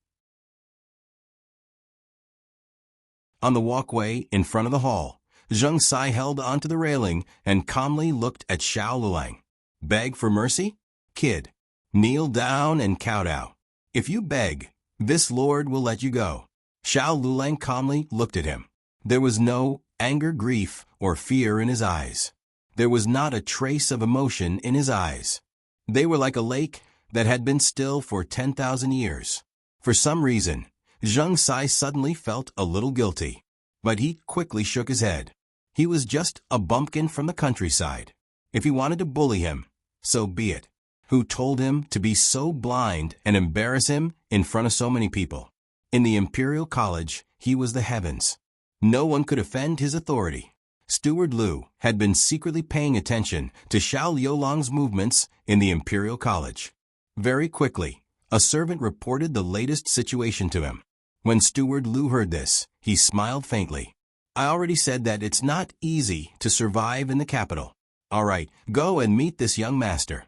On the walkway in front of the hall, Zhang Sai held onto the railing and calmly looked at Xiao Lulang. "Beg for mercy? Kid, kneel down and kowtow. If you beg, this lord will let you go." Xiao Lulang calmly looked at him. There was no anger, grief, or fear in his eyes. There was not a trace of emotion in his eyes. They were like a lake that had been still for 10,000 years. For some reason, Zhang Sai suddenly felt a little guilty, but he quickly shook his head. He was just a bumpkin from the countryside. If he wanted to bully him, so be it. Who told him to be so blind and embarrass him in front of so many people? In the Imperial College, he was the heavens. No one could offend his authority. Steward Liu had been secretly paying attention to Xiao Liulang's movements in the Imperial College. Very quickly, a servant reported the latest situation to him. When Steward Liu heard this, he smiled faintly. "I already said that it's not easy to survive in the capital. All right, go and meet this young master."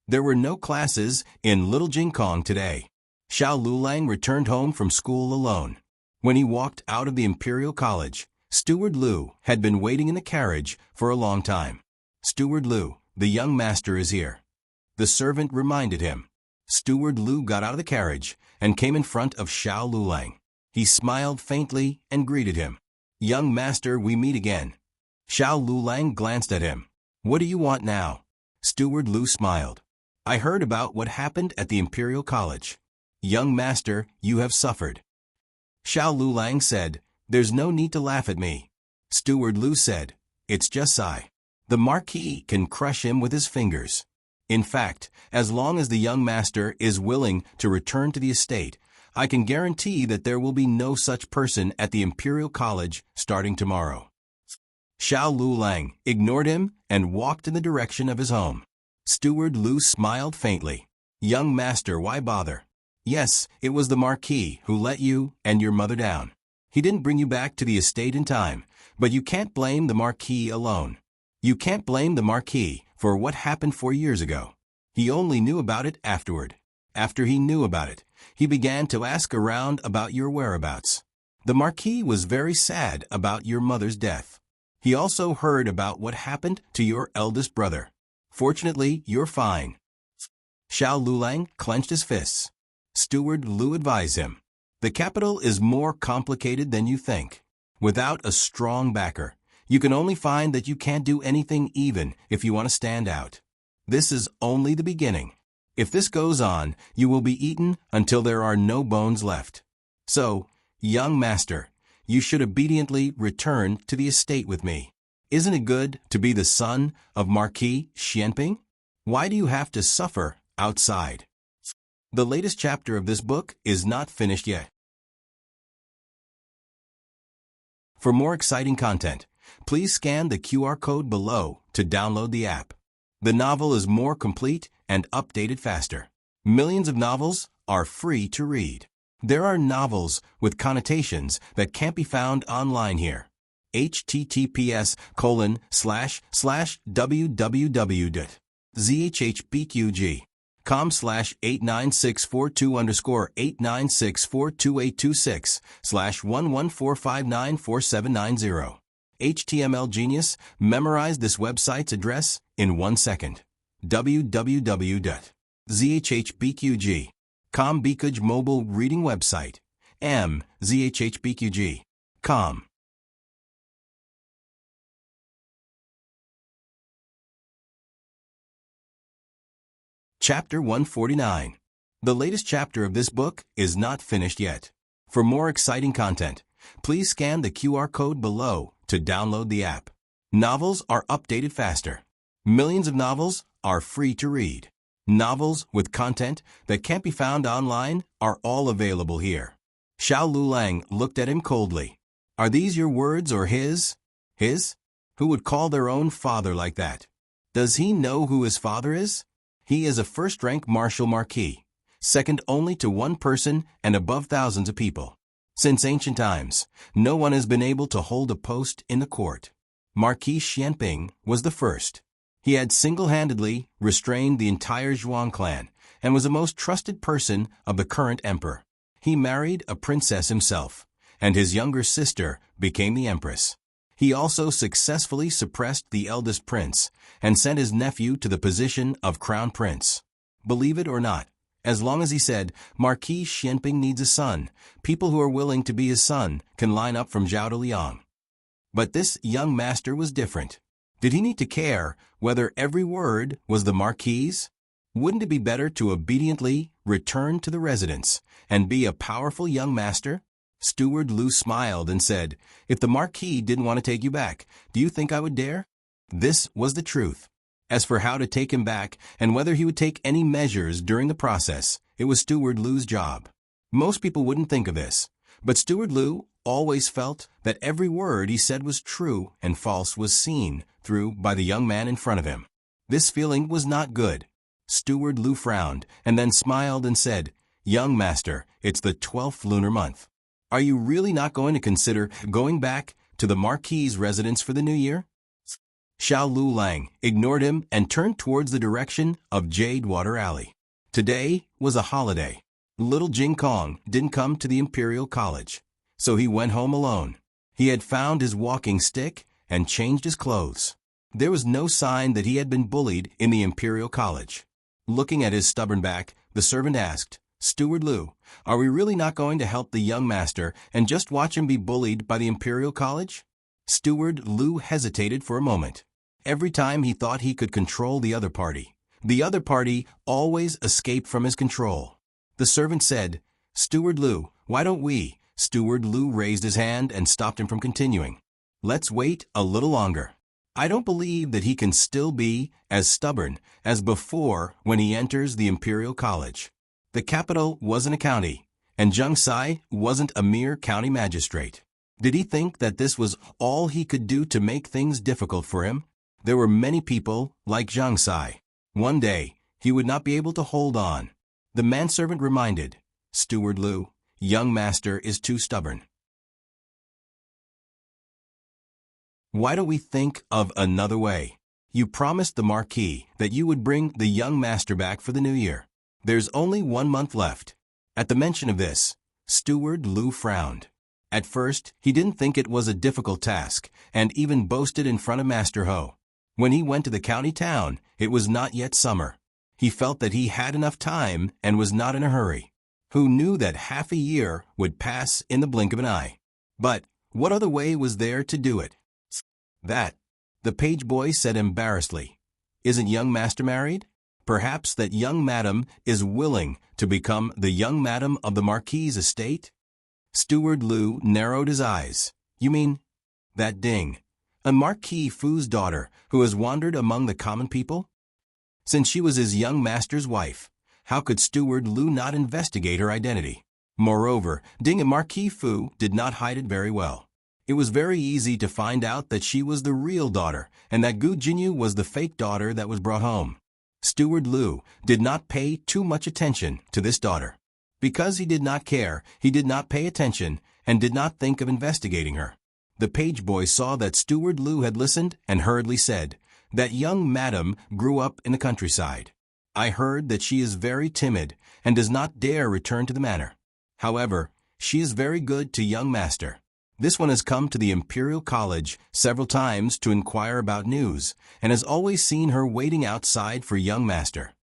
There were no classes in Little Jingkong today. Xiao Lulang returned home from school alone. When he walked out of the Imperial College, Steward Liu had been waiting in the carriage for a long time. "Steward Liu, the young master is here," the servant reminded him. Steward Liu got out of the carriage and came in front of Xiao Lulang. He smiled faintly and greeted him. "Young master, we meet again." Xiao Lulang glanced at him. "What do you want now?" Steward Liu smiled. "I heard about what happened at the Imperial College. Young master, you have suffered." Xiao Lulang said, "There's no need to laugh at me." Steward Liu said, "It's just Sai. The Marquis can crush him with his fingers. In fact, as long as the young master is willing to return to the estate, I can guarantee that there will be no such person at the Imperial College starting tomorrow." Xiao Lulang ignored him and walked in the direction of his home. Steward Liu smiled faintly. "Young master, why bother? Yes, it was the Marquis who let you and your mother down. He didn't bring you back to the estate in time, but you can't blame the Marquis alone. You can't blame the Marquis for what happened 4 years ago. He only knew about it afterward. After he knew about it, he began to ask around about your whereabouts. The Marquis was very sad about your mother's death. He also heard about what happened to your eldest brother. Fortunately, you're fine. Xiao Lulang clenched his fists. Steward Lu advised him. The capital is more complicated than you think. Without a strong backer, you can only find that you can't do anything even if you want to stand out. This is only the beginning. If this goes on, you will be eaten until there are no bones left. So, young master, you should obediently return to the estate with me. Isn't it good to be the son of Marquis Xianping? Why do you have to suffer outside? The latest chapter of this book is not finished yet. For more exciting content, please scan the QR code below to download the app. The novel is more complete and updated faster. Millions of novels are free to read. There are novels with connotations that can't be found online here. https://www.zhbqg.com/89642_896422826/114594790. HTML Genius memorized this website's address in 1 second. www.zhbqg.com Bikuj mobile reading website. zhbqg.com. Chapter 149. The latest chapter of this book is not finished yet. For more exciting content, please scan the QR code below to download the app. Novels are updated faster. Millions of novels are free to read. Novels with content that can't be found online are all available here. Xiao Lulang looked at him coldly. Are these your words or his? His? Who would call their own father like that? Does he know who his father is? He is a first-rank martial marquis, second only to one person and above thousands of people. Since ancient times, no one has been able to hold a post in the court. Marquis Xianping was the first. He had single-handedly restrained the entire Zhuang clan and was the most trusted person of the current emperor. He married a princess himself, and his younger sister became the empress. He also successfully suppressed the eldest prince and sent his nephew to the position of crown prince. Believe it or not, as long as he said, Marquis Xianping needs a son, people who are willing to be his son can line up from Zhao to Liang. But this young master was different. Did he need to care whether every word was the Marquis's? Wouldn't it be better to obediently return to the residence and be a powerful young master? Steward Lu smiled and said, if the Marquis didn't want to take you back, do you think I would dare? This was the truth. As for how to take him back and whether he would take any measures during the process, it was Steward Lu's job. Most people wouldn't think of this, but Steward Lu always felt that every word he said was true and false was seen through by the young man in front of him. This feeling was not good. Steward Lu frowned and then smiled and said, young master, it's the 12th lunar month. Are you really not going to consider going back to the Marquis's residence for the new year? Xiao Lulang ignored him and turned towards the direction of Jade Water Alley. Today was a holiday. Little Jing Kong didn't come to the Imperial College, so he went home alone. He had found his walking stick and changed his clothes. There was no sign that he had been bullied in the Imperial College. Looking at his stubborn back, the servant asked, Steward Lu, are we really not going to help the young master and just watch him be bullied by the Imperial College? Steward Lu hesitated for a moment. Every time he thought he could control the other party always escaped from his control. The servant said, Steward Lu, why don't we? Steward Lu raised his hand and stopped him from continuing. Let's wait a little longer. I don't believe that he can still be as stubborn as before when he enters the Imperial College. The capital wasn't a county, and Zheng Sai wasn't a mere county magistrate. Did he think that this was all he could do to make things difficult for him? There were many people like Zheng Sai. One day, he would not be able to hold on. The manservant reminded, Steward Lu, young master is too stubborn. Why don't we think of another way? You promised the Marquis that you would bring the young master back for the new year. There's only 1 month left. At the mention of this, Steward Lu frowned. At first, he didn't think it was a difficult task, and even boasted in front of Master Ho. When he went to the county town, it was not yet summer. He felt that he had enough time and was not in a hurry. Who knew that half a year would pass in the blink of an eye? But what other way was there to do it? That, the page boy said embarrassedly. Isn't young master married? Perhaps that young madam is willing to become the young madam of the Marquis's estate? Steward Lou narrowed his eyes. You mean that Ding, a Marquis Fu's daughter who has wandered among the common people? Since she was his young master's wife, how could Steward Lou not investigate her identity? Moreover, Ding and Marquis Fu did not hide it very well. It was very easy to find out that she was the real daughter and that Gu Jinyu was the fake daughter that was brought home. Steward Lou did not pay too much attention to this daughter. Because he did not care, he did not pay attention and did not think of investigating her. The page boy saw that Steward Lou had listened and hurriedly said, "That young madam grew up in the countryside. I heard that she is very timid and does not dare return to the manor. However, she is very good to young master. This one has come to the Imperial College several times to inquire about news, and has always seen her waiting outside for young master."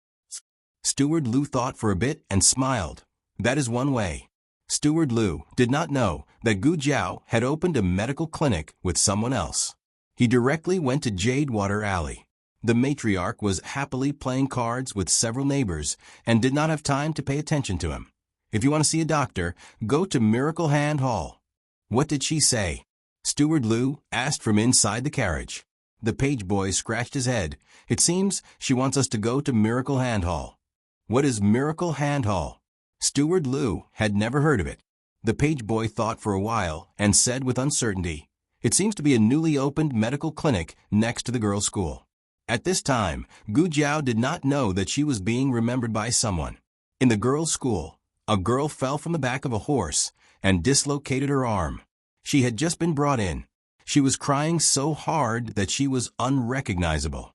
Steward Lou thought for a bit and smiled. That is one way. Steward Lou did not know that Gu Jiao had opened a medical clinic with someone else. He directly went to Jadewater Alley. The matriarch was happily playing cards with several neighbors and did not have time to pay attention to him. If you want to see a doctor, go to Miracle Hand Hall. What did she say? Steward Lou asked from inside the carriage. The page boy scratched his head. It seems she wants us to go to Miracle Hand Hall. What is Miracle Hand Hall? Steward Lou had never heard of it. The page boy thought for a while and said with uncertainty, "It seems to be a newly opened medical clinic next to the girls' school." At this time, Gu Jiao did not know that she was being remembered by someone. In the girls' school, a girl fell from the back of a horse and dislocated her arm. She had just been brought in. She was crying so hard that she was unrecognizable.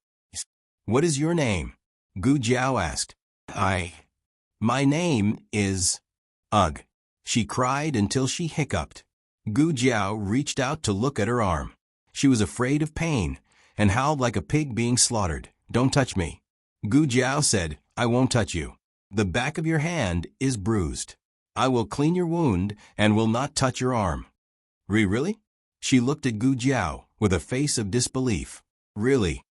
"What is your name?" Gu Jiao asked. My name is... Ugh. She cried until she hiccuped. Gu Jiao reached out to look at her arm. She was afraid of pain and howled like a pig being slaughtered. "Don't touch me." Gu Jiao said, "I won't touch you. The back of your hand is bruised. I will clean your wound and will not touch your arm." Really? She looked at Gu Jiao with a face of disbelief. Really?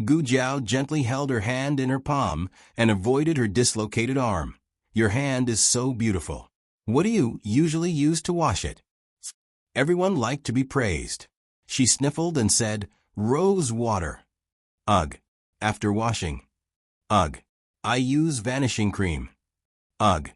Gu Jiao gently held her hand in her palm and avoided her dislocated arm. "Your hand is so beautiful. What do you usually use to wash it?" Everyone liked to be praised. She sniffled and said, "Rose water." "Ugh. After washing." "Ugh. I use vanishing cream." "Ugh."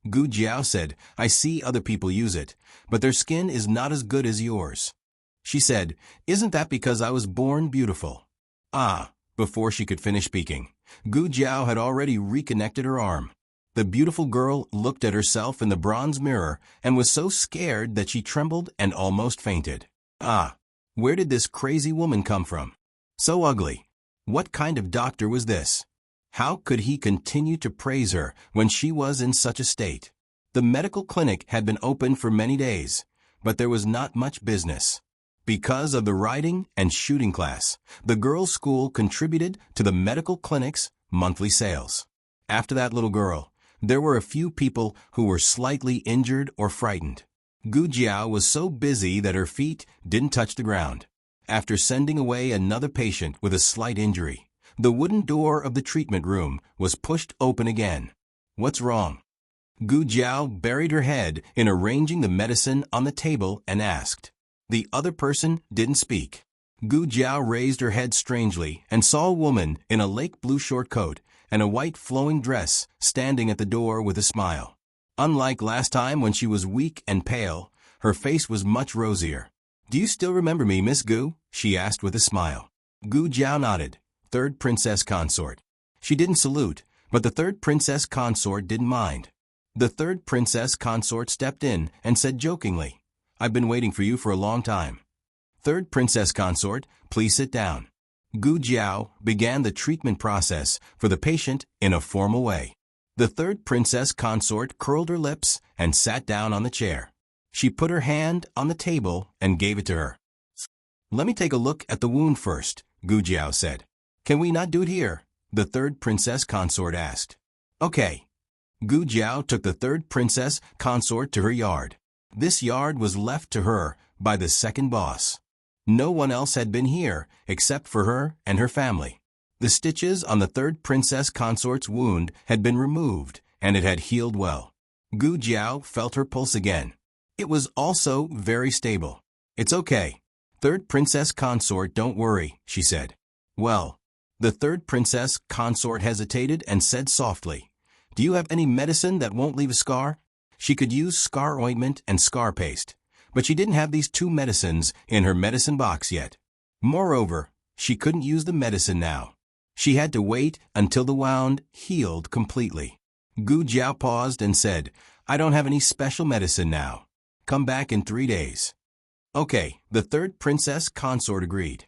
Gu Jiao said, "I see other people use it, but their skin is not as good as yours." She said, "Isn't that because I was born beautiful?" Ah, before she could finish speaking, Gu Jiao had already reconnected her arm. The beautiful girl looked at herself in the bronze mirror and was so scared that she trembled and almost fainted. Ah, where did this crazy woman come from? So ugly. What kind of doctor was this? How could he continue to praise her when she was in such a state? The medical clinic had been open for many days, but there was not much business. Because of the riding and shooting class, the girls' school contributed to the medical clinic's monthly sales. After that little girl, there were a few people who were slightly injured or frightened. Gu Jiao was so busy that her feet didn't touch the ground. After sending away another patient with a slight injury, the wooden door of the treatment room was pushed open again. "What's wrong?" Gu Jiao buried her head in arranging the medicine on the table and asked. The other person didn't speak. Gu Jiao raised her head strangely and saw a woman in a lake blue short coat and a white flowing dress standing at the door with a smile. Unlike last time when she was weak and pale, her face was much rosier. "Do you still remember me, Miss Gu?" she asked with a smile. Gu Jiao nodded. "Third princess consort." She didn't salute, but the third princess consort didn't mind. The third princess consort stepped in and said jokingly, "I've been waiting for you for a long time." "Third princess consort, please sit down." Gu Jiao began the treatment process for the patient in a formal way. The third princess consort curled her lips and sat down on the chair. She put her hand on the table and gave it to her. Let me take a look at the wound first, Gu Jiao said. Can we not do it here? The third princess consort asked. Okay. Gu Jiao took the third princess consort to her yard. This yard was left to her by the second boss. No one else had been here except for her and her family. The stitches on the third princess consort's wound had been removed, and it had healed well. Gu Jiao felt her pulse again. It was also very stable. It's okay. Third princess consort, don't worry, she said. Well, the third princess consort hesitated and said softly, Do you have any medicine that won't leave a scar? She could use scar ointment and scar paste, but she didn't have these two medicines in her medicine box yet. Moreover, she couldn't use the medicine now. She had to wait until the wound healed completely. Gu Jiao paused and said, I don't have any special medicine now. Come back in 3 days. Okay, the third princess consort agreed.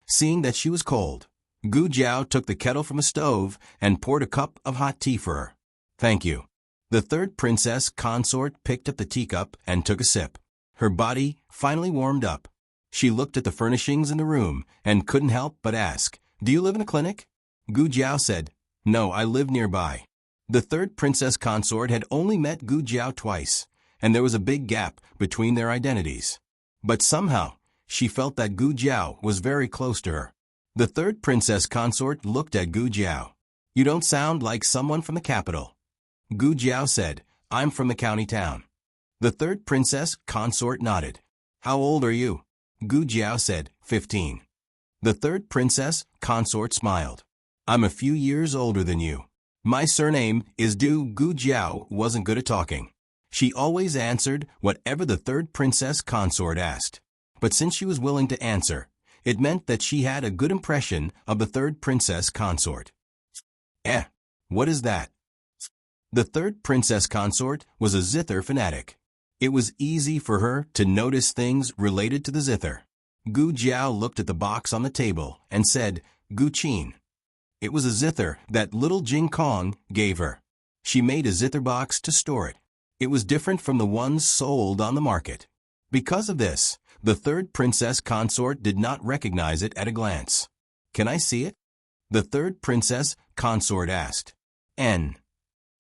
Seeing that she was cold, Gu Jiao took the kettle from a stove and poured a cup of hot tea for her. Thank you. The third princess consort picked up the teacup and took a sip. Her body finally warmed up. She looked at the furnishings in the room and couldn't help but ask, Do you live in a clinic? Gu Jiao said, No, I live nearby. The third princess consort had only met Gu Jiao twice, and there was a big gap between their identities. But somehow, she felt that Gu Jiao was very close to her. The third princess consort looked at Gu Jiao. You don't sound like someone from the capital. Gu Jiao said, I'm from the county town. The third princess consort nodded. How old are you? Gu Jiao said, 15. The third princess consort smiled. I'm a few years older than you. My surname is Du. Gu Jiao wasn't good at talking. She always answered whatever the third princess consort asked. But since she was willing to answer, it meant that she had a good impression of the third princess consort. What is that? The third princess consort was a zither fanatic. It was easy for her to notice things related to the zither. Gu Jiao looked at the box on the table and said, Gu Qin. It was a zither that little Jing Kong gave her. She made a zither box to store it. It was different from the ones sold on the market. Because of this, the third princess consort did not recognize it at a glance. Can I see it? The third princess consort asked. N.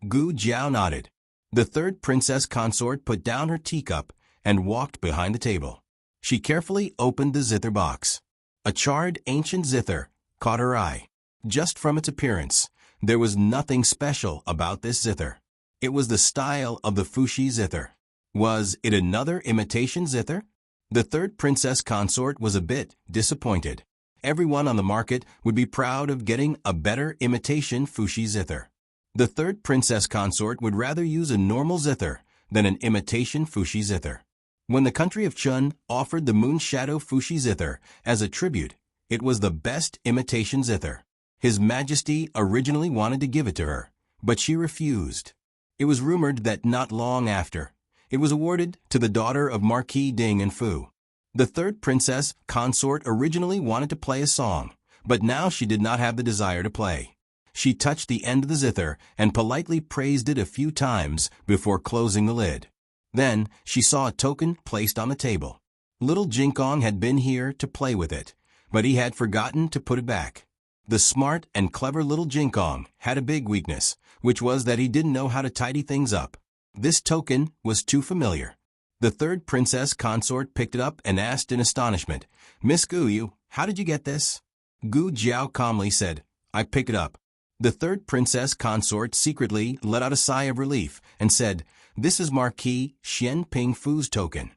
Gu Jiao nodded. The third princess consort put down her teacup and walked behind the table. She carefully opened the zither box. A charred ancient zither caught her eye. Just from its appearance, there was nothing special about this zither. It was the style of the Fuxi zither. Was it another imitation zither? The third princess consort was a bit disappointed. Everyone on the market would be proud of getting a better imitation Fuxi zither. The third princess consort would rather use a normal zither than an imitation Fuxi zither. When the country of Chun offered the moon shadow Fuxi zither as a tribute, it was the best imitation zither. His Majesty originally wanted to give it to her, but she refused. It was rumored that not long after, it was awarded to the daughter of Marquis Ding and Fu. The third princess consort originally wanted to play a song, but now she did not have the desire to play. She touched the end of the zither and politely praised it a few times before closing the lid. Then she saw a token placed on the table. Little Jinkong had been here to play with it, but he had forgotten to put it back. The smart and clever little Jinkong had a big weakness, which was that he didn't know how to tidy things up. This token was too familiar. The third princess consort picked it up and asked in astonishment, Miss Gu, how did you get this? Gu Jiao calmly said, I picked it up. The third princess consort secretly let out a sigh of relief and said, This is Marquis Xian Ping Fu's token.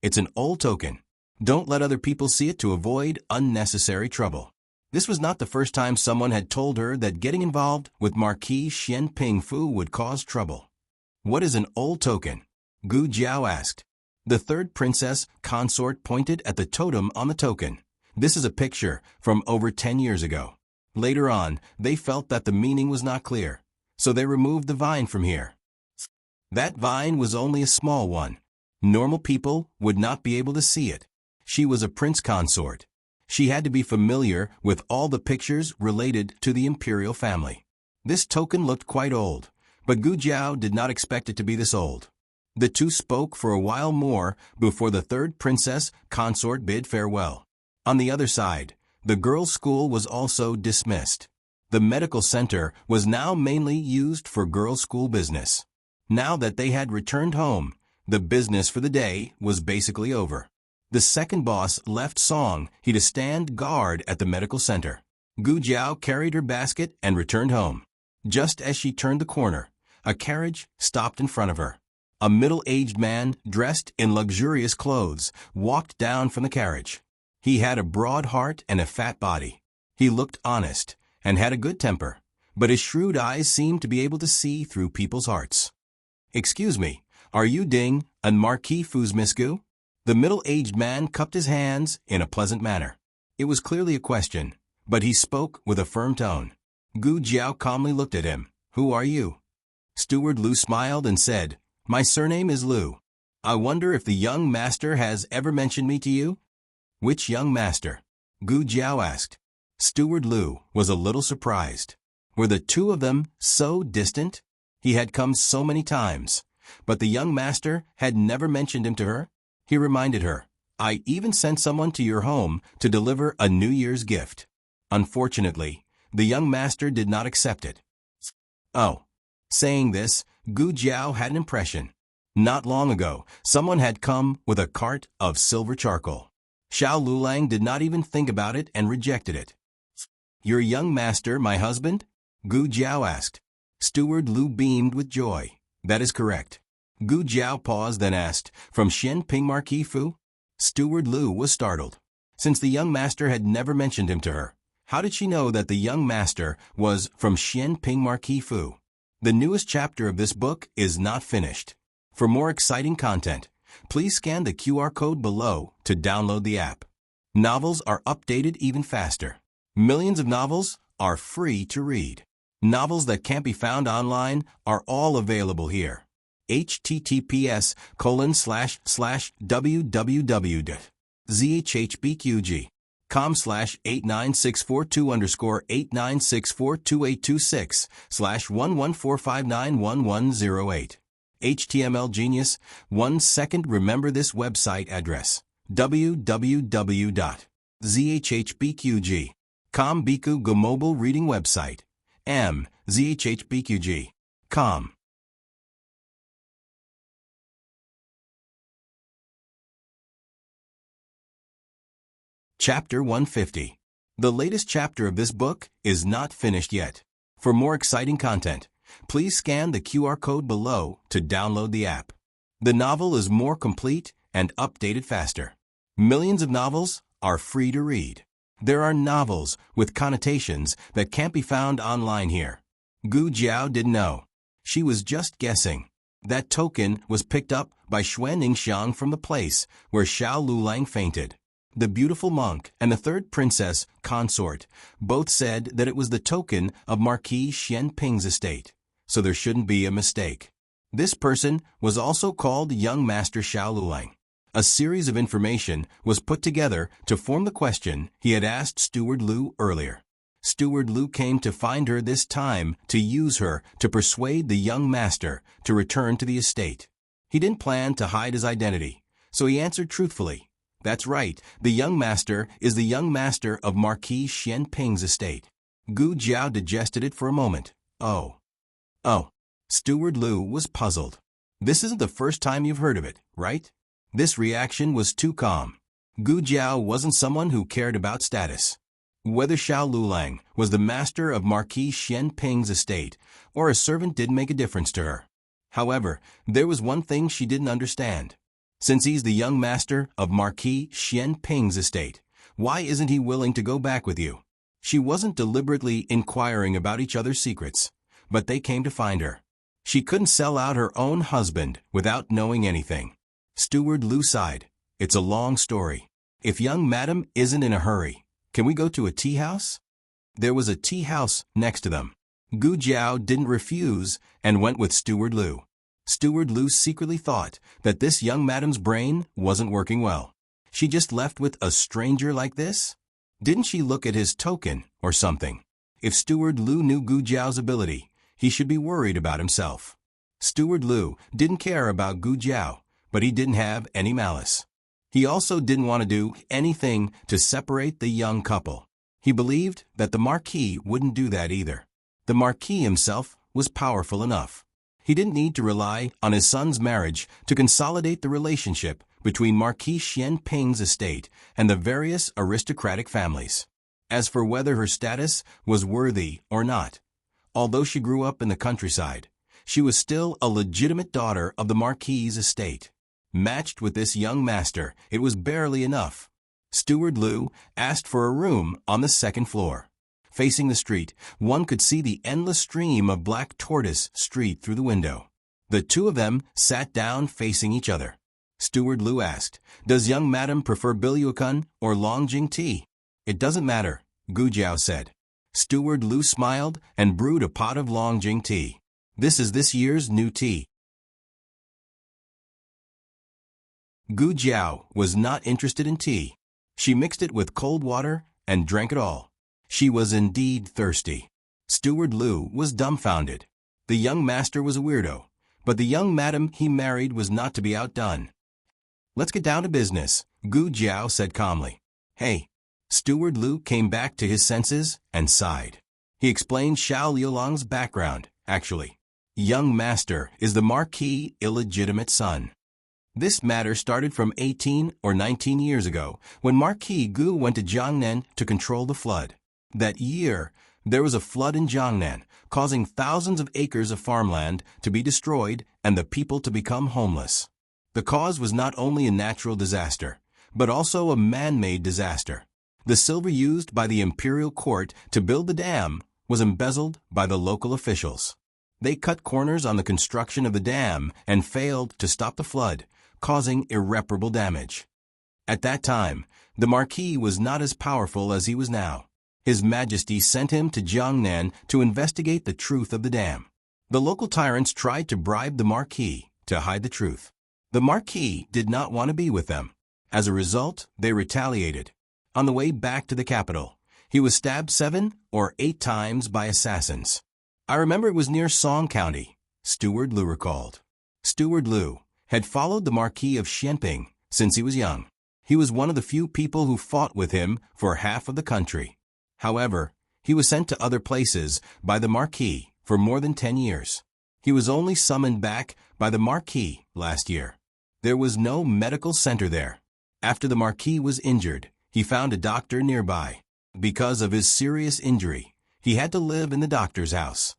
It's an old token. Don't let other people see it to avoid unnecessary trouble. This was not the first time someone had told her that getting involved with Marquis Xian Ping Fu would cause trouble. What is an old token? Gu Jiao asked. The third princess consort pointed at the totem on the token. This is a picture from over 10 years ago. Later on, they felt that the meaning was not clear, so they removed the vine from here. That vine was only a small one. Normal people would not be able to see it. She was a prince consort. She had to be familiar with all the pictures related to the imperial family. This token looked quite old, but Gu Jiao did not expect it to be this old. The two spoke for a while more before the third princess consort bid farewell. On the other side, the girls' school was also dismissed. The medical center was now mainly used for girls' school business. Now that they had returned home, the business for the day was basically over. The second boss left Song He to stand guard at the medical center. Gu Jiao carried her basket and returned home. Just as she turned the corner, a carriage stopped in front of her. A middle-aged man dressed in luxurious clothes walked down from the carriage. He had a broad heart and a fat body. He looked honest and had a good temper, but his shrewd eyes seemed to be able to see through people's hearts. "Excuse me, are you Ding, and Marquis Fu's Miss Gu?" The middle-aged man cupped his hands in a pleasant manner. It was clearly a question, but he spoke with a firm tone. Gu Jiao calmly looked at him. "Who are you?" Steward Lu smiled and said, "My surname is Lu. I wonder if the young master has ever mentioned me to you?" "Which young master?" Gu Jiao asked. Steward Lu was a little surprised. Were the two of them so distant? He had come so many times, but the young master had never mentioned him to her. He reminded her, "I even sent someone to your home to deliver a New Year's gift." Unfortunately, the young master did not accept it. Oh. Saying this, Gu Jiao had an impression. Not long ago, someone had come with a cart of silver charcoal. Xiao Lulang did not even think about it and rejected it. "Your young master, my husband?" Gu Jiao asked. Steward Lu beamed with joy. "That is correct." Gu Jiao paused, then asked, "From Xianping Marquis Fu?" Steward Lu was startled. Since the young master had never mentioned him to her, how did she know that the young master was from Xianping Marquis Fu? The newest chapter of this book is not finished. For more exciting content, please scan the QR code below to download the app. Novels are updated even faster. Millions of novels are free to read. Novels that can't be found online are all available here. https://www.zhbqg.com/89642_826/114591108. HTML Genius, 1 second. Remember this website address: www.zhbqg.com. Biku Go mobile reading website. zhbqg.com. Chapter 150. The latest chapter of this book is not finished yet. For more exciting content, please scan the QR code below to download the app. The novel is more complete and updated faster. Millions of novels are free to read. There are novels with connotations that can't be found online here. Gu Jiao didn't know. She was just guessing. That token was picked up by Xuan Ningxiang from the place where Xiao Lulang fainted. The beautiful monk and the third princess consort both said that it was the token of Marquis Xianping's estate, so there shouldn't be a mistake. This person was also called young Master Xiao Lulang. A series of information was put together to form the question he had asked Steward Lu earlier. Steward Lu came to find her this time to use her to persuade the young master to return to the estate. He didn't plan to hide his identity, so he answered truthfully. That's right, the young master is the young master of Marquis Xianping's estate. Gu Jiao digested it for a moment. Oh. Steward Lu was puzzled. This isn't the first time you've heard of it, right? This reaction was too calm. Gu Jiao wasn't someone who cared about status. Whether Xiao Lulang was the master of Marquis Xianping's estate or a servant didn't make a difference to her. However, there was one thing she didn't understand. Since he's the young master of Marquis Xianping's estate, why isn't he willing to go back with you? She wasn't deliberately inquiring about each other's secrets, but they came to find her. She couldn't sell out her own husband without knowing anything. Steward Lu sighed. It's a long story. If young madam isn't in a hurry, can we go to a tea house? There was a tea house next to them. Gu Jiao didn't refuse and went with Steward Lu. Steward Lu secretly thought that this young madam's brain wasn't working well. She just left with a stranger like this? Didn't she look at his token or something? If Steward Lu knew Gu Jiao's ability, he should be worried about himself. Steward Lu didn't care about Gu Jiao, but he didn't have any malice. He also didn't want to do anything to separate the young couple. He believed that the Marquis wouldn't do that either. The Marquis himself was powerful enough. He didn't need to rely on his son's marriage to consolidate the relationship between Marquis Xianping's estate and the various aristocratic families. As for whether her status was worthy or not, although she grew up in the countryside, she was still a legitimate daughter of the Marquis's estate. Matched with this young master, it was barely enough. Steward Lu asked for a room on the second floor. Facing the street, one could see the endless stream of Black Tortoise Street through the window. The two of them sat down facing each other. Steward Lu asked, "Does young madam prefer Bilyuekun or Longjing tea?" "It doesn't matter," Gu Jiao said. Steward Lu smiled and brewed a pot of Longjing tea. "This is this year's new tea." Gu Jiao was not interested in tea. She mixed it with cold water and drank it all. She was indeed thirsty. Steward Lu was dumbfounded. The young master was a weirdo, but the young madam he married was not to be outdone. "Let's get down to business," Gu Jiao said calmly. "Hey." Steward Lu came back to his senses and sighed. He explained Xiao Liulong's background. Actually, young master is the Marquis' illegitimate son. This matter started from 18 or 19 years ago, when Marquis Gu went to Jiangnan to control the flood. That year, there was a flood in Jiangnan, causing thousands of acres of farmland to be destroyed and the people to become homeless. The cause was not only a natural disaster, but also a man-made disaster. The silver used by the imperial court to build the dam was embezzled by the local officials. They cut corners on the construction of the dam and failed to stop the flood, causing irreparable damage. At that time, the Marquis was not as powerful as he was now. His Majesty sent him to Jiangnan to investigate the truth of the dam. The local tyrants tried to bribe the Marquis to hide the truth. The Marquis did not want to be with them. As a result, they retaliated. On the way back to the capital, he was stabbed 7 or 8 times by assassins. "I remember it was near Song County," Steward Lu recalled. Steward Lu had followed the Marquis of Xianping since he was young. He was one of the few people who fought with him for half of the country. However, he was sent to other places by the Marquis for more than 10 years. He was only summoned back by the Marquis last year. There was no medical center there. After the Marquis was injured, he found a doctor nearby. Because of his serious injury, he had to live in the doctor's house.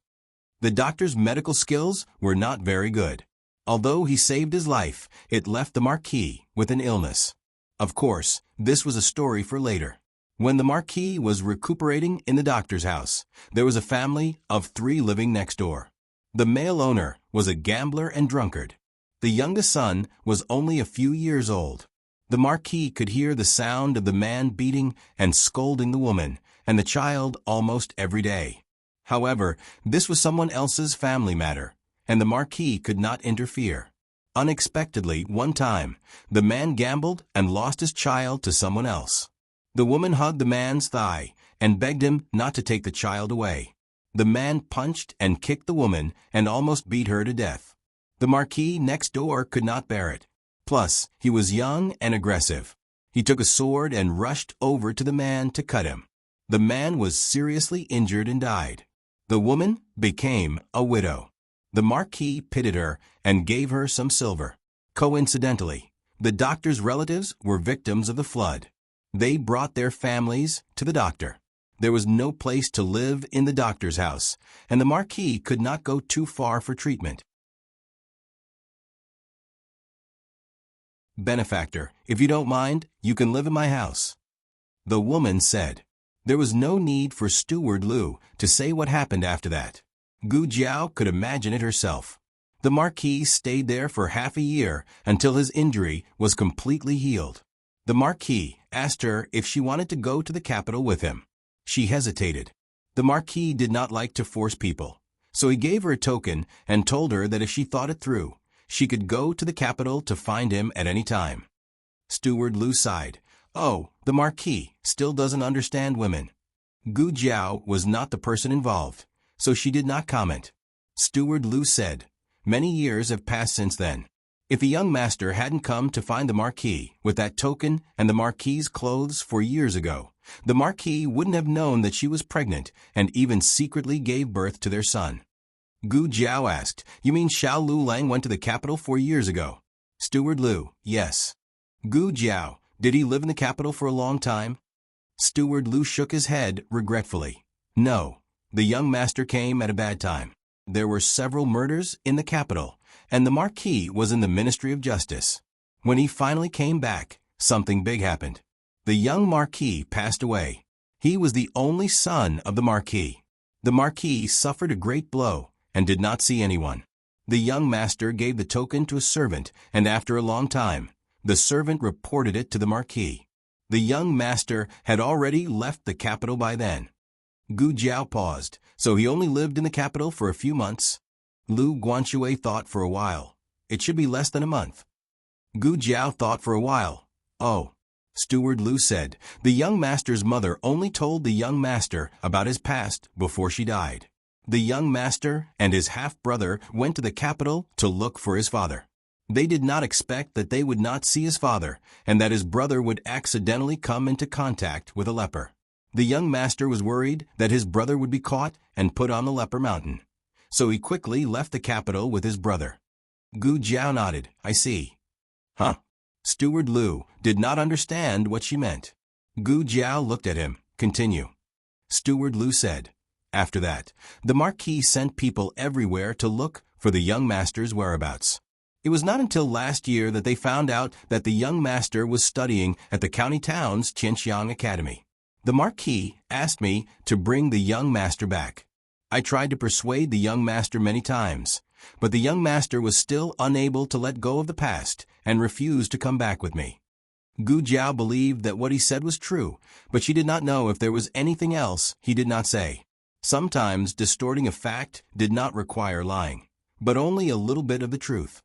The doctor's medical skills were not very good. Although he saved his life, it left the Marquis with an illness. Of course, this was a story for later. When the Marquis was recuperating in the doctor's house, there was a family of 3 living next door. The male owner was a gambler and drunkard. The youngest son was only a few years old. The Marquis could hear the sound of the man beating and scolding the woman and the child almost every day. However, this was someone else's family matter, and the Marquis could not interfere. Unexpectedly, one time, the man gambled and lost his child to someone else. The woman hugged the man's thigh and begged him not to take the child away. The man punched and kicked the woman and almost beat her to death. The Marquis next door could not bear it. Plus, he was young and aggressive. He took a sword and rushed over to the man to cut him. The man was seriously injured and died. The woman became a widow. The Marquis pitied her and gave her some silver. Coincidentally, the doctor's relatives were victims of the flood. They brought their families to the doctor. There was no place to live in the doctor's house, and the Marquis could not go too far for treatment. "Benefactor, if you don't mind, you can live in my house," the woman said. There was no need for Steward Lu to say what happened after that. Gu Jiao could imagine it herself. The Marquis stayed there for half a year until his injury was completely healed. The Marquis asked her if she wanted to go to the capital with him. She hesitated. The Marquis did not like to force people, so he gave her a token and told her that if she thought it through, she could go to the capital to find him at any time. Steward Lu sighed. "Oh, the Marquis still doesn't understand women." Gu Jiao was not the person involved, so she did not comment. Steward Lu said, "Many years have passed since then. If the young master hadn't come to find the Marquis with that token and the Marquis's clothes 4 years ago, the Marquis wouldn't have known that she was pregnant and even secretly gave birth to their son." Gu Jiao asked, "You mean Xiao Lu Lang went to the capital 4 years ago?" Steward Lu, "Yes." Gu Jiao, "Did he live in the capital for a long time?" Steward Lu shook his head regretfully. "No, the young master came at a bad time. There were several murders in the capital, and the Marquis was in the Ministry of Justice. When he finally came back, something big happened. The young Marquis passed away. He was the only son of the Marquis. The Marquis suffered a great blow and did not see anyone. The young master gave the token to a servant, and after a long time, the servant reported it to the Marquis. The young master had already left the capital by then." Gu Jiao paused. "So he only lived in the capital for a few months?" Lu Guanxue thought for a while. "It should be less than a month." Gu Jiao thought for a while. "Oh." Steward Lu said, "The young master's mother only told the young master about his past before she died. The young master and his half-brother went to the capital to look for his father. They did not expect that they would not see his father and that his brother would accidentally come into contact with a leper. The young master was worried that his brother would be caught and put on the leper mountain. So he quickly left the capital with his brother." Gu Jiao nodded. "I see." "Huh?" Steward Lu did not understand what she meant. Gu Jiao looked at him. "Continue." Steward Lu said, "After that, the Marquis sent people everywhere to look for the young master's whereabouts. It was not until last year that they found out that the young master was studying at the county town's Qianxiang Academy. The Marquis asked me to bring the young master back. I tried to persuade the young master many times, but the young master was still unable to let go of the past and refused to come back with me." Gu Jiao believed that what he said was true, but she did not know if there was anything else he did not say. Sometimes distorting a fact did not require lying, but only a little bit of the truth.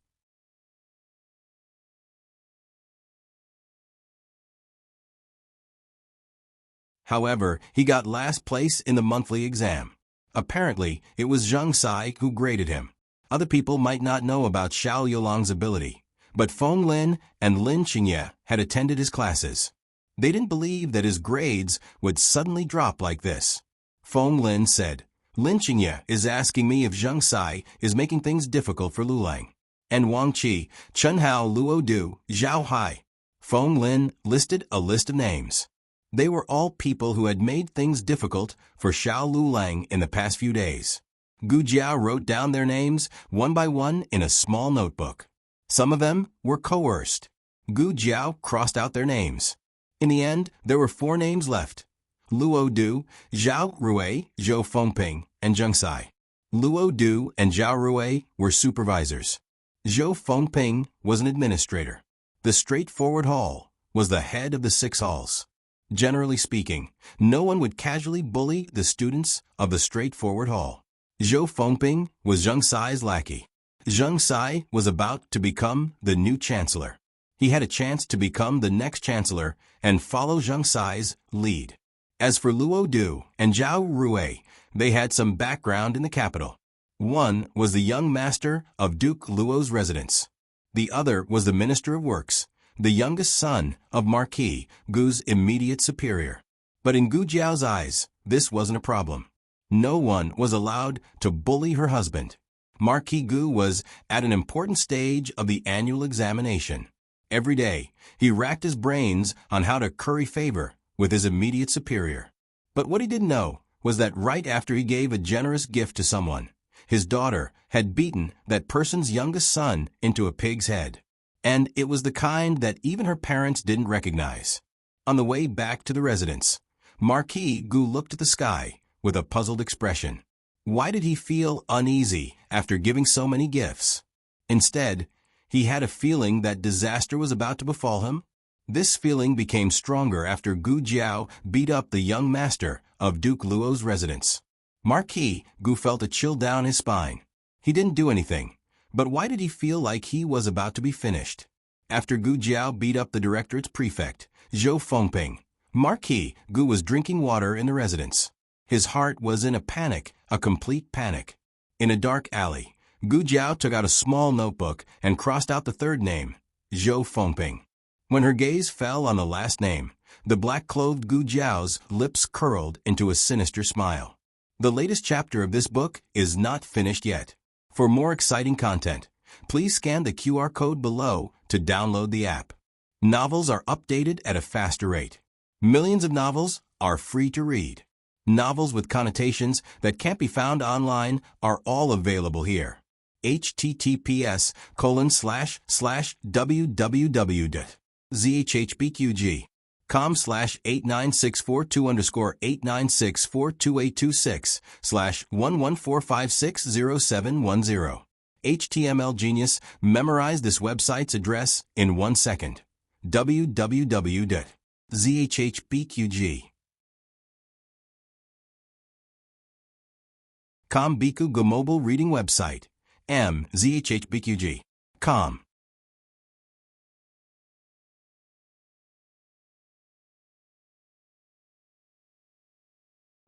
However, he got last place in the monthly exam. Apparently, it was Zheng Sai who graded him. Other people might not know about Xiao Yolang's ability, but Feng Lin and Lin Qingye had attended his classes. They didn't believe that his grades would suddenly drop like this. Feng Lin said, "Lin Qingye is asking me if Zheng Sai is making things difficult for Lu Lang. And Wang Qi, Chen Hao, Luo Du, Zhao Hai." Feng Lin listed a list of names. They were all people who had made things difficult for Xiao Lu Lang in the past few days. Gu Jiao wrote down their names one by one in a small notebook. Some of them were coerced. Gu Jiao crossed out their names. In the end, there were 4 names left: Luo Du, Zhao Rui, Zhou Fengping, and Zheng Sai. Luo Du and Zhao Rui were supervisors. Zhou Fengping was an administrator. The straightforward hall was the head of the 6 halls. Generally speaking, no one would casually bully the students of the straightforward hall. Zhou Fengping was Zheng Sai's lackey. Zheng Sai was about to become the new chancellor. He had a chance to become the next chancellor and follow Zheng Sai's lead. As for Luo Du and Zhao Rui, they had some background in the capital. One was the young master of Duke Luo's residence. The other was the Minister of Works, the youngest son of Marquis Gu's immediate superior. But in Gu Jiao's eyes, this wasn't a problem. No one was allowed to bully her husband. Marquis Gu was at an important stage of the annual examination. Every day, he racked his brains on how to curry favor with his immediate superior. But what he didn't know was that right after he gave a generous gift to someone, his daughter had beaten that person's youngest son into a pig's head. And it was the kind that even her parents didn't recognize. On the way back to the residence, Marquis Gu looked at the sky with a puzzled expression. Why did he feel uneasy after giving so many gifts? Instead, he had a feeling that disaster was about to befall him. This feeling became stronger after Gu Jiao beat up the young master of Duke Luo's residence. Marquis Gu felt a chill down his spine. He didn't do anything, but why did he feel like he was about to be finished? After Gu Jiao beat up the directorate's prefect, Zhou Fengping, Marquis Gu was drinking water in the residence. His heart was in a panic, a complete panic. In a dark alley, Gu Jiao took out a small notebook and crossed out the third name, Zhou Fengping. When her gaze fell on the last name, the black-clothed Gu Jiao's lips curled into a sinister smile. The latest chapter of this book is not finished yet. For more exciting content, please scan the QR code below to download the app. Novels are updated at a faster rate. Millions of novels are free to read. Novels with connotations that can't be found online are all available here. https://www.zhbqg.com/89642_896426/114560710. HTML Genius memorized this website's address in 1 second. www.zhbqg.com Biku Go mobile reading website. mzhbqg.com.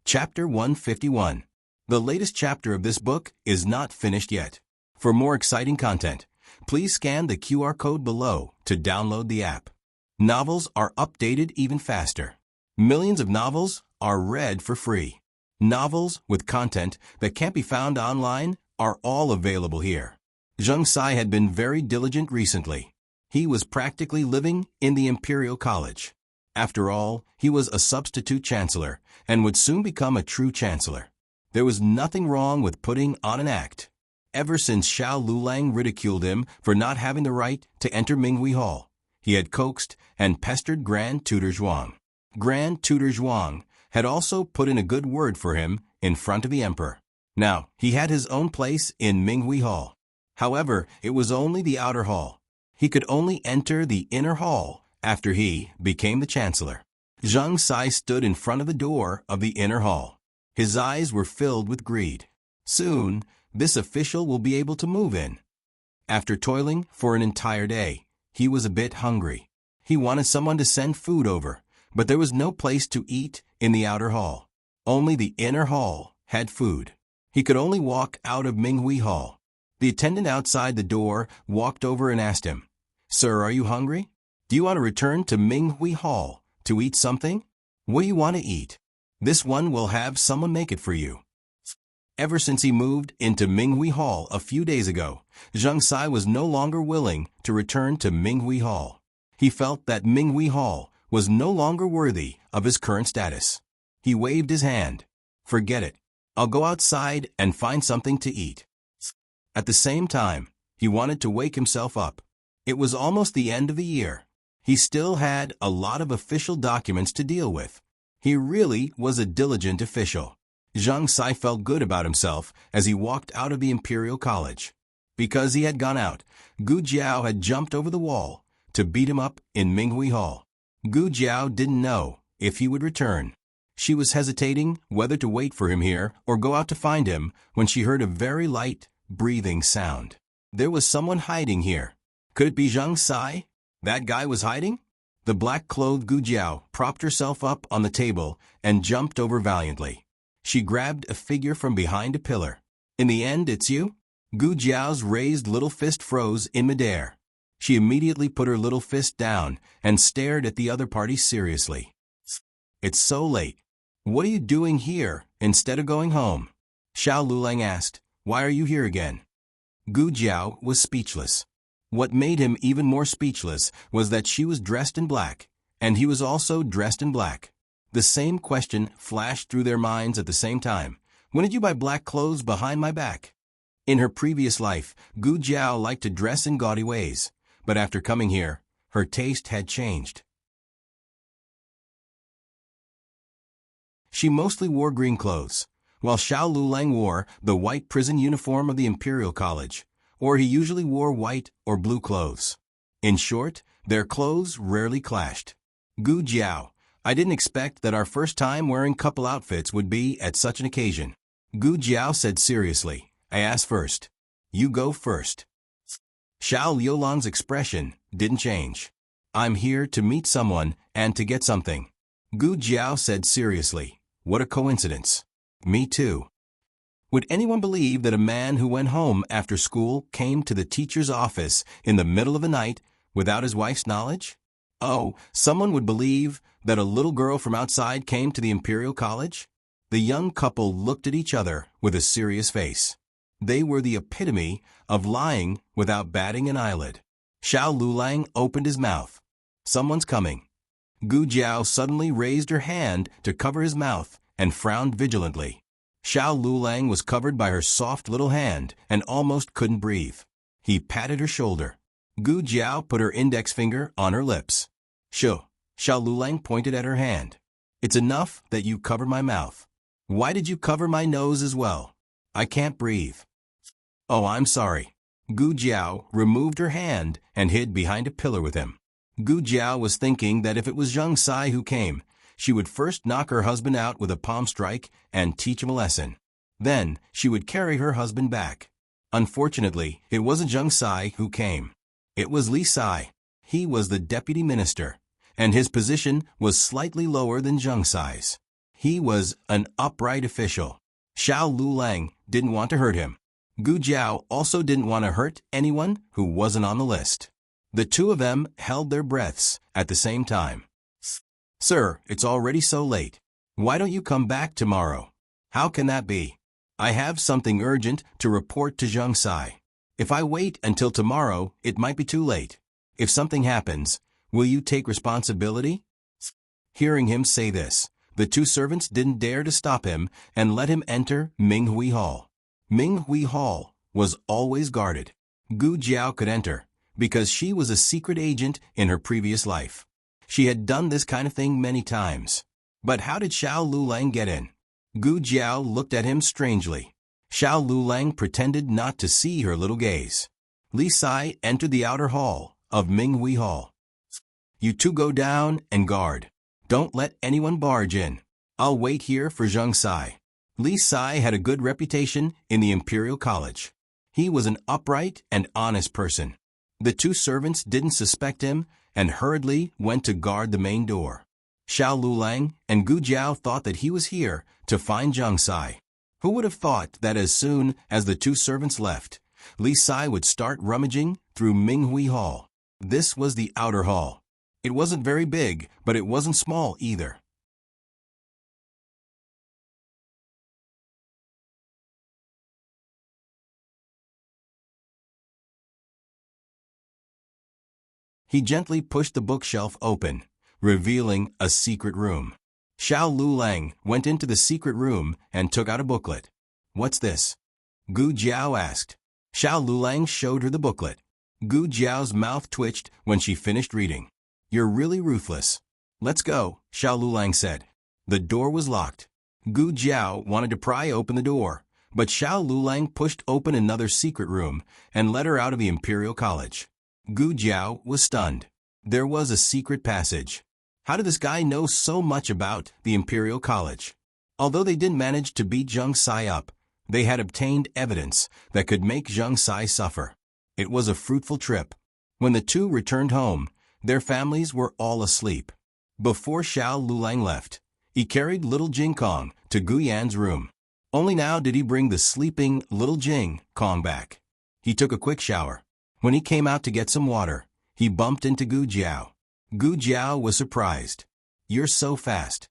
Chapter 151. The latest chapter of this book is not finished yet. For more exciting content, please scan the QR code below to download the app. Novels are updated even faster. Millions of novels are read for free. Novels with content that can't be found online are all available here. Zheng Sai had been very diligent recently. He was practically living in the Imperial College. After all, he was a substitute chancellor and would soon become a true chancellor. There was nothing wrong with putting on an act. Ever since Xiao Lulang ridiculed him for not having the right to enter Minghui Hall, he had coaxed and pestered Grand Tutor Zhuang. Grand Tutor Zhuang had also put in a good word for him in front of the emperor. Now, he had his own place in Minghui Hall. However, it was only the outer hall. He could only enter the inner hall after he became the chancellor. Zheng Sai stood in front of the door of the inner hall. His eyes were filled with greed. Soon, this official will be able to move in. After toiling for an entire day, he was a bit hungry. He wanted someone to send food over, but there was no place to eat in the outer hall. Only the inner hall had food. He could only walk out of Minghui Hall. The attendant outside the door walked over and asked him, "Sir, are you hungry? Do you want to return to Minghui Hall to eat something? What do you want to eat? This one will have someone make it for you." Ever since he moved into Minghui Hall a few days ago, Zheng Sai was no longer willing to return to Minghui Hall. He felt that Minghui Hall was no longer worthy of his current status. He waved his hand. "Forget it. I'll go outside and find something to eat." At the same time, he wanted to wake himself up. It was almost the end of the year. He still had a lot of official documents to deal with. He really was a diligent official. Zheng Sai felt good about himself as he walked out of the Imperial College. Because he had gone out, Gu Jiao had jumped over the wall to beat him up in Minghui Hall. Gu Jiao didn't know if he would return. She was hesitating whether to wait for him here or go out to find him when she heard a very light, breathing sound. There was someone hiding here. Could it be Zheng Sai? That guy was hiding? The black-clothed Gu Jiao propped herself up on the table and jumped over valiantly. She grabbed a figure from behind a pillar. "In the end, it's you?" Gu Jiao's raised little fist froze in midair. She immediately put her little fist down and stared at the other party seriously. "It's so late. What are you doing here instead of going home?" Xiao Lulang asked. "Why are you here again?" Gu Jiao was speechless. What made him even more speechless was that she was dressed in black, and he was also dressed in black. The same question flashed through their minds at the same time. "When did you buy black clothes behind my back?" In her previous life, Gu Jiao liked to dress in gaudy ways, but after coming here, her taste had changed. She mostly wore green clothes, while Xiao Lulang wore the white prison uniform of the Imperial College, or he usually wore white or blue clothes. In short, their clothes rarely clashed. "Gu Jiao, I didn't expect that our first time wearing couple outfits would be at such an occasion." Gu Jiao said seriously. "I asked first. You go first." Xiao Liulang's expression didn't change. "I'm here to meet someone and to get something." Gu Jiao said seriously. What a coincidence. Me too. Would anyone believe that a man who went home after school came to the teacher's office in the middle of the night without his wife's knowledge? Oh, someone would believe that a little girl from outside came to the Imperial College? The young couple looked at each other with a serious face. They were the epitome of lying without batting an eyelid. Xiao Lulang opened his mouth. Someone's coming. Gu Jiao suddenly raised her hand to cover his mouth and frowned vigilantly. Xiao Lulang was covered by her soft little hand and almost couldn't breathe. He patted her shoulder. Gu Jiao put her index finger on her lips. Xiao Lulang pointed at her hand. It's enough that you covered my mouth. Why did you cover my nose as well? I can't breathe. Oh, I'm sorry. Gu Jiao removed her hand and hid behind a pillar with him. Gu Jiao was thinking that if it was Zheng Sai who came, she would first knock her husband out with a palm strike and teach him a lesson. Then she would carry her husband back. Unfortunately, it wasn't Zheng Sai who came. It was Li Sai. He was the deputy minister, and his position was slightly lower than Zheng Sai's. He was an upright official. Xiao Lulang didn't want to hurt him. Gu Jiao also didn't want to hurt anyone who wasn't on the list. The two of them held their breaths at the same time. Sir, it's already so late. Why don't you come back tomorrow? How can that be? I have something urgent to report to Zheng Sai. If I wait until tomorrow, it might be too late. If something happens, will you take responsibility? Hearing him say this, the two servants didn't dare to stop him and let him enter Minghui Hall. Minghui Hall was always guarded. Gu Jiao could enter because she was a secret agent in her previous life. She had done this kind of thing many times. But how did Xiao Lulang get in? Gu Jiao looked at him strangely. Xiao Lulang pretended not to see her little gaze. Li Sai entered the outer hall of Minghui Hall. You two go down and guard. Don't let anyone barge in. I'll wait here for Zheng Sai. Li Sai had a good reputation in the Imperial College. He was an upright and honest person. The two servants didn't suspect him and hurriedly went to guard the main door. Xiao Lulang and Gu Jiao thought that he was here to find Zheng Sai. Who would have thought that as soon as the two servants left, Li Sai would start rummaging through Minghui Hall. This was the outer hall. It wasn't very big, but it wasn't small either. He gently pushed the bookshelf open, revealing a secret room. Xiao Lulang went into the secret room and took out a booklet. What's this? Gu Jiao asked. Xiao Lulang showed her the booklet. Gu Jiao's mouth twitched when she finished reading. You're really ruthless. Let's go, Xiao Lulang said. The door was locked. Gu Jiao wanted to pry open the door, but Xiao Lulang pushed open another secret room and let her out of the Imperial College. Gu Jiao was stunned. There was a secret passage. How did this guy know so much about the Imperial College? Although they didn't manage to beat Zheng Sai up, they had obtained evidence that could make Zheng Sai suffer. It was a fruitful trip. When the two returned home, their families were all asleep. Before Xiao Lulang left, he carried little Jing Kong to Gu Yan's room. Only now did he bring the sleeping little Jing Kong back. He took a quick shower. When he came out to get some water, he bumped into Gu Jiao. Gu Jiao was surprised. You're so fast.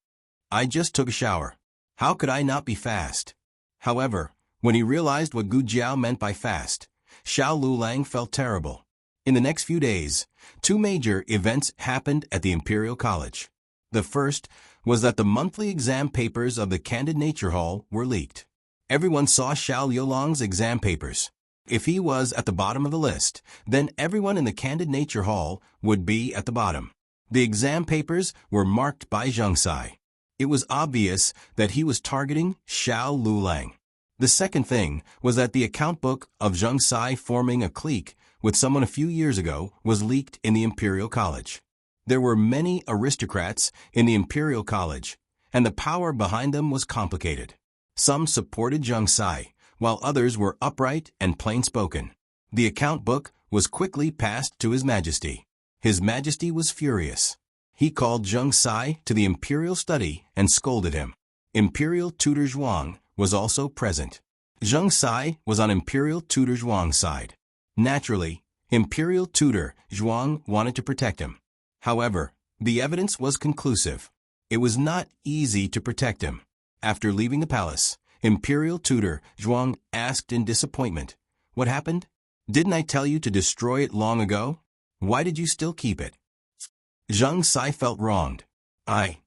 I just took a shower. How could I not be fast? However, when he realized what Gu Jiao meant by fast, Xiao Lulang felt terrible. In the next few days, two major events happened at the Imperial College. The first was that the monthly exam papers of the Candid Nature Hall were leaked. Everyone saw Xiao Liulang's exam papers. If he was at the bottom of the list, then everyone in the Candid Nature Hall would be at the bottom. The exam papers were marked by Zheng Sai. It was obvious that he was targeting Xiao Lulang. The second thing was that the account book of Zheng Sai forming a clique with someone a few years ago was leaked in the Imperial College. There were many aristocrats in the Imperial College, and the power behind them was complicated. Some supported Zheng Sai, while others were upright and plain-spoken. The account book was quickly passed to His Majesty. His Majesty was furious. He called Zheng Sai to the imperial study and scolded him. Imperial tutor Zhuang was also present. Zheng Sai was on Imperial tutor Zhuang's side. Naturally, Imperial tutor Zhuang wanted to protect him. However, the evidence was conclusive. It was not easy to protect him. After leaving the palace, Imperial tutor Zhuang asked in disappointment, "What happened? Didn't I tell you to destroy it long ago? Why did you still keep it?" Zheng Sai felt wronged. I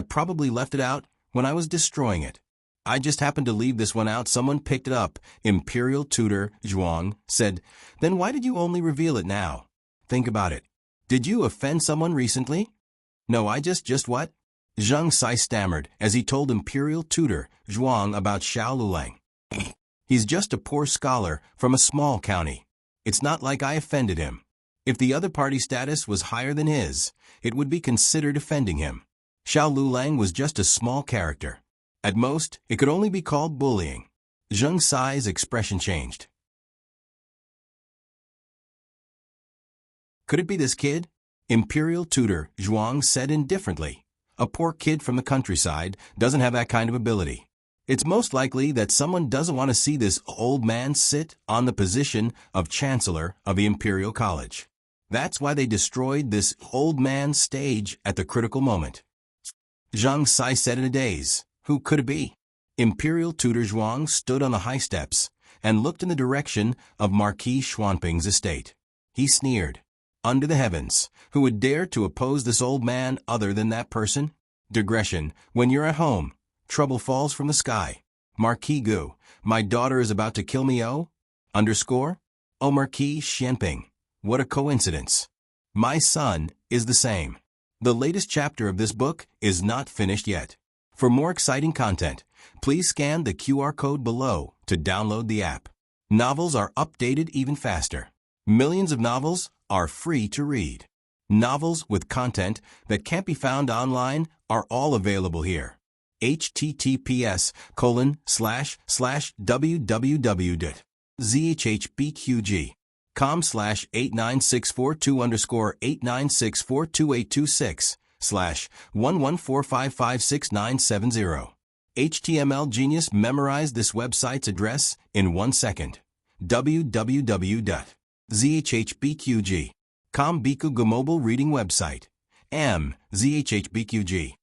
probably left it out when I was destroying it. I just happened to leave this one out. Someone picked it up. Imperial tutor Zhuang said, "Then why did you only reveal it now? Think about it. Did you offend someone recently?" "No, I just what?" Zheng Sai stammered as he told Imperial tutor Zhuang about Xiao Lulang. "He's just a poor scholar from a small county. It's not like I offended him. If the other party's status was higher than his, it would be considered offending him. Xiao Lulang was just a small character. At most, it could only be called bullying." Zheng Sai's expression changed. "Could it be this kid?" Imperial tutor Zhuang said indifferently. "A poor kid from the countryside doesn't have that kind of ability. It's most likely that someone doesn't want to see this old man sit on the position of Chancellor of the Imperial College. That's why they destroyed this old man's stage at the critical moment." Zheng Sai said in a daze, "Who could it be?" Imperial tutor Zhuang stood on the high steps and looked in the direction of Marquis Xuanping's estate. He sneered. "Under the heavens, who would dare to oppose this old man other than that person? Digression, when you're at home, trouble falls from the sky. Marquis Gu, my daughter is about to kill me. Oh Marquis Xuanping, what a coincidence. My son is the same." The latest chapter of this book is not finished yet. For more exciting content, please scan the QR code below to download the app. Novels are updated even faster. Millions of novels are free to read. Novels with content that can't be found online are all available here. https://www.zhbqg.com/8964-2_89642_114556970. HTML Genius memorized this website's address in 1 second. www.zhbqg.com Bikuga mobile reading website. zhbqg.com.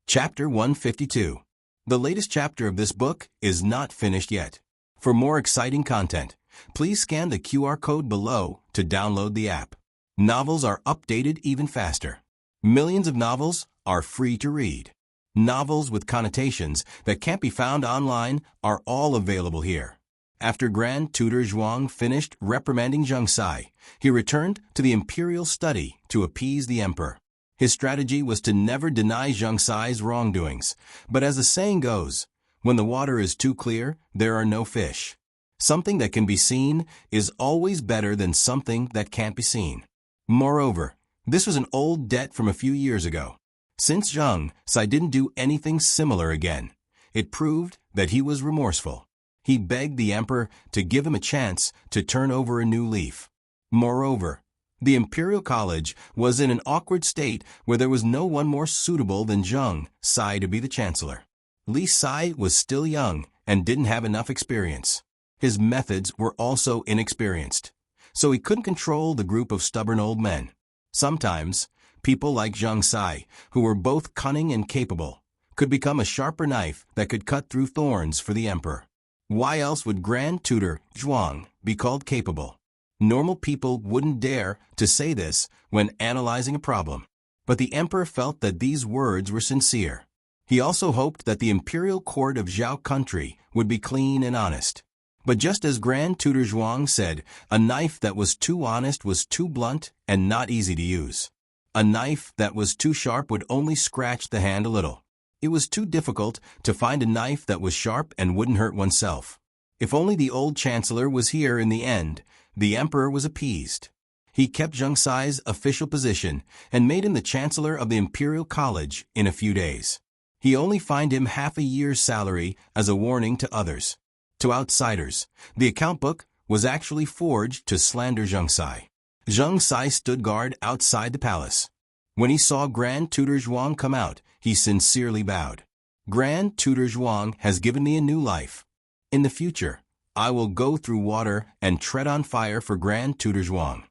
Chapter 152. The latest chapter of this book is not finished yet. For more exciting content, please scan the QR code below to download the app. Novels are updated even faster. Millions of novels are free to read. Novels with connotations that can't be found online are all available here. After Grand Tutor Zhuang finished reprimanding Zheng Sai, he returned to the imperial study to appease the emperor. His strategy was to never deny Zheng Sai's wrongdoings, but as the saying goes, when the water is too clear, there are no fish. Something that can be seen is always better than something that can't be seen. Moreover, this was an old debt from a few years ago. Since Zheng Sai didn't do anything similar again, it proved that he was remorseful. He begged the emperor to give him a chance to turn over a new leaf. Moreover, the Imperial College was in an awkward state where there was no one more suitable than Zheng Sai to be the chancellor. Li Sai was still young and didn't have enough experience. His methods were also inexperienced, so he couldn't control the group of stubborn old men. Sometimes, people like Zheng Sai, who were both cunning and capable, could become a sharper knife that could cut through thorns for the emperor. Why else would Grand Tutor Zhuang be called capable? Normal people wouldn't dare to say this when analyzing a problem, but the emperor felt that these words were sincere. He also hoped that the imperial court of Zhao country would be clean and honest. But just as Grand Tutor Zhuang said, a knife that was too honest was too blunt and not easy to use. A knife that was too sharp would only scratch the hand a little. It was too difficult to find a knife that was sharp and wouldn't hurt oneself. If only the old chancellor was here in the end, the emperor was appeased. He kept Zheng Sai's official position and made him the chancellor of the Imperial College in a few days. He only fined him half a year's salary as a warning to others. To outsiders, the account book was actually forged to slander Zheng Sai. Zheng Sai stood guard outside the palace. When he saw Grand Tutor Zhuang come out, he sincerely bowed. Grand Tutor Zhuang has given me a new life. In the future, I will go through water and tread on fire for Grand Tutor Zhuang.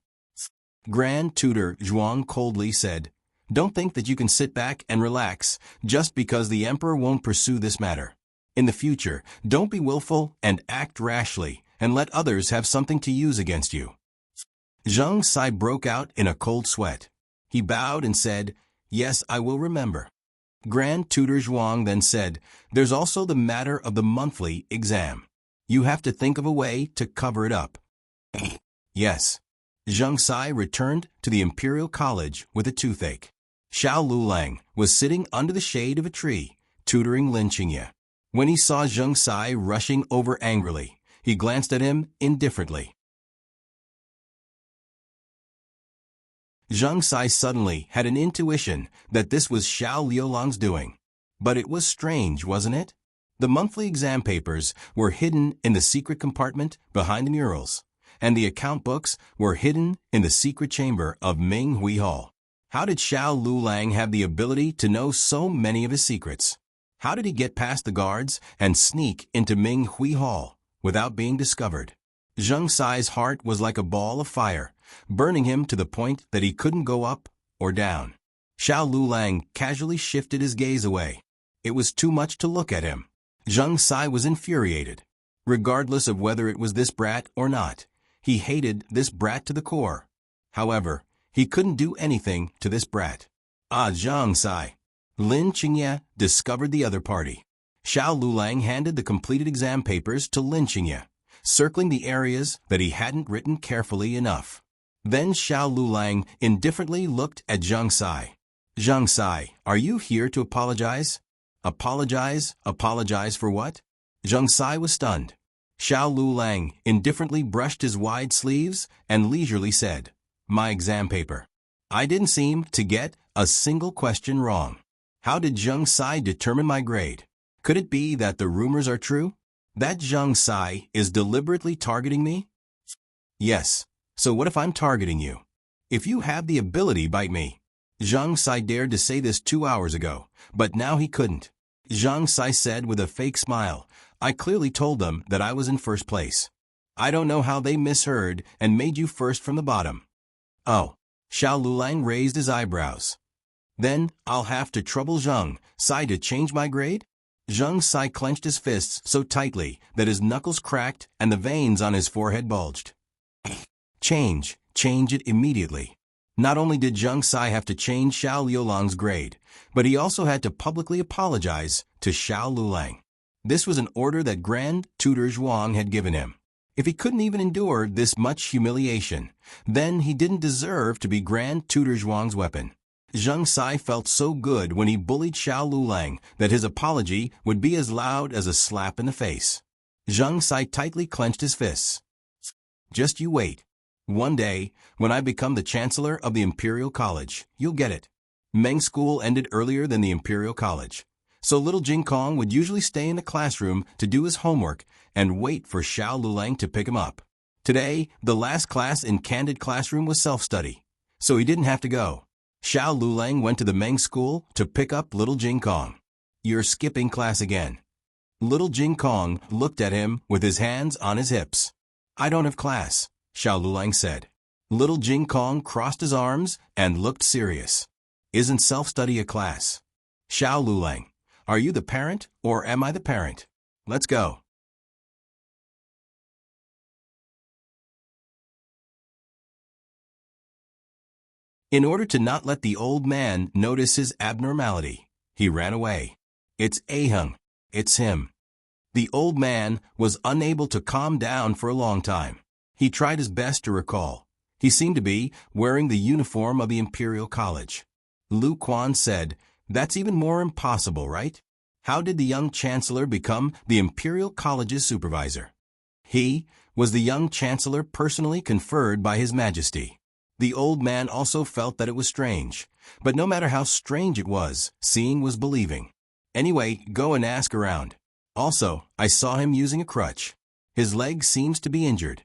Grand Tutor Zhuang coldly said, "Don't think that you can sit back and relax just because the emperor won't pursue this matter. In the future, don't be willful and act rashly, and let others have something to use against you." Zheng Sai broke out in a cold sweat. He bowed and said, "Yes, I will remember." Grand Tutor Zhuang then said, "There's also the matter of the monthly exam. You have to think of a way to cover it up." Yes. Zheng Sai returned to the Imperial College with a toothache. Xiao Lulang was sitting under the shade of a tree, tutoring Lin Qingye. When he saw Zheng Sai rushing over angrily, he glanced at him indifferently. Zheng Sai suddenly had an intuition that this was Xiao Liulang's doing. But it was strange, wasn't it? The monthly exam papers were hidden in the secret compartment behind the murals, and the account books were hidden in the secret chamber of Ming Hui Hall. How did Xiao Lulang have the ability to know so many of his secrets? How did he get past the guards and sneak into Ming Hui Hall without being discovered? Zheng Sai's heart was like a ball of fire, burning him to the point that he couldn't go up or down. Xiao Lulang casually shifted his gaze away. It was too much to look at him. Zheng Sai was infuriated. Regardless of whether it was this brat or not, he hated this brat to the core. However, he couldn't do anything to this brat. Zheng Sai. Lin Qingye discovered the other party. Xiao Lulang handed the completed exam papers to Lin Qingye, circling the areas that he hadn't written carefully enough. Then Xiao Lulang indifferently looked at Zheng Sai. "Zheng Sai, are you here to apologize?" "Apologize? Apologize for what?" Zheng Sai was stunned. Xiao Lulang indifferently brushed his wide sleeves and leisurely said, "My exam paper. I didn't seem to get a single question wrong. How did Zheng Sai determine my grade? Could it be that the rumors are true? That Zheng Sai is deliberately targeting me?" "Yes. So what if I'm targeting you? If you have the ability, bite me." Zheng Sai dared to say this 2 hours ago, but now he couldn't. Zheng Sai said with a fake smile, "I clearly told them that I was in first place. I don't know how they misheard and made you first from the bottom." "Oh." Xiao Lulang raised his eyebrows. "Then I'll have to trouble Zheng Sai to change my grade?" Zheng Sai clenched his fists so tightly that his knuckles cracked and the veins on his forehead bulged. Change it immediately. Not only did Zheng Sai have to change Xiao Liulang's grade, but he also had to publicly apologize to Xiao Lulang. This was an order that Grand Tutor Zhuang had given him. If he couldn't even endure this much humiliation, then he didn't deserve to be Grand Tutor Zhuang's weapon. Zheng Sai felt so good when he bullied Xiao Lulang that his apology would be as loud as a slap in the face. Zheng Sai tightly clenched his fists. "Just you wait. One day, when I become the Chancellor of the Imperial College, you'll get it." Meng School ended earlier than the Imperial College, so little Jing Kong would usually stay in the classroom to do his homework and wait for Xiao Lulang to pick him up. Today, the last class in Candid Classroom was self-study, so he didn't have to go. Xiao Lulang went to the Meng School to pick up little Jing Kong. "You're skipping class again." Little Jing Kong looked at him with his hands on his hips. "I don't have class," Xiao Lulang said. Little Jing Kong crossed his arms and looked serious. "Isn't self-study a class?" "Xiao Lulang, are you the parent or am I the parent? Let's go." In order to not let the old man notice his abnormality, he ran away. "It's Ahung. It's him." The old man was unable to calm down for a long time. He tried his best to recall. He seemed to be wearing the uniform of the Imperial College. Lu Quan said, "That's even more impossible, right? How did the young Chancellor become the Imperial College's supervisor?" He was the young Chancellor personally conferred by His Majesty. The old man also felt that it was strange, but no matter how strange it was, seeing was believing. "Anyway, go and ask around." Also, I saw him using a crutch. His leg seems to be injured.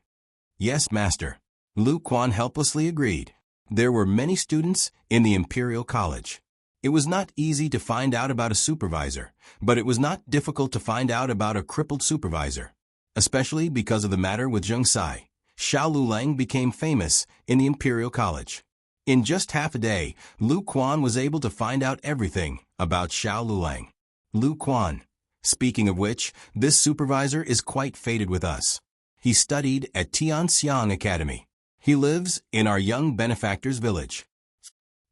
Yes, master. Lu Quan helplessly agreed. There were many students in the Imperial College. It was not easy to find out about a supervisor, but it was not difficult to find out about a crippled supervisor. Especially because of the matter with Zheng Sai, Xiao Lulang became famous in the Imperial College. In just half a day, Lu Quan was able to find out everything about Xiao Lulang. Lu Quan. Speaking of which, this supervisor is quite fated with us. He studied at Tianxiang Academy. He lives in our young benefactor's village.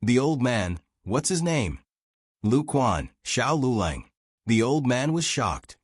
The old man, what's his name? Lu Quan, Xiao Lulang. The old man was shocked.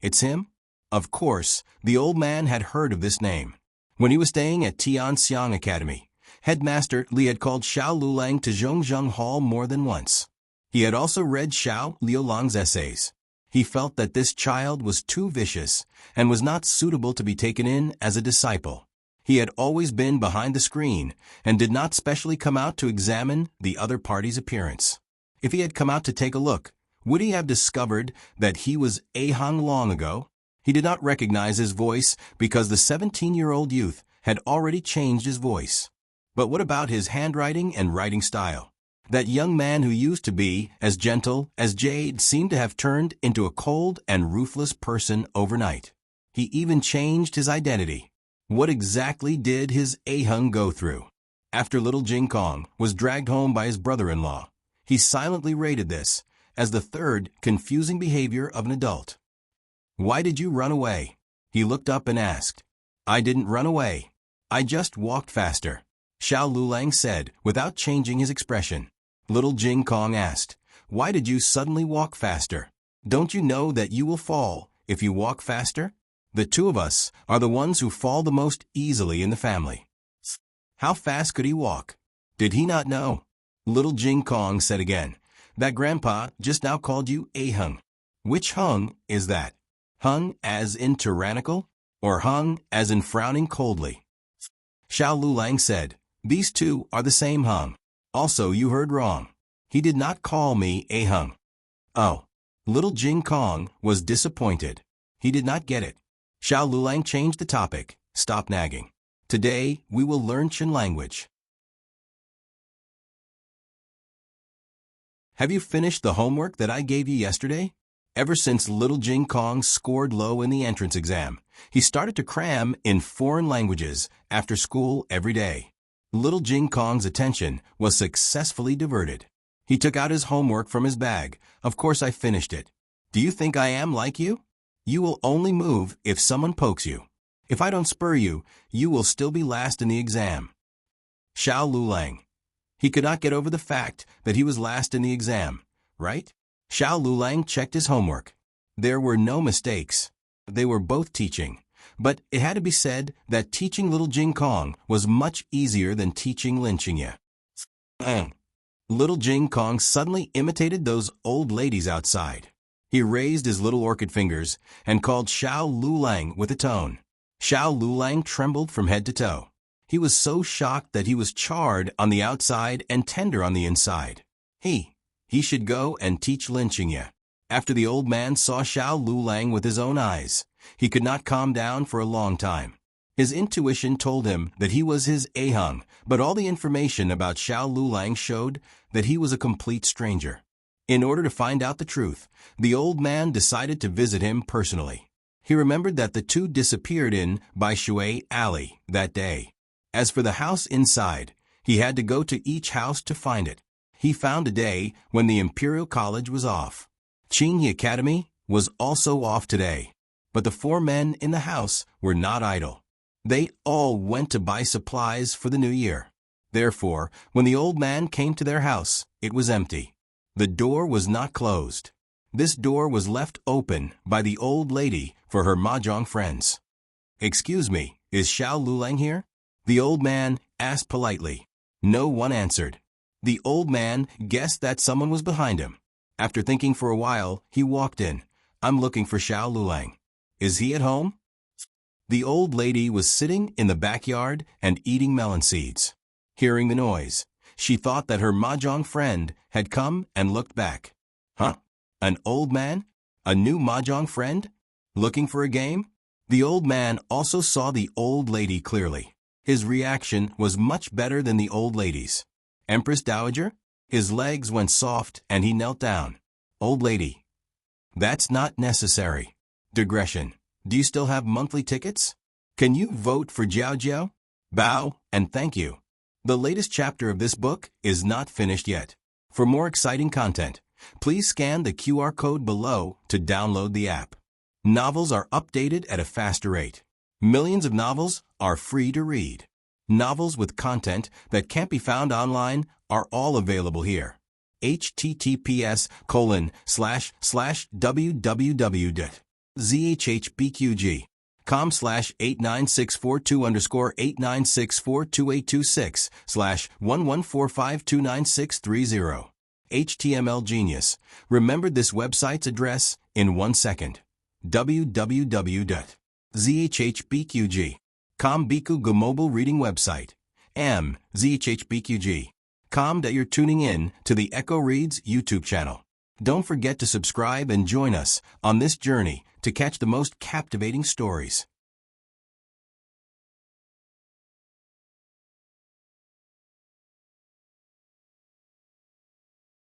It's him? Of course, the old man had heard of this name. When he was staying at Tianxiang Academy, Headmaster Li had called Xiao Lulang to Zhongzheng Hall more than once. He had also read Xiao Liulang's essays. He felt that this child was too vicious and was not suitable to be taken in as a disciple. He had always been behind the screen and did not specially come out to examine the other party's appearance. If he had come out to take a look, would he have discovered that he was Ahang long ago? He did not recognize his voice because the 17-year-old youth had already changed his voice. But what about his handwriting and writing style? That young man who used to be as gentle as jade seemed to have turned into a cold and ruthless person overnight. He even changed his identity. What exactly did his Ahung go through? After little Jing Kong was dragged home by his brother-in-law, he silently rated this as the third confusing behavior of an adult. Why did you run away? He looked up and asked. I didn't run away. I just walked faster, Xiao Lulang said without changing his expression. Little Jing Kong asked, why did you suddenly walk faster? Don't you know that you will fall if you walk faster? The two of us are the ones who fall the most easily in the family. How fast could he walk? Did he not know? Little Jing Kong said again, that grandpa just now called you Ahung. Which hung is that? Hung as in tyrannical, or hung as in frowning coldly? Xiao Lulang said, these two are the same hung. Also, you heard wrong. He did not call me Ahung. Oh. Little Jing Kong was disappointed. He did not get it. Xiao Lulang changed the topic. Stop nagging. Today, we will learn Qin language. Have you finished the homework that I gave you yesterday? Ever since little Jing Kong scored low in the entrance exam, he started to cram in foreign languages after school every day. Little Jing Kong's attention was successfully diverted. He took out his homework from his bag. Of course I finished it. Do you think I am like you? You will only move if someone pokes you. If I don't spur you, you will still be last in the exam. Xiao Lulang. He could not get over the fact that he was last in the exam, right? Xiao Lulang checked his homework. There were no mistakes. They were both teaching. But it had to be said that teaching little Jing Kong was much easier than teaching Lin Qingye. Little Jing Kong suddenly imitated those old ladies outside. He raised his little orchid fingers and called Xiao Lulang with a tone. Xiao Lulang trembled from head to toe. He was so shocked that he was charred on the outside and tender on the inside. He should go and teach Lin Qingye. After the old man saw Xiao Lulang with his own eyes, he could not calm down for a long time. His intuition told him that he was his Ahung, but all the information about Xiao Lulang showed that he was a complete stranger. In order to find out the truth, the old man decided to visit him personally. He remembered that the two disappeared in Baishui Alley that day. As for the house inside, he had to go to each house to find it. He found a day when the Imperial College was off. Qingyi Academy was also off today. But the four men in the house were not idle. They all went to buy supplies for the new year. Therefore, when the old man came to their house, it was empty. The door was not closed. This door was left open by the old lady for her mahjong friends. Excuse me, is Xiao Lulang here? The old man asked politely. No one answered. The old man guessed that someone was behind him. After thinking for a while, he walked in. I'm looking for Xiao Lulang. Is he at home? The old lady was sitting in the backyard and eating melon seeds. Hearing the noise, she thought that her mahjong friend had come and looked back. Huh? An old man? A new mahjong friend? Looking for a game? The old man also saw the old lady clearly. His reaction was much better than the old lady's. Empress Dowager? His legs went soft and he knelt down. Old lady. That's not necessary. Digression. Do you still have monthly tickets? Can you vote for Jiao Jiao? Bow and thank you. The latest chapter of this book is not finished yet. For more exciting content, please scan the QR code below to download the app. Novels are updated at a faster rate. Millions of novels are free to read. Novels with content that can't be found online are all available here. https://www.zhbqg.com/89642_8964226/114529630. HTML Genius remembered this website's address in 1 second. www.zhbqg.com Biku Mobile Reading Website. zhbqg.com that you're tuning in to the Echo Reads YouTube channel. Don't forget to subscribe and join us on this journey to catch the most captivating stories.